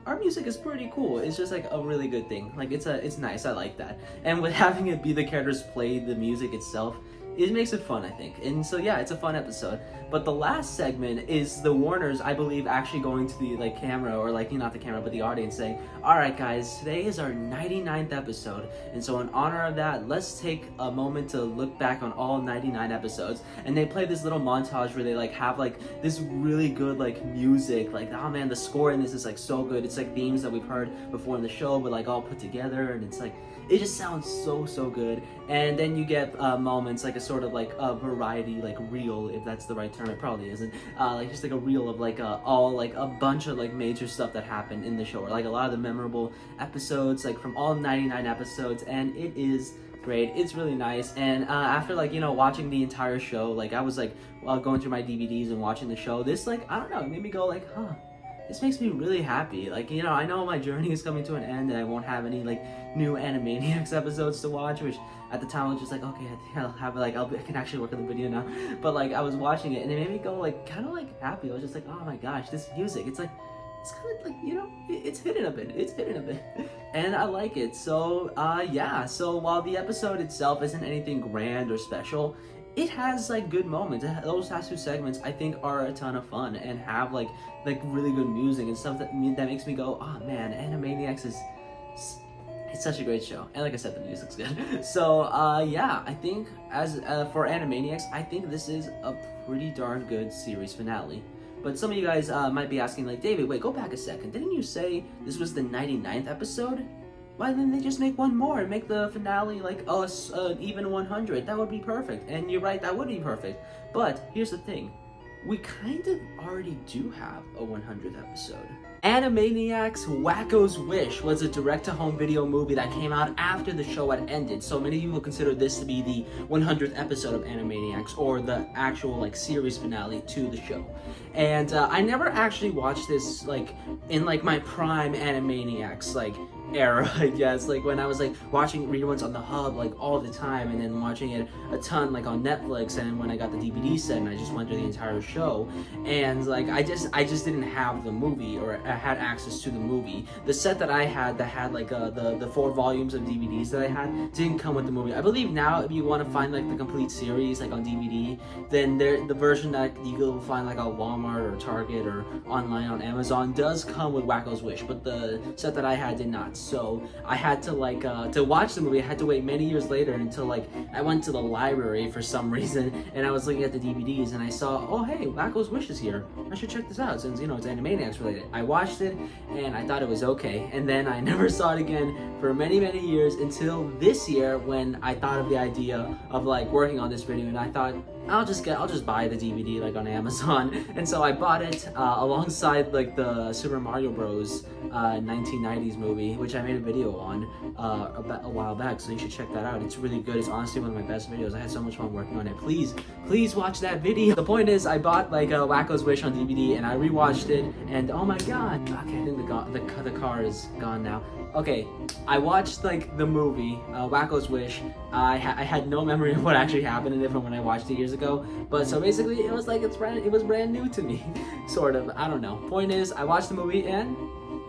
our music is pretty cool. It's just like a really good thing. Like it's nice. I like that. And with having it be the characters play the music itself, it makes it fun, I think. And so yeah, it's a fun episode. But the last segment is the Warners, I believe, actually going to the like camera, or like not the camera but the audience, saying, "All right guys, today is our 99th episode, and so in honor of that, let's take a moment to look back on all 99 episodes." And they play this little montage where they like have like this really good like music, like, oh man, the score in this is like so good. It's like themes that we've heard before in the show but like all put together, and it's like it just sounds so good. And then you get moments like a sort of like a variety like reel, if that's the right term. It probably isn't, like just like a reel of like all like a bunch of like major stuff that happened in the show, or like a lot of the memorable episodes like from all 99 episodes, and it is great. It's really nice. And after like watching the entire show, like I was like going through my DVDs and watching the show, this like, I don't know, it made me go like, huh, this makes me really happy. Like, I know my journey is coming to an end and I won't have any like new Animaniacs episodes to watch, which at the time I was just like, okay, I think I'll have like I can actually work on the video now. But like I was watching it and it made me go like kind of like happy. I was just like, oh my gosh, this music, it's kind of like it's hidden a bit, and I like it. So yeah, so while the episode itself isn't anything grand or special, it has like good moments. Those last two segments I think are a ton of fun and have like really good music and stuff that makes me go, oh man, Animaniacs it's such a great show. And like I said, the music's good. So yeah, I think as for Animaniacs, I think this is a pretty darn good series finale. But some of you guys might be asking like, David, wait, go back a second. Didn't you say this was the 99th episode? why didn't they just make one more and make the finale like us even 100? That would be perfect. And you're right, that would be perfect. But here's the thing. We kind of already do have a 100th episode. Animaniacs Wacko's Wish was a direct-to-home video movie that came out after the show had ended, so many people consider this to be the 100th episode of Animaniacs, or the actual like series finale to the show. And I never actually watched this like in like my prime Animaniacs like era, I guess, like when I was like watching reruns on the hub like all the time, and then watching it a ton like on Netflix, and when I got the DVD set and I just went through the entire show. And like I just didn't have the movie, or I had access to the movie. The set that I had that had like the 4 volumes of DVDs that I had didn't come with the movie. I believe now if you want to find like the complete series like on DVD, then the version that you will find like on Walmart or Target or online on Amazon does come with Wacko's Wish, but the set that I had did not. So I had to like to watch the movie, I had to wait many years later until like I went to the library for some reason, and I was looking at the DVDs and I saw, oh hey, Wacko's Wish is here, I should check this out since, you know, it's Animaniacs related. I watched it and I thought it was okay, and then I never saw it again for many years until this year, when I thought of the idea of like working on this video, and I thought I'll just buy the DVD like on Amazon. And so I bought it alongside like the Super Mario Bros 1990s movie, which I made a video on a while back, so you should check that out. It's really good. It's honestly one of my best videos. I had so much fun working on it. Please watch that video. The point is, I bought like Wacko's Wish on DVD and I rewatched it, and oh my god. Okay, I think the car is gone now. Okay, I watched like the movie Wacko's Wish. I had no memory of what actually happened in it from when I watched it years ago, but so basically it was like it was brand new to me, sort of. I don't know. Point is, I watched the movie and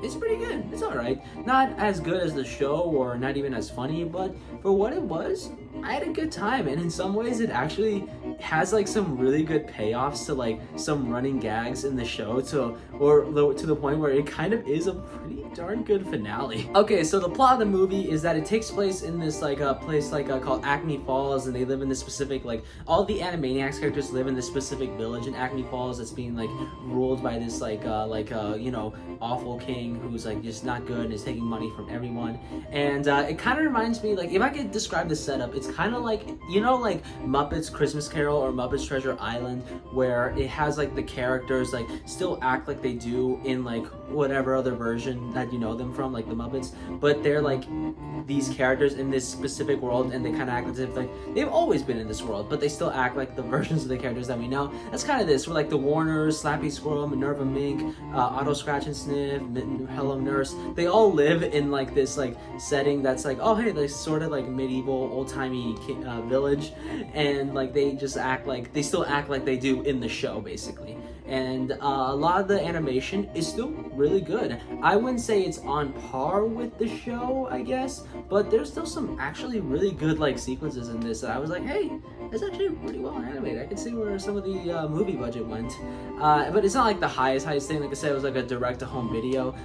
it's pretty good. It's alright. Not as good as the show, or not even as funny, but for what it was, I had a good time. And in some ways it actually has like some really good payoffs to like some running gags in the show, to the point where it kind of is a pretty darn good finale. Okay, so the plot of the movie is that it takes place in this like a place like called Acme Falls, and they live in this specific, like all the Animaniacs characters live in this specific village in Acme Falls that's being like ruled by this you know, awful king who's like just not good and is taking money from everyone. And it kind of reminds me, like, if I could describe the setup, it's kind of like, you know, like Muppets Christmas Carol or Muppets Treasure Island, where it has like the characters like still act like they do in like whatever other version that you know them from, like the Muppets, but they're like these characters in this specific world, and they kind of act as if like they've always been in this world, but they still act like the versions of the characters that we know. That's kind of this. We're like the Warners, Slappy Squirrel, Minerva Mink, Otto Scratch and Sniff, Hello Nurse. They all live in like this like setting that's like, oh hey, like sort of like medieval old-timey village, and like they just act like they still act like they do in the show basically. And a lot of the animation is still really good. I wouldn't say it's on par with the show, I guess, but there's still some actually really good like sequences in this that I was like, hey, it's actually pretty well animated. I can see where some of the movie budget went. But it's not like the highest thing. Like I said, it was like a direct-to-home video,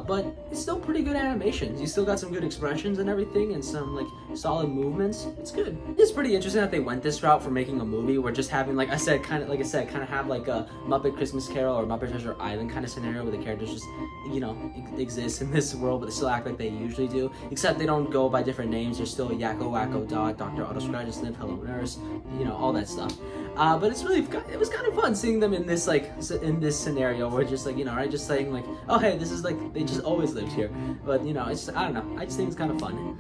but it's still pretty good animations. You still got some good expressions and everything, and some like solid movements. It's good. It's pretty interesting that they went this route for making a movie. We're just having, like I said, kind of have like a Muppet Christmas Carol or Muppet Treasure Island kind of scenario where the characters just, you know, exist in this world, but they still act like they usually do, except they don't go by different names. They're still Yakko, Wacko, Dot, Dr. Otto Scratch and Sniff, Hello Nurse, you know, all that stuff. But it was kind of fun seeing them in this like in this scenario where just like, you know, right, just saying like, oh hey, this is like they just always lived here. But you know, it's, I don't know, I just think it's kind of fun.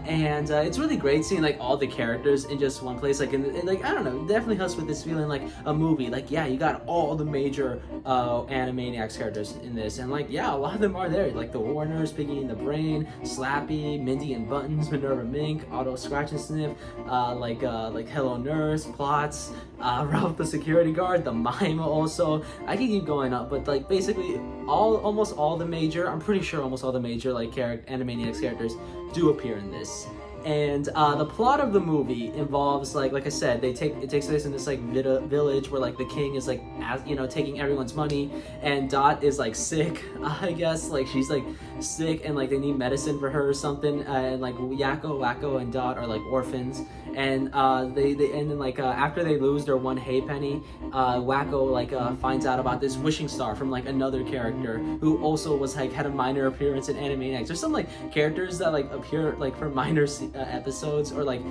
And it's really great seeing like all the characters in just one place, like in like, I don't know, it definitely helps with this feeling like a movie. Like, yeah, you got all the major Animaniacs characters in this, and like, yeah, a lot of them are there, like the Warners, Piggy and the Brain, Slappy, Mindy and Buttons, Minerva Mink, Otto Scratch and Sniff, like Hello Nurse, Plots, Ralph the security guard, the mime also. I can keep going up, but like basically almost all the major, I'm pretty sure almost all the major like Animaniacs characters do appear in this. And the plot of the movie involves, like I said, it takes place in this like village where like the king is like, you know, taking everyone's money, and Dot is like sick, I guess, like she's like sick and like they need medicine for her or something, and like Yakko, Wacko, and Dot are like orphans, and and then like after they lose their one hay penny, Wacko like finds out about this wishing star from like another character who also was like had a minor appearance in Animaniacs. There's some like characters that like appear like for minor episodes or like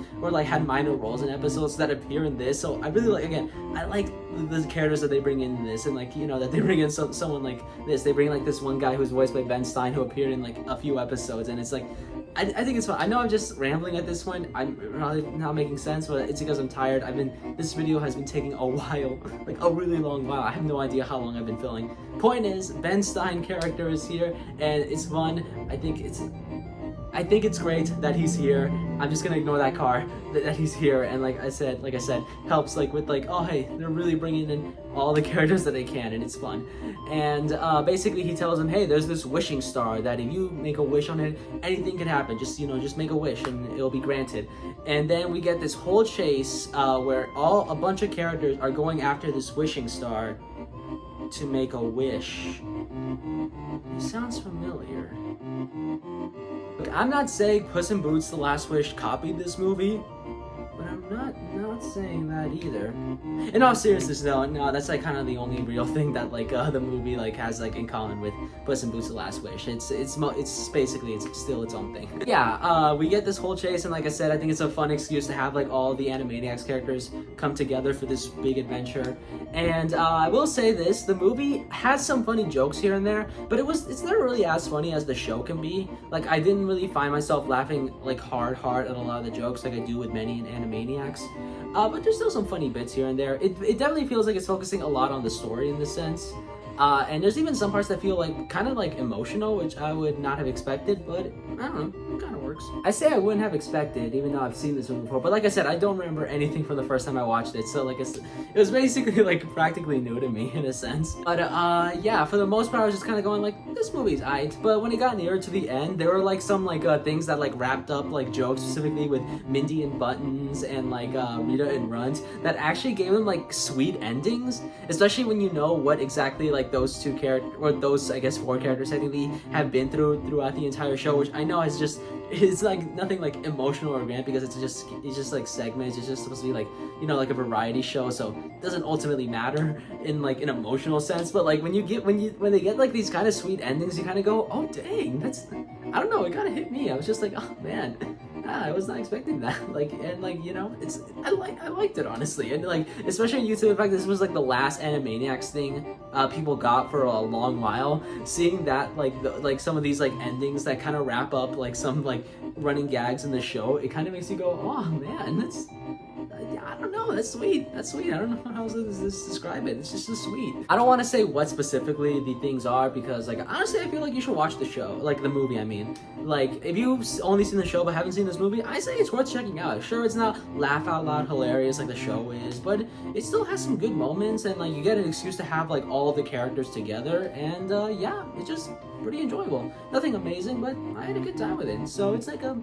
had minor roles in episodes that appear in this. So I really like, again, I like the characters that they bring in this, and like, you know, that they bring in someone like this. They bring like this one guy who's voiced by Ben Stein who appeared in like a few episodes, and it's like I think it's fun. I know I'm just rambling at this point. I'm probably not making sense, but it's because I'm tired. This video has been taking a while, like a really long while. I have no idea how long I've been filming. Point is, Ben Stein character is here, and it's fun. I think it's great that he's here. I'm just gonna ignore that car, that he's here, and like I said, helps like with like, oh hey, they're really bringing in all the characters that they can, and it's fun. And basically he tells him, hey, there's this wishing star that if you make a wish on it, anything can happen. Just, you know, just make a wish and it'll be granted. And then we get this whole chase where a bunch of characters are going after this wishing star to make a wish. It sounds familiar. Look, I'm not saying Puss in Boots: The Last Wish copied this movie, but I'm not saying that either. In all seriousness though, no, that's like kind of the only real thing that like the movie like has like in common with Puss in Boots: The Last Wish. It's basically it's still its own thing. Yeah, we get this whole chase, and like I said, I think it's a fun excuse to have like all the Animaniacs characters come together for this big adventure. And I will say this, the movie has some funny jokes here and there, but it's never really as funny as the show can be. Like, I didn't really find myself laughing like hard at a lot of the jokes like I do with many in Animaniacs. But there's still some funny bits here and there. It definitely feels like it's focusing a lot on the story in this sense. And there's even some parts that feel like kind of like emotional, which I would not have expected, but I don't know, it kind of works. I say I wouldn't have expected, even though I've seen this movie before, but like I said, I don't remember anything from the first time I watched it, so like it was basically like practically new to me in a sense. But yeah, for the most part I was just kind of going like, this movie's aight. But when it got nearer to the end, there were like some like things that like wrapped up like jokes, specifically with Mindy and Buttons and like Rita and Runt, that actually gave them like sweet endings, especially when you know what exactly like those two characters, or those I guess four characters technically, have been throughout the entire show, which I know is just, it's like nothing like emotional or grand, because it's just like segments. It's just supposed to be like, you know, like a variety show, so it doesn't ultimately matter in like an emotional sense. But like when they get like these kind of sweet endings, you kind of go, oh dang, that's, I don't know, it kind of hit me. I was just like, oh man, I was not expecting that. Like, and like, you know, I liked it honestly, and like especially due to the fact this was like the last Animaniacs thing people got for a long while. Seeing that like some of these like endings that kind of wrap up like some like running gags in the show, it kind of makes you go, oh man, that's, I don't know, that's sweet. I don't know how to describe it. It's just so sweet. I don't want to say what specifically the things are, because like honestly I feel like you should watch the show, like the movie I mean. Like if you've only seen the show but haven't seen this movie, I say it's worth checking out. Sure, it's not laugh out loud hilarious like the show is, but it still has some good moments, and like you get an excuse to have like all the characters together, and yeah, it's just pretty enjoyable. Nothing amazing, but I had a good time with it. So it's like a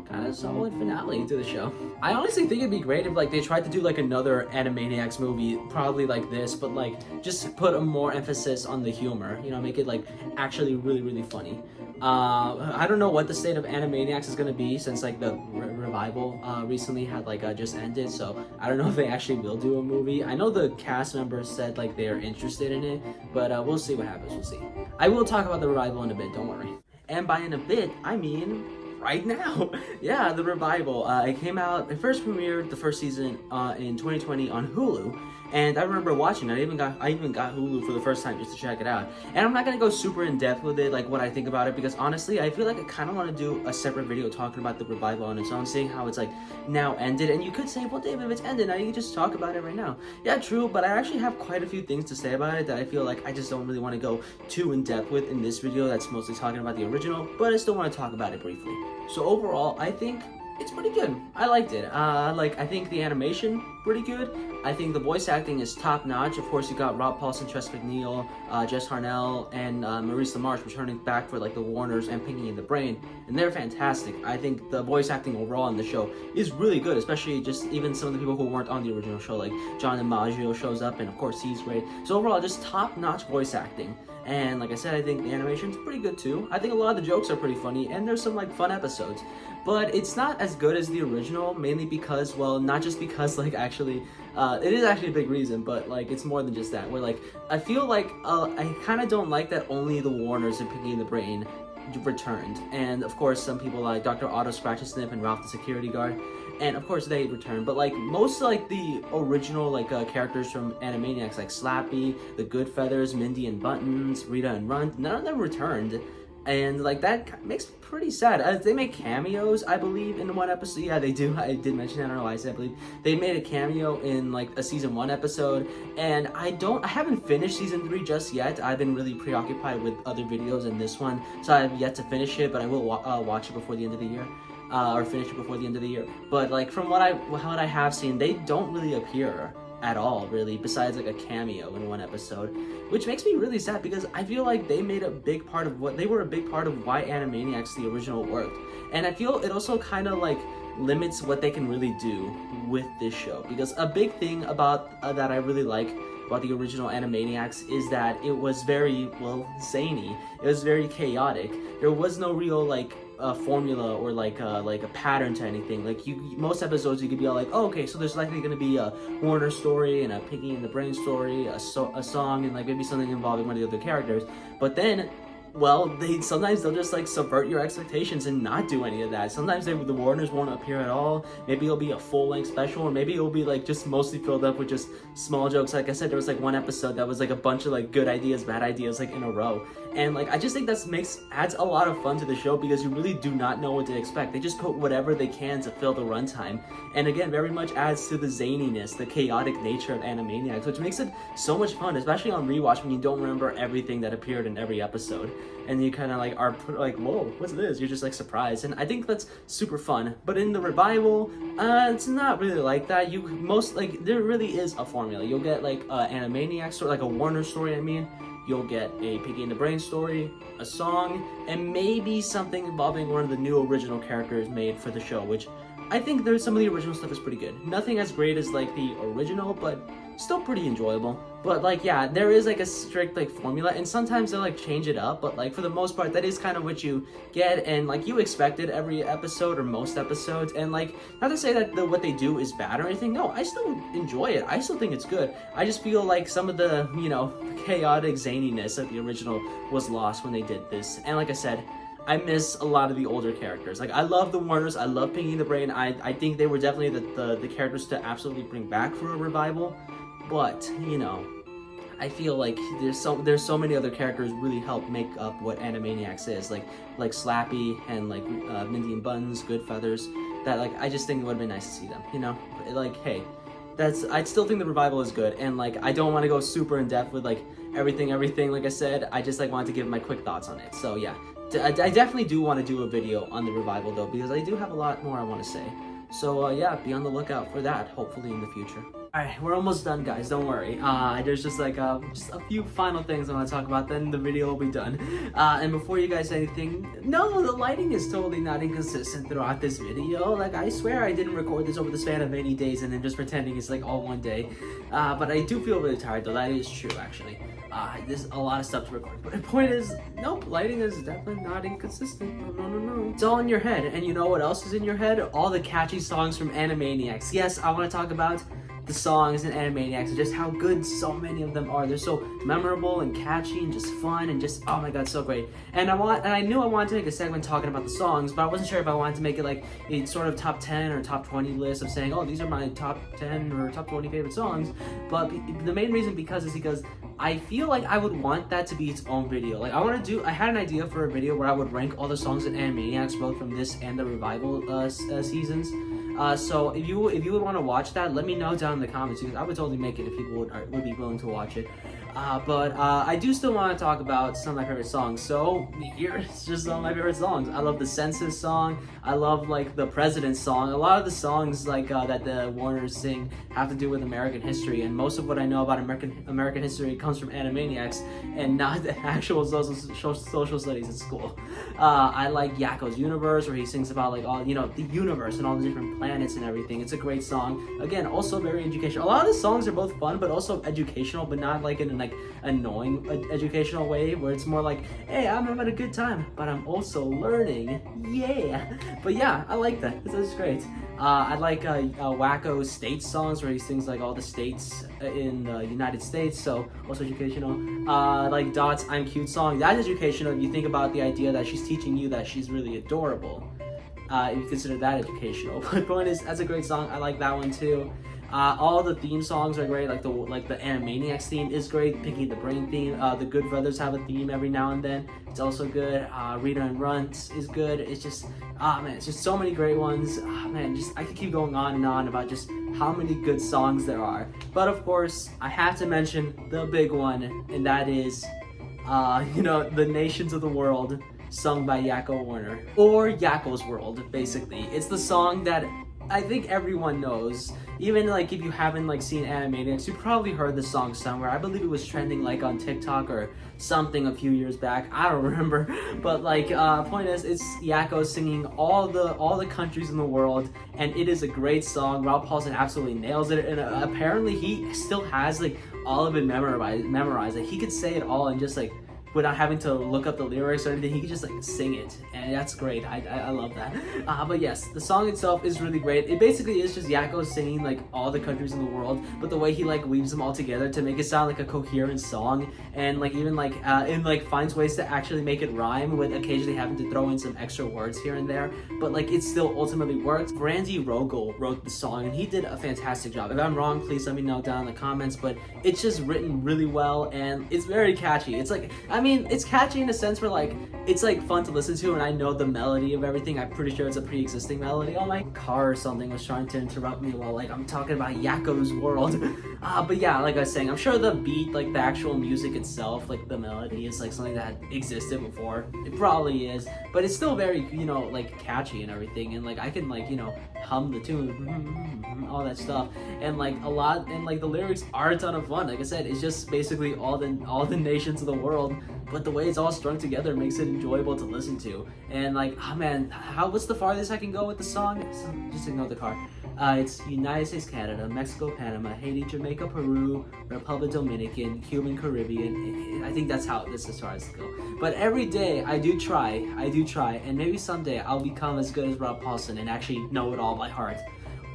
kind of solid finale to the show. I honestly think it'd be great if like they tried to do like another Animaniacs movie, probably like this, but like just put a more emphasis on the humor, you know, make it like actually really funny. I don't know what the state of Animaniacs is gonna be, since like the revival recently had like just ended, so I don't know if they actually will do a movie. I know the cast members said like they're interested in it, but we'll see what happens. We'll see. I will talk about the revival in a bit, don't worry. And by in a bit, I mean right now. Yeah, the revival. It came out, it first premiered the first season in 2020 on Hulu. And I remember watching it. I even got Hulu for the first time just to check it out. And I'm not gonna go super in depth with it, like what I think about it, because honestly, I feel like I kind of want to do a separate video talking about the revival on its own, seeing how it's like now ended. And you could say, well, David, if it's ended now, you can just talk about it right now. Yeah, true, but I actually have quite a few things to say about it that I feel like I just don't really want to go too in depth with in this video. That's mostly talking about the original, but I still want to talk about it briefly. So overall, I think it's pretty good. I liked it. Like, I think the animation pretty good. I think the voice acting is top notch. Of course, you got Rob Paulson, Tress MacNeille, Jess Harnell, and Maurice LaMarche returning back for like the Warners and Pinky and the Brain, and they're fantastic. I think the voice acting overall in the show is really good, especially just even some of the people who weren't on the original show, like John DiMaggio shows up, and of course he's great. So overall, just top notch voice acting. And like I said, I think the animation's pretty good too. I think a lot of the jokes are pretty funny, and there's some like fun episodes. But it's not as good as the original, mainly because, well, not just because like actually, it is actually a big reason, but like it's more than just that. Where like I feel like I kind of don't like that only the Warners and Pinky and the Brain returned, and of course some people like Dr. Otto Scratch-a-Snip and Ralph the Security Guard, and of course they returned, but like most like the original like characters from Animaniacs, like Slappy, the Good Feathers, Mindy and Buttons, Rita and Runt, none of them returned. And like that makes me pretty sad. They make cameos, I believe, in one episode. Yeah, they do. I did mention that. I don't know why I said I believe. They made a cameo in like a season 1 episode, and I haven't finished season 3 just yet. I've been really preoccupied with other videos and this one, so I have yet to finish it. But I will watch it before the end of the year, or finish it before the end of the year. But like from what I have seen, they don't really appear at all, really, besides like a cameo in one episode, which makes me really sad because I feel like they were a big part of why Animaniacs the original worked, and I feel it also kind of like limits what they can really do with this show, because a big thing about that I really like about the original Animaniacs is that it was very, well, zany. It was very chaotic. There was no real like formula or like a pattern to anything. Like most episodes you could be all like, oh, okay, so there's likely gonna be a Warner story and a Pinky and the Brain story, a song, and like maybe something involving one of the other characters. But then, well, sometimes they'll just like subvert your expectations and not do any of that. Sometimes the Warners won't appear at all. Maybe it'll be a full-length special, or maybe it'll be like just mostly filled up with just small jokes. Like I said, there was like one episode that was like a bunch of like good ideas, bad ideas, like in a row. And like I just think that adds a lot of fun to the show, because you really do not know what to expect. They just put whatever they can to fill the runtime, and again, very much adds to the zaniness, the chaotic nature of Animaniacs, which makes it so much fun, especially on rewatch when you don't remember everything that appeared in every episode, and you kind of like are like, whoa, what's this? You're just like surprised, and I think that's super fun. But in the revival, it's not really like that. There really is a formula. You'll get like Animaniacs, or like a Warner story, I mean. You'll get a Pinky and the Brain story, a song, and maybe something involving one of the new original characters made for the show, which I think some of the original stuff is pretty good. Nothing as great as like the original, but still pretty enjoyable. But like, yeah, there is like a strict like formula, and sometimes they'll like change it up, but like for the most part, that is kind of what you get, and like you expect it every episode or most episodes. And like, not to say that what they do is bad or anything. No, I still enjoy it. I still think it's good. I just feel like some of the, chaotic zaniness of the original was lost when they did this. And like I said, I miss a lot of the older characters. Like, I love the Warners, I love Pinky and the Brain. I think they were definitely the characters to absolutely bring back for a revival. But, I feel like there's so many other characters really help make up what Animaniacs is. Like Slappy and like Mindy and Buttons, Good Feathers. That like I just think it would have been nice to see them. Like, hey, I still think the revival is good, and like I don't want to go super in depth with like everything. Like I said, I just like wanted to give my quick thoughts on it. So yeah, I definitely do want to do a video on the revival though, because I do have a lot more I want to say. So yeah, be on the lookout for that, hopefully in the future. Alright, we're almost done, guys, don't worry. There's just like just a few final things I want to talk about, then the video will be done. And before you guys say anything, no, the lighting is totally not inconsistent throughout this video. Like, I swear I didn't record this over the span of many days and then just pretending it's like all one day. But I do feel really tired though, that is true actually. There's a lot of stuff to record, but the point is, nope, lighting is definitely not inconsistent. No. It's all in your head, and you know what else is in your head? All the catchy songs from Animaniacs. Yes, I want to talk about the songs in Animaniacs and just how good so many of them are. They're so memorable and catchy and just fun and just, oh my god, so great. And I knew I wanted to make a segment talking about the songs, but I wasn't sure if I wanted to make it like a sort of top 10 or top 20 list of saying, oh, these are my top 10 or top 20 favorite songs. But the main reason is because I feel like I would want that to be its own video. Like, I had an idea for a video where I would rank all the songs in Animaniacs, both from this and the revival seasons. So if you would want to watch that, let me know down in the comments, because I would totally make it if people would be willing to watch it. But I do still want to talk about some of my favorite songs. So here's just some of my favorite songs. I love the Census song. I love like the President's song. A lot of the songs like that the Warners sing have to do with American history, and most of what I know about American history comes from Animaniacs and not the actual social studies at school. I like Yakko's Universe, where he sings about like all, you know, the universe and all the different planets and everything. It's a great song. Again, also very educational. A lot of the songs are both fun, but also educational, but not like in an like annoying educational way, where it's more like, hey, I'm having a good time, but I'm also learning. Yeah. But yeah, I like that. This is great. I like Wacko State songs, where he sings like all the states in the United States, so also educational. Like Dot's I'm Cute song, that's educational if you think about the idea that she's teaching you that she's really adorable. If you consider that educational. But point is, that's a great song. I like that one too. All the theme songs are great, like the Animaniacs theme is great, Pinky the Brain theme, the Good Brothers have a theme every now and then, it's also good, Rita and Runt is good, it's just, man, it's just so many great ones, man, just, I could keep going on and on about just how many good songs there are, but of course, I have to mention the big one, and that is, you know, The Nations of the World, sung by Yakko Warner, or Yakko's World, basically. It's the song that I think everyone knows. Even like if you haven't like seen Animaniacs, you probably heard the song somewhere. I believe it was trending like on TikTok or something a few years back. I don't remember, but like point is, it's Yakko singing all the countries in the world, and it is a great song. Rob Paulsen absolutely nails it, and apparently he still has like all of it memorized. Like he could say it all and just like, without having to look up the lyrics or anything, he could just like sing it, and that's great. I love that. But yes, the song itself is really great. It basically is just Yakko singing like all the countries in the world, but the way he like weaves them all together to make it sound like a coherent song, and like even like and like finds ways to actually make it rhyme, with occasionally having to throw in some extra words here and there, but like it still ultimately works. Randy Rogel wrote the song, and he did a fantastic job. If I'm wrong, please let me know down in the comments, but it's just written really well, and it's very catchy. It's like, I mean, it's catchy in a sense where like it's like fun to listen to, and I know the melody of everything. I'm pretty sure it's a pre-existing melody. Oh, my car or something was trying to interrupt me while like I'm talking about Yakko's World. But yeah, like I was saying, I'm sure the beat, like the actual music itself, like the melody is like something that existed before. It probably is, but it's still very, you know, like catchy and everything, and like I can like, you know, hum the tune, all that stuff, and like a lot, and like the lyrics are a ton of fun. Like I said, it's just basically all the nations of the world, but the way it's all strung together makes it enjoyable to listen to. And like, oh man, what's the farthest I can go with the song? Just ignore the car. It's United States, Canada, Mexico, Panama, Haiti, Jamaica, Peru, Republic Dominican, Cuban, Caribbean. I think that's as far as it goes. But every day I do try, and maybe someday I'll become as good as Rob Paulsen and actually know it all by heart.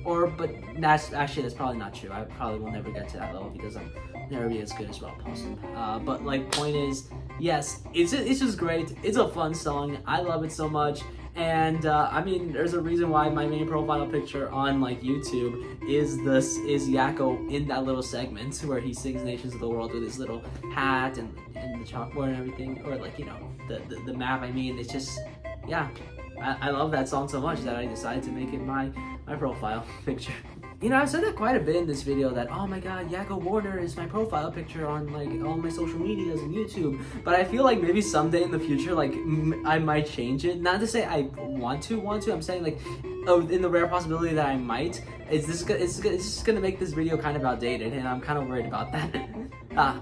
But that's probably not true. I probably will never get to that level because I'm never be as good as Rob Paulsen. But like, point is, yes, it's just great. It's a fun song. I love it so much. And I mean, there's a reason why my main profile picture on like YouTube is Yakko in that little segment where he sings Nations of the World with his little hat and the chalkboard and everything, or like, you know, the map. I mean, it's just, yeah, I love that song so much that I decided to make it my profile picture. You know, I've said that quite a bit in this video, that, oh my god, Yakko Warner is my profile picture on, like, all my social medias and YouTube. But I feel like maybe someday in the future, like, I might change it. Not to say I want to, I'm saying, like, in the rare possibility that I might, it's just gonna make this video kind of outdated, and I'm kind of worried about that.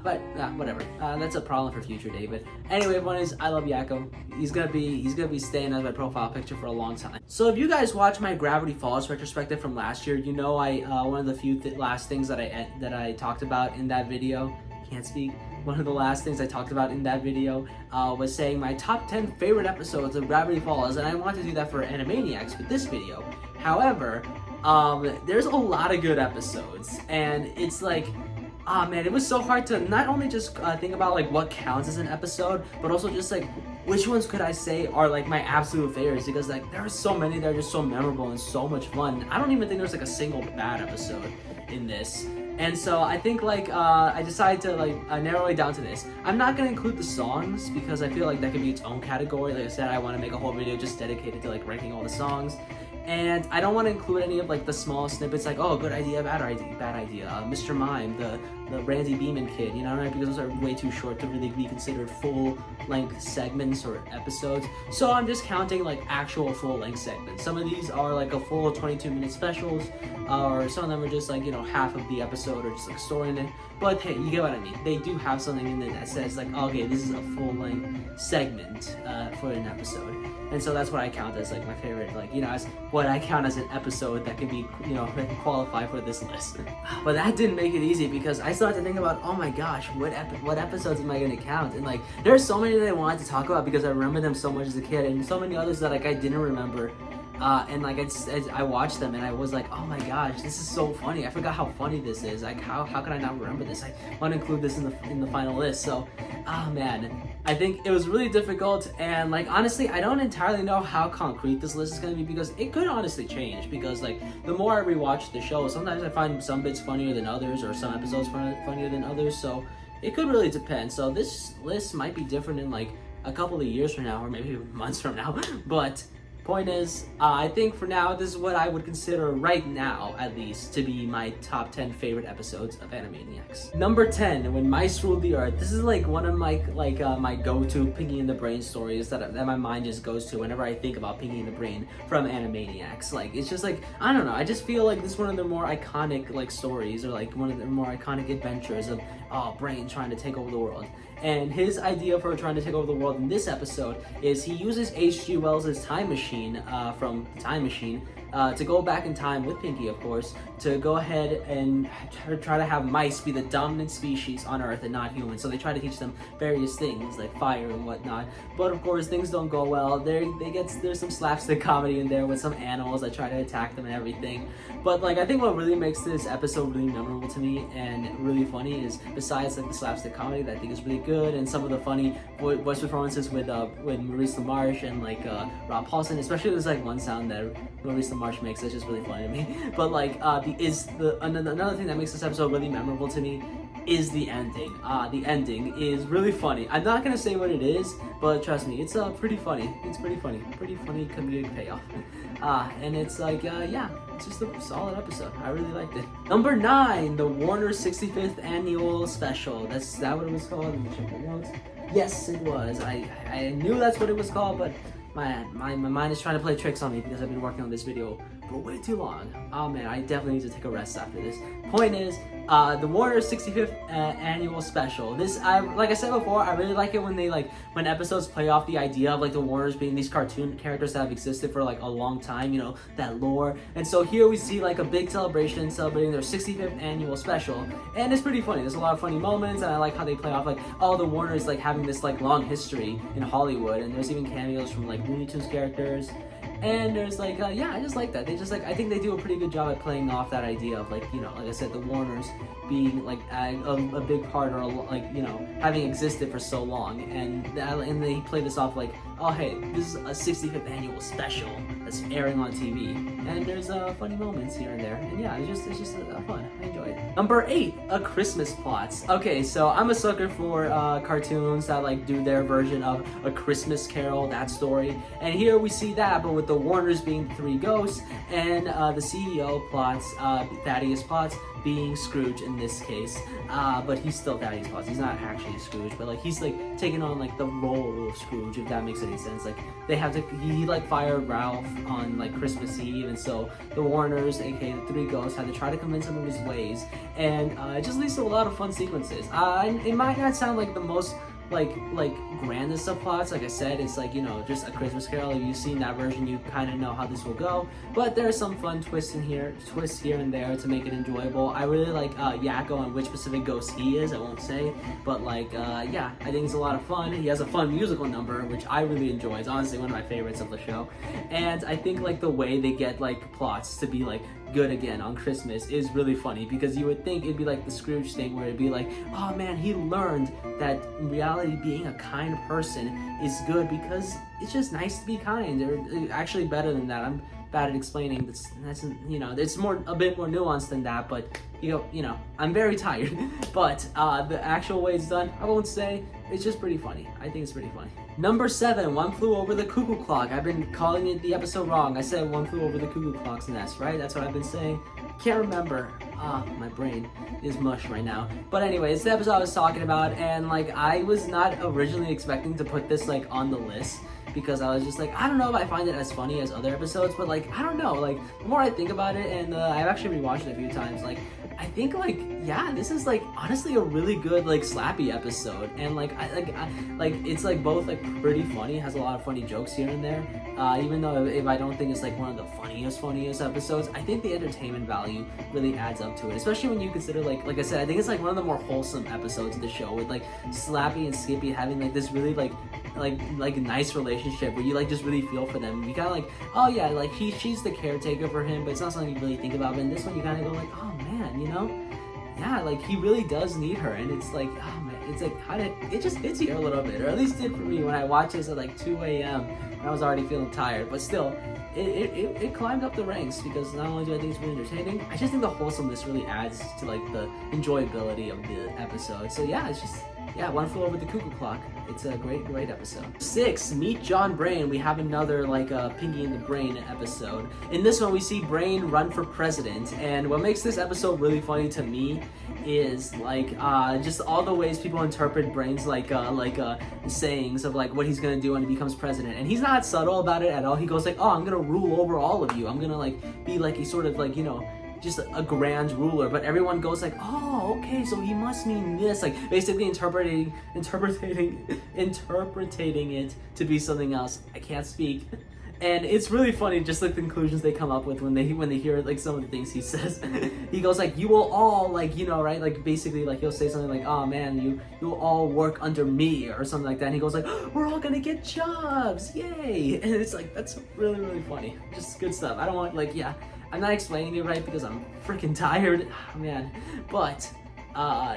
But whatever. That's a problem for future David. Anyway, one is, I love Yakko. He's gonna be staying as my profile picture for a long time. So if you guys watch my Gravity Falls retrospective from last year, you know one of the few last things that I talked about in that video. Can't speak. One of the last things I talked about in that video was saying my top 10 favorite episodes of Gravity Falls, and I want to do that for Animaniacs with this video. However, there's a lot of good episodes, and it's like, man, it was so hard to not only just think about like what counts as an episode, but also just like which ones could I say are like my absolute favorites, because like there are so many that are just so memorable and so much fun. I don't even think there's like a single bad episode in this. And so I think like I decided to like narrow it down to this. I'm not gonna include the songs because I feel like that could be its own category. Like I said, I want to make a whole video just dedicated to like ranking all the songs. And I don't want to include any of like the small snippets like, oh, good idea, bad idea, Mr. Mime, the Randy Beeman kid, you know, right? Because those are way too short to really be considered full-length segments or episodes. So I'm just counting like actual full-length segments. Some of these are like a full 22-minute specials, or some of them are just like, you know, half of the episode or just like a story in it. But hey, you get what I mean. They do have something in there that says like, okay, this is a full-length segment for an episode. And so that's what I count as like my favorite, like, you know, as what I count as an episode that could be, you know, that can qualify for this list. But that didn't make it easy because I started to think about, oh my gosh, what episodes am I going to count? And like, there are so many that I wanted to talk about because I remember them so much as a kid, and so many others that like I didn't remember. And like I watched them and I was like, oh my gosh, this is so funny. I forgot how funny this is. Like how could I not remember this? I want to include this in the final list. So, oh man, I think it was really difficult. And like honestly, I don't entirely know how concrete this list is going to be because it could honestly change. Because like the more I rewatch the show, sometimes I find some bits funnier than others, or some episodes funnier than others. So it could really depend. So this list might be different in like a couple of years from now, or maybe months from now. But point is, I think for now, this is what I would consider right now, at least, to be my top 10 favorite episodes of Animaniacs. Number 10, When Mice Ruled the Earth. This is like one of my my go-to Pinky and the Brain stories that my mind just goes to whenever I think about Pinky and the Brain from Animaniacs. Like, it's just like, I don't know, I just feel like this is one of the more iconic like stories, or like one of the more iconic adventures of Brain trying to take over the world. And his idea for trying to take over the world in this episode is he uses H.G. Wells' time machine from Time Machine to go back in time with Pinky, of course, to go ahead and try to have mice be the dominant species on Earth and not humans. So they try to teach them various things like fire and whatnot. But of course, things don't go well. There's some slapstick comedy in there with some animals that try to attack them and everything. But like, I think what really makes this episode really memorable to me and really funny is, besides like the slapstick comedy that I think is really good, and some of the funny voice performances with Maurice LaMarche and like Rob Paulson, especially there's like one sound that Maurice LaMarche makes that's just really funny to me. But like another thing that makes this episode really memorable to me is the ending. The ending is really funny. I'm not gonna say what it is, but trust me, it's pretty funny. It's pretty funny comedic payoff. And it's like, yeah, it's just a solid episode. I really liked it. Number 9, the Warner 65th Annual Special. Is that what it was called? Let me check the notes. Yes, it was. I knew that's what it was called, but my mind is trying to play tricks on me because I've been working on this video for way too long. Oh man, I definitely need to take a rest after this. Point is, the Warner 65th Annual Special. This, like I said before, I really like it when episodes play off the idea of like the Warners being these cartoon characters that have existed for like a long time, you know, that lore. And so here we see like a big celebration celebrating their 65th Annual Special, and it's pretty funny. There's a lot of funny moments, and I like how they play off like all the Warners like having this like long history in Hollywood, and there's even cameos from like Looney Tunes characters. And there's like, yeah, I just like that. They just like, I think they do a pretty good job at playing off that idea of like, you know, like I said, the Warners being like a big part, or like, you know, having existed for so long. And they play this off like, oh hey, this is a 65th Annual Special that's airing on TV. And there's funny moments here and there. And yeah, it's just fun. I enjoy it. Number 8, A Christmas Plot. Okay, so I'm a sucker for cartoons that like do their version of A Christmas Carol, that story. And here we see that, but with the Warners being 3 ghosts, and the CEO plots, Thaddeus Potts, being Scrooge in this case, but he's still Thaddeus Potts. He's not actually Scrooge, but like he's like taking on like the role of Scrooge, if that makes any sense. Like he like fired Ralph on like Christmas Eve, and so the Warners, aka the 3 ghosts, had to try to convince him of his ways, and it just leads to a lot of fun sequences. It might not sound like the most like grandest of plots. Like I said, it's like, you know, just A Christmas Carol. If you've seen that version, you kind of know how this will go, but there are some fun twists here and there to make it enjoyable. I really like Yakko and which specific ghost he is, I won't say, but like yeah, I think it's a lot of fun. He has a fun musical number, which I really enjoy. It's honestly one of my favorites of the show. And I think like the way they get like plots to be like good again on Christmas is really funny, because you would think it'd be like the Scrooge thing where it'd be like, oh man, he learned that in reality being a kind person is good because it's just nice to be kind, or actually better than that. I'm bad at explaining. That's it's a bit more nuanced than that. But I'm very tired. But the actual way it's done, I won't say. It's just pretty funny. I think it's pretty funny. Number 7, One Flew Over the Cuckoo Clock. I've been calling it the episode wrong. I said One Flew Over the Cuckoo Clock's nest, right? That's what I've been saying. Can't remember. My brain is mush right now. But anyway, it's the episode I was talking about, and I was not originally expecting to put this on the list, because I was just I don't know if I find it as funny as other episodes, but I don't know, the more I think about it, and I've actually rewatched it a few times, I think this is honestly a really good slappy episode, and it's both pretty funny. It has a lot of funny jokes here and there, even though if I don't think it's one of the funniest episodes, I think the entertainment value really adds up to it, especially when you consider like I said, I think it's one of the more wholesome episodes of the show, with Slappy and Skippy having this really nice relationship where you just really feel for them. You kind of oh yeah, she's the caretaker for him, but it's not something you really think about. But in this one, you kind of go oh man, yeah, he really does need her, and it's oh man, it's it just hits you a little bit, or at least did for me when I watched this at 2 a.m. and I was already feeling tired, but still. It climbed up the ranks, because not only do I think it's really entertaining, I just think the wholesomeness really adds to the enjoyability of the episode. So yeah, it's just One Flew Over the Cuckoo Clock. It's a great episode. 6, Meet John Brain. We have another Pinky in the Brain episode. In this one, we see Brain run for president, and what makes this episode really funny to me is just all the ways people interpret Brain's sayings of what he's gonna do when he becomes president, and he's not subtle about it at all. He goes oh, I'm gonna rule over all of you. I'm gonna be a sort of just a grand ruler, but everyone goes oh, okay, so he must mean this, basically interpreting it to be something else. I can't speak. And it's really funny, just the conclusions they come up with when they hear some of the things he says. He goes you will all right, basically he'll say something oh man, you will all work under me, or something like that. And he goes we're all gonna get jobs, yay! And it's that's really funny, just good stuff. I don't want I'm not explaining it right because I'm freaking tired, man. But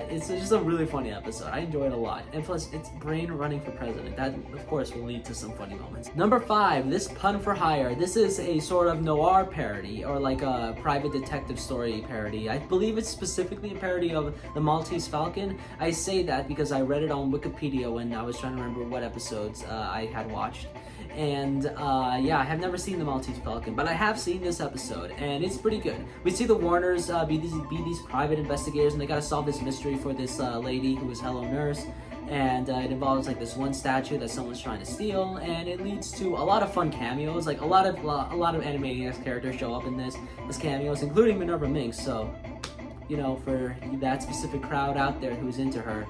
it's just a really funny episode. I enjoy it a lot. And plus, it's Brain running for president. That, of course, will lead to some funny moments. Number 5, This Pun for Hire. This is a sort of noir parody, or a private detective story parody. I believe it's specifically a parody of The Maltese Falcon. I say that because I read it on Wikipedia when I was trying to remember what episodes I had watched. And I have never seen The Maltese Falcon, but I have seen this episode, and it's pretty good. We see the Warners be these private investigators, and they gotta solve this mystery for this lady who is Hello Nurse, and it involves this one statue that someone's trying to steal, and it leads to a lot of fun cameos. A lot of Animaniacs characters show up in this as cameos, including Minerva Minx. So, for that specific crowd out there who's into her,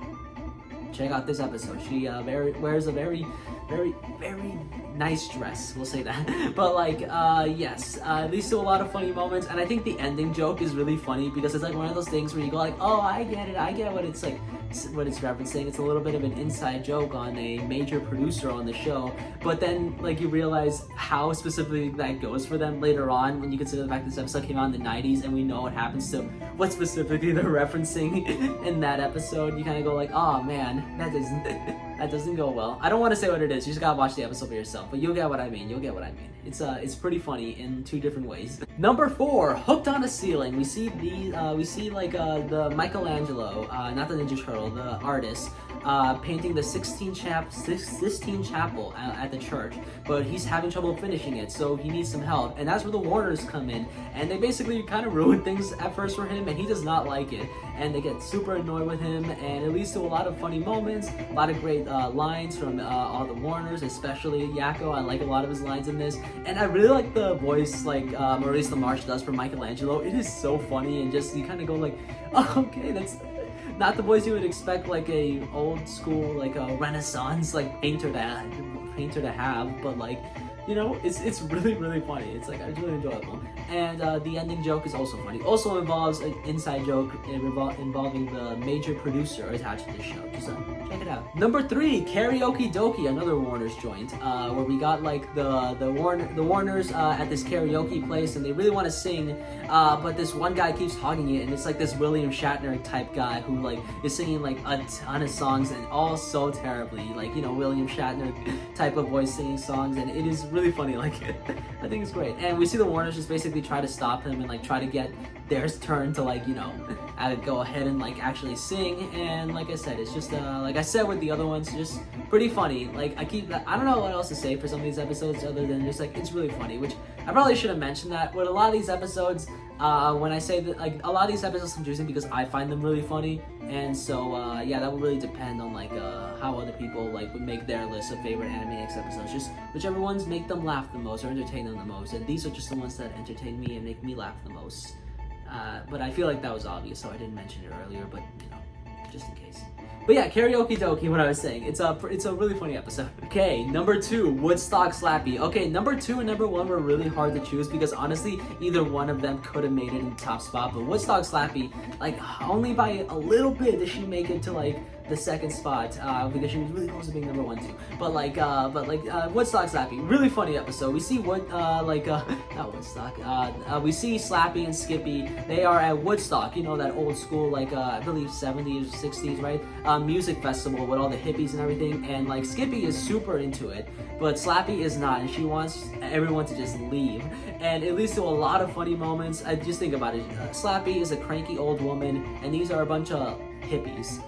check out this episode. She wears a very nice dress, we'll say that. But yes, it leads to a lot of funny moments, and I think the ending joke is really funny because it's one of those things where you go oh, I get what it's what it's referencing. It's a little bit of an inside joke on a major producer on the show, but then you realize how specifically that goes for them later on when you consider the fact this episode came out in the 90s, and we know what happens to what specifically they're referencing in that episode. You kind of go oh man, that doesn't go well. I don't want to say what it is. You just gotta watch the episode for yourself, but you'll get what I mean. It's pretty funny in 2 different ways. Number 4, Hooked on a Ceiling. We see the Michelangelo, not the Ninja Turtle, the artist, painting the Sistine Chapel at the church, but he's having trouble finishing it, so he needs some help. And that's where the Warners come in, and they basically kind of ruin things at first for him, and he does not like it. And they get super annoyed with him, and it leads to a lot of funny moments, a lot of great lines from all the Warners, especially Yakko. I like a lot of his lines in this, and I really like the voice Maurice LaMarche does for Michelangelo. It is so funny, and just you kind of go oh, okay, that's not the voice you would expect a old school a Renaissance painter to have, but it's really funny. It's really enjoyable, and the ending joke is also funny. Also involves an inside joke involving the major producer attached to the show. Just check it out. Number 3, Karaoke Dokie, another Warner's joint, where we got the Warners at this karaoke place, and they really want to sing, but this one guy keeps hogging it, and it's this William Shatner type guy who is singing a ton of songs, and all so terribly, William Shatner type of voice singing songs, and it is really funny. Like, I think it's great. And we see the Warners just basically try to stop him and like try to get their turn to like, you know, go ahead and like actually sing. And like I said, it's just like I said with the other ones, just pretty funny. Like I don't know what else to say for some of these episodes other than just like it's really funny, which I probably should have mentioned that with a lot of these episodes. When I say that, like a lot of these episodes I'm choosing because I find them really funny, and so yeah, that would really depend on like how other people like would make their list of favorite Animaniacs episodes. Just whichever ones make them laugh the most or entertain them the most, and these are just the ones that entertain me and make me laugh the most. But I feel like that was obvious, so I didn't mention it earlier. But you know, just in case. But yeah, Karaoke Dokie, what I was saying. It's a really funny episode. Okay, number 2, Woodstock Slappy. Okay, number 2 and number 1 were really hard to choose because honestly, either one of them could have made it in the top spot. But Woodstock Slappy, like only by a little bit did she make it to like the second spot because she was really close to being number 1 too. But Woodstock Slappy, really funny episode. We see not Woodstock. We see Slappy and Skippy. They are at Woodstock. You know that old school like I believe 70s or 60s, right? Music festival with all the hippies and everything. And like Skippy is super into it, but Slappy is not, and she wants everyone to just leave. And it leads to a lot of funny moments. I just think about it. Slappy is a cranky old woman, and these are a bunch of hippies.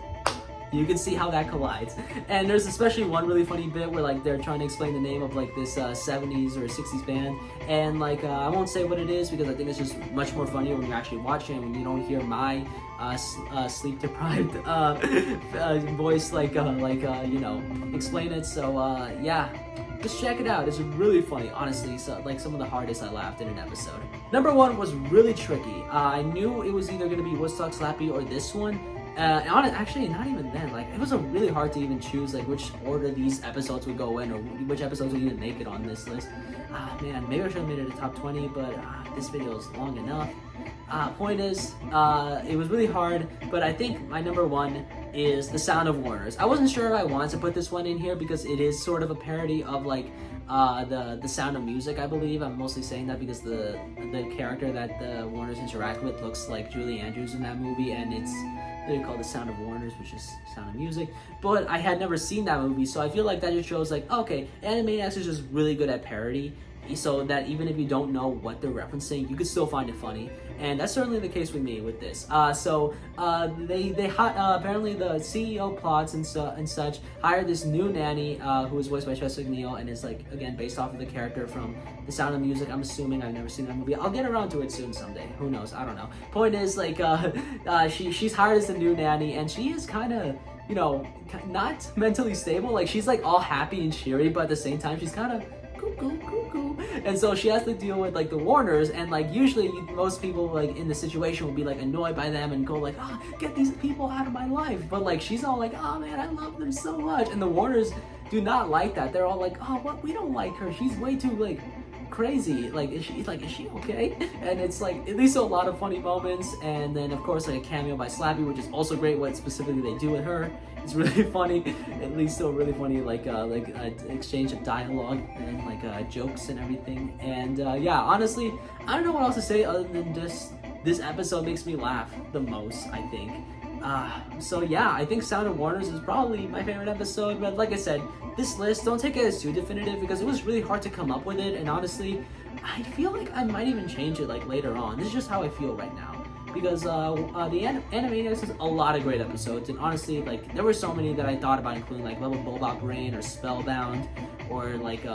You can see how that collides. And there's especially one really funny bit where like they're trying to explain the name of like this 70s or 60s band, and like I won't say what it is because I think it's just much more funnier when you actually watch it and when you don't hear my sleep deprived voice like you know, explain it. So yeah, just check it out. It's really funny, honestly. So like some of the hardest I laughed in an episode. Number 1 was really tricky. I knew it was either gonna be Woodstock Slappy or this one. Actually, not even then. Like, it was really hard to even choose like which order these episodes would go in or which episodes would even make it on this list. Man, maybe I should have made it a top 20, but this video is long enough. Point is, it was really hard, but I think my number 1 is The Sound of Warners. I wasn't sure if I wanted to put this one in here because it is sort of a parody of like the Sound of Music, I believe. I'm mostly saying that because the character that the Warners interact with looks like Julie Andrews in that movie, and it's literally called The Sound of Warners, which is Sound of Music. But I had never seen that movie, so I feel like that just shows like, okay, Animaniacs is just really good at parody, so that even if you don't know what they're referencing, you could still find it funny. And that's certainly the case with me with this. Apparently the CEO plots and such hired this new nanny who is voiced by Chester Neal and is like again based off of the character from The Sound of Music. I'm assuming. I've never seen that movie. I'll get around to it soon someday. Who knows? I don't know. Point is like she's hired as the new nanny, and she is kind of, you know, not mentally stable. Like she's like all happy and cheery, but at the same time she's kind of cuckoo. And so she has to deal with like the Warners, and like usually most people like in the situation will be like annoyed by them and go like, get these people out of my life. But like she's all like, oh man, I love them so much. And the Warners do not like that. They're all like, oh, what? We don't like her. She's way too like crazy. Like is she okay? And it's like it leads to a lot of funny moments. And then of course like a cameo by Slappy, which is also great. What specifically they do with her, it's really funny. It leads to a really funny like exchange of dialogue and like jokes and everything. And yeah, honestly, I don't know what else to say other than just this episode makes me laugh the most, I think. So yeah, I think Sound of Warners is probably my favorite episode, but like I said, this list, don't take it as too definitive because it was really hard to come up with it, and honestly, I feel like I might even change it like later on. This is just how I feel right now. Because the Animaniacs has a lot of great episodes, and honestly, like there were so many that I thought about including, like Level Bulbot Brain or Spellbound, or like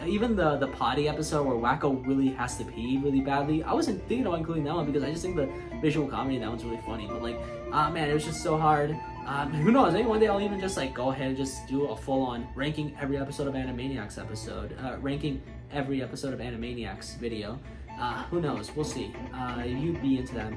even the potty episode where Wacko really has to pee really badly. I wasn't thinking about including that one because I just think the visual comedy in that one's really funny. But like, man, it was just so hard. Who knows? Maybe one day I'll even just like go ahead and just do a full-on ranking every episode of Animaniacs ranking every episode of Animaniacs video. Who knows? We'll see. You'd be into that.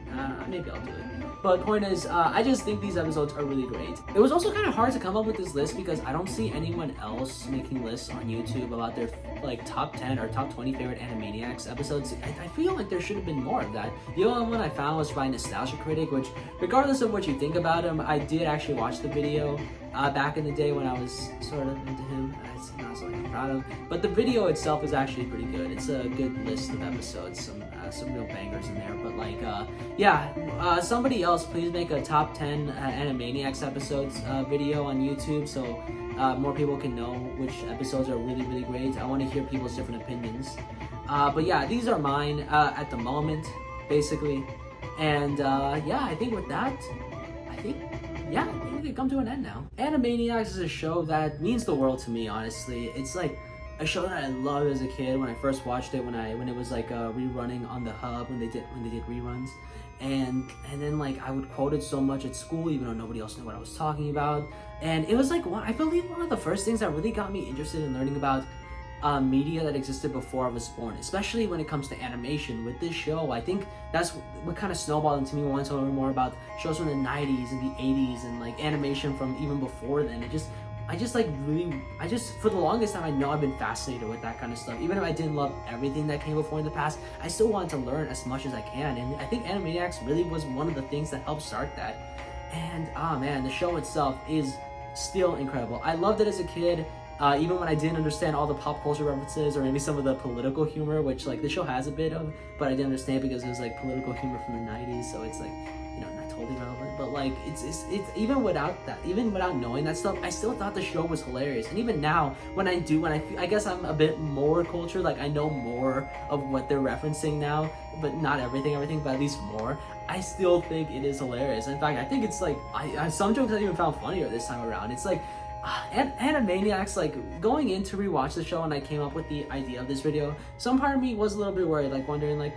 Maybe I'll do it. But point is, I just think these episodes are really great. It was also kind of hard to come up with this list because I don't see anyone else making lists on YouTube about their like top 10 or top 20 favorite Animaniacs episodes. I feel like there should have been more of that. The only one I found was by Nostalgia Critic, which regardless of what you think about him, I did actually watch the video. back in the day when I was sort of into him. It's not something I'm proud of, but the video itself is actually pretty good. It's a good list of episodes, some real bangers in there. But like, somebody else please make a top 10 Animaniacs episodes video on YouTube, so more people can know which episodes are really, really great. I want to hear people's different opinions. But yeah, these are mine at the moment, basically. And I think with that, I think we could come to an end now. Animaniacs is a show that means the world to me, honestly. It's like a show that I loved as a kid when I first watched it, when it was like rerunning on the Hub when they did reruns. And then like I would quote it so much at school, even though nobody else knew what I was talking about. And it was like I believe one of the first things that really got me interested in learning about media that existed before I was born, especially when it comes to animation. With this show, I think that's what kind of snowballed into me wanting to learn more about shows from the 90s and the 80s and like animation from even before then. I just for the longest time, I know I've been fascinated with that kind of stuff. Even if I didn't love everything that came before in the past, I still wanted to learn as much as I can. And I think Animaniacs really was one of the things that helped start that. And man, the show itself is still incredible. I loved it as a kid. Even when I didn't understand all the pop culture references or maybe some of the political humor, which like the show has a bit of, but I didn't understand because it was like political humor from the 90s, so it's like, not totally relevant. But like it's even without knowing that stuff, I still thought the show was hilarious. And even now, I guess I'm a bit more cultured, like I know more of what they're referencing now, but not everything, but at least more. I still think it is hilarious. In fact, I think it's like some jokes I even found funnier this time around. It's like Animaniacs, like going in to rewatch the show and I came up with the idea of this video, some part of me was a little bit worried, like wondering like,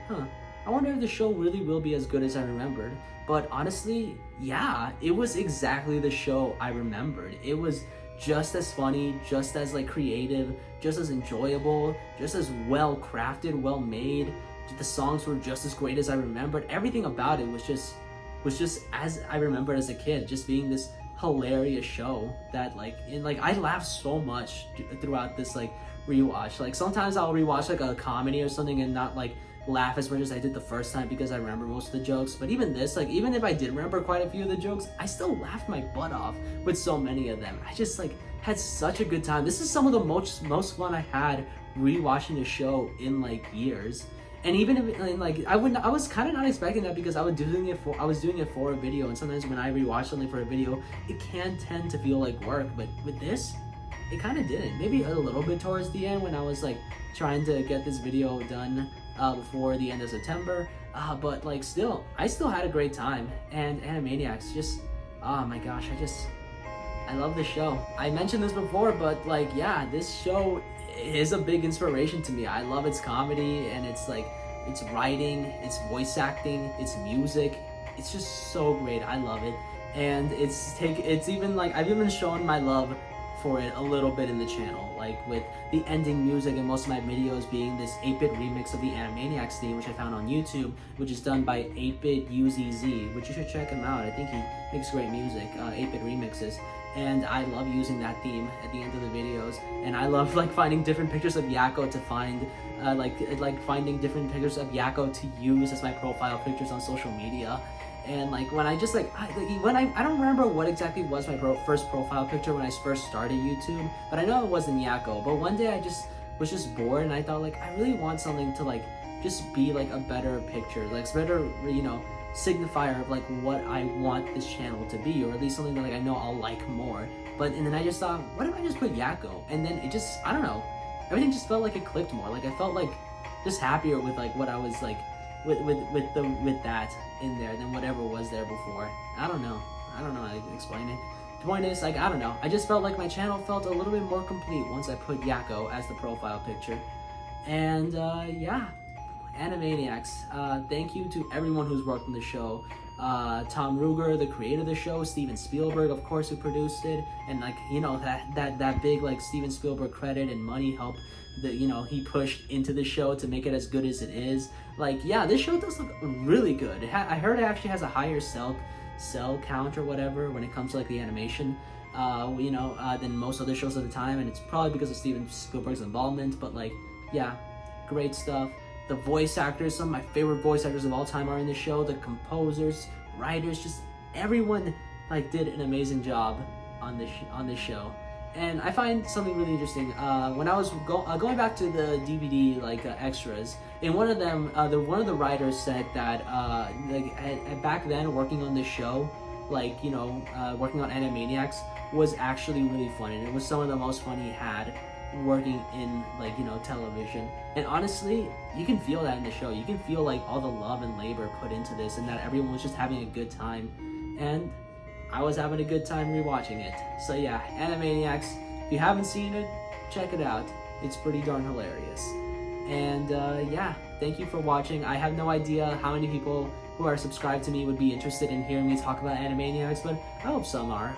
I wonder if the show really will be as good as I remembered. But honestly, yeah, it was exactly the show I remembered. It was just as funny, just as like creative, just as enjoyable, just as well crafted, well made. The songs were just as great as I remembered. Everything about it was just as I remembered as a kid, just being this hilarious show that I laughed so much throughout this like rewatch. Like sometimes I'll rewatch like a comedy or something and not like laugh as much as I did the first time because I remember most of the jokes. But even this, like even if I did remember quite a few of the jokes, I still laughed my butt off with so many of them. I just like had such a good time. This is some of the most fun I had rewatching the show in like years. And even if I was kind of not expecting that because I was doing it for a video, and sometimes when I rewatch something for a video, it can tend to feel like work. But with this, it kind of didn't. Maybe a little bit towards the end when I was like trying to get this video done before the end of September. But like I still had a great time. And Animaniacs, just oh my gosh, I love this show. I mentioned this before, but like yeah, this show is a big inspiration to me. I love its comedy and it's writing, its voice acting, its music. It's just so great. I love it. And it's even like I've even shown my love for it a little bit in the channel, like with the ending music in most of my videos being this 8-bit remix of the Animaniacs theme, which I found on YouTube, which is done by 8-bit UZZ, which you should check him out. I think he makes great music, 8-bit remixes. And I love using that theme at the end of the videos. And I love like finding different pictures of Yakko to find, like finding different pictures of Yakko to use as my profile pictures on social media. And like when I just I don't remember what exactly was my first profile picture when I first started YouTube, but I know it wasn't Yakko. But one day I was just bored and I thought like I really want something to like just be like a better picture, like it's better, signifier of like what I want this channel to be, or at least something that like I know I'll like more. And then I just thought, what if I just put Yakko? And then it just, I don't know, everything just felt like it clicked more. Like I felt like just happier with like what I was like with that in there than whatever was there before. I don't know how to explain it. The point is, like, I don't know, I just felt like my channel felt a little bit more complete once I put Yakko as the profile picture. And yeah, Animaniacs. Thank you to everyone who's worked on the show. Tom Ruegger, the creator of the show, Steven Spielberg, of course, who produced it, and like that big like Steven Spielberg credit and money help that he pushed into the show to make it as good as it is. Like yeah, this show does look really good. I heard it actually has a higher cell count or whatever when it comes to like the animation, than most other shows at the time, and it's probably because of Steven Spielberg's involvement. But like yeah, great stuff. The voice actors, some of my favorite voice actors of all time are in the show. The composers, writers, just everyone like did an amazing job. on this show. And I find something really interesting. When I was going back to the DVD extras, in one of them, one of the writers said that back then working on this show, working on Animaniacs was actually really fun, and it was some of the most fun he had working in television. And honestly, you can feel that in the show. You can feel all the love and labor put into this, and that everyone was just having a good time. And I was having a good time rewatching it. So yeah, Animaniacs, if you haven't seen it, check it out. It's pretty darn hilarious. And yeah, thank you for watching. I have no idea how many people who are subscribed to me would be interested in hearing me talk about Animaniacs, but I hope some are.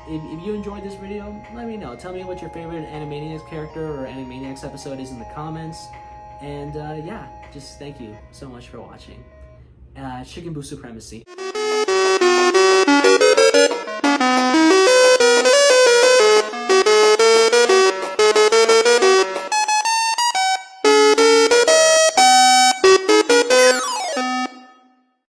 If you enjoyed this video, let me know. Tell me what your favorite Animaniacs character or Animaniacs episode is in the comments. And yeah, just thank you so much for watching. Chicken Boo Supremacy.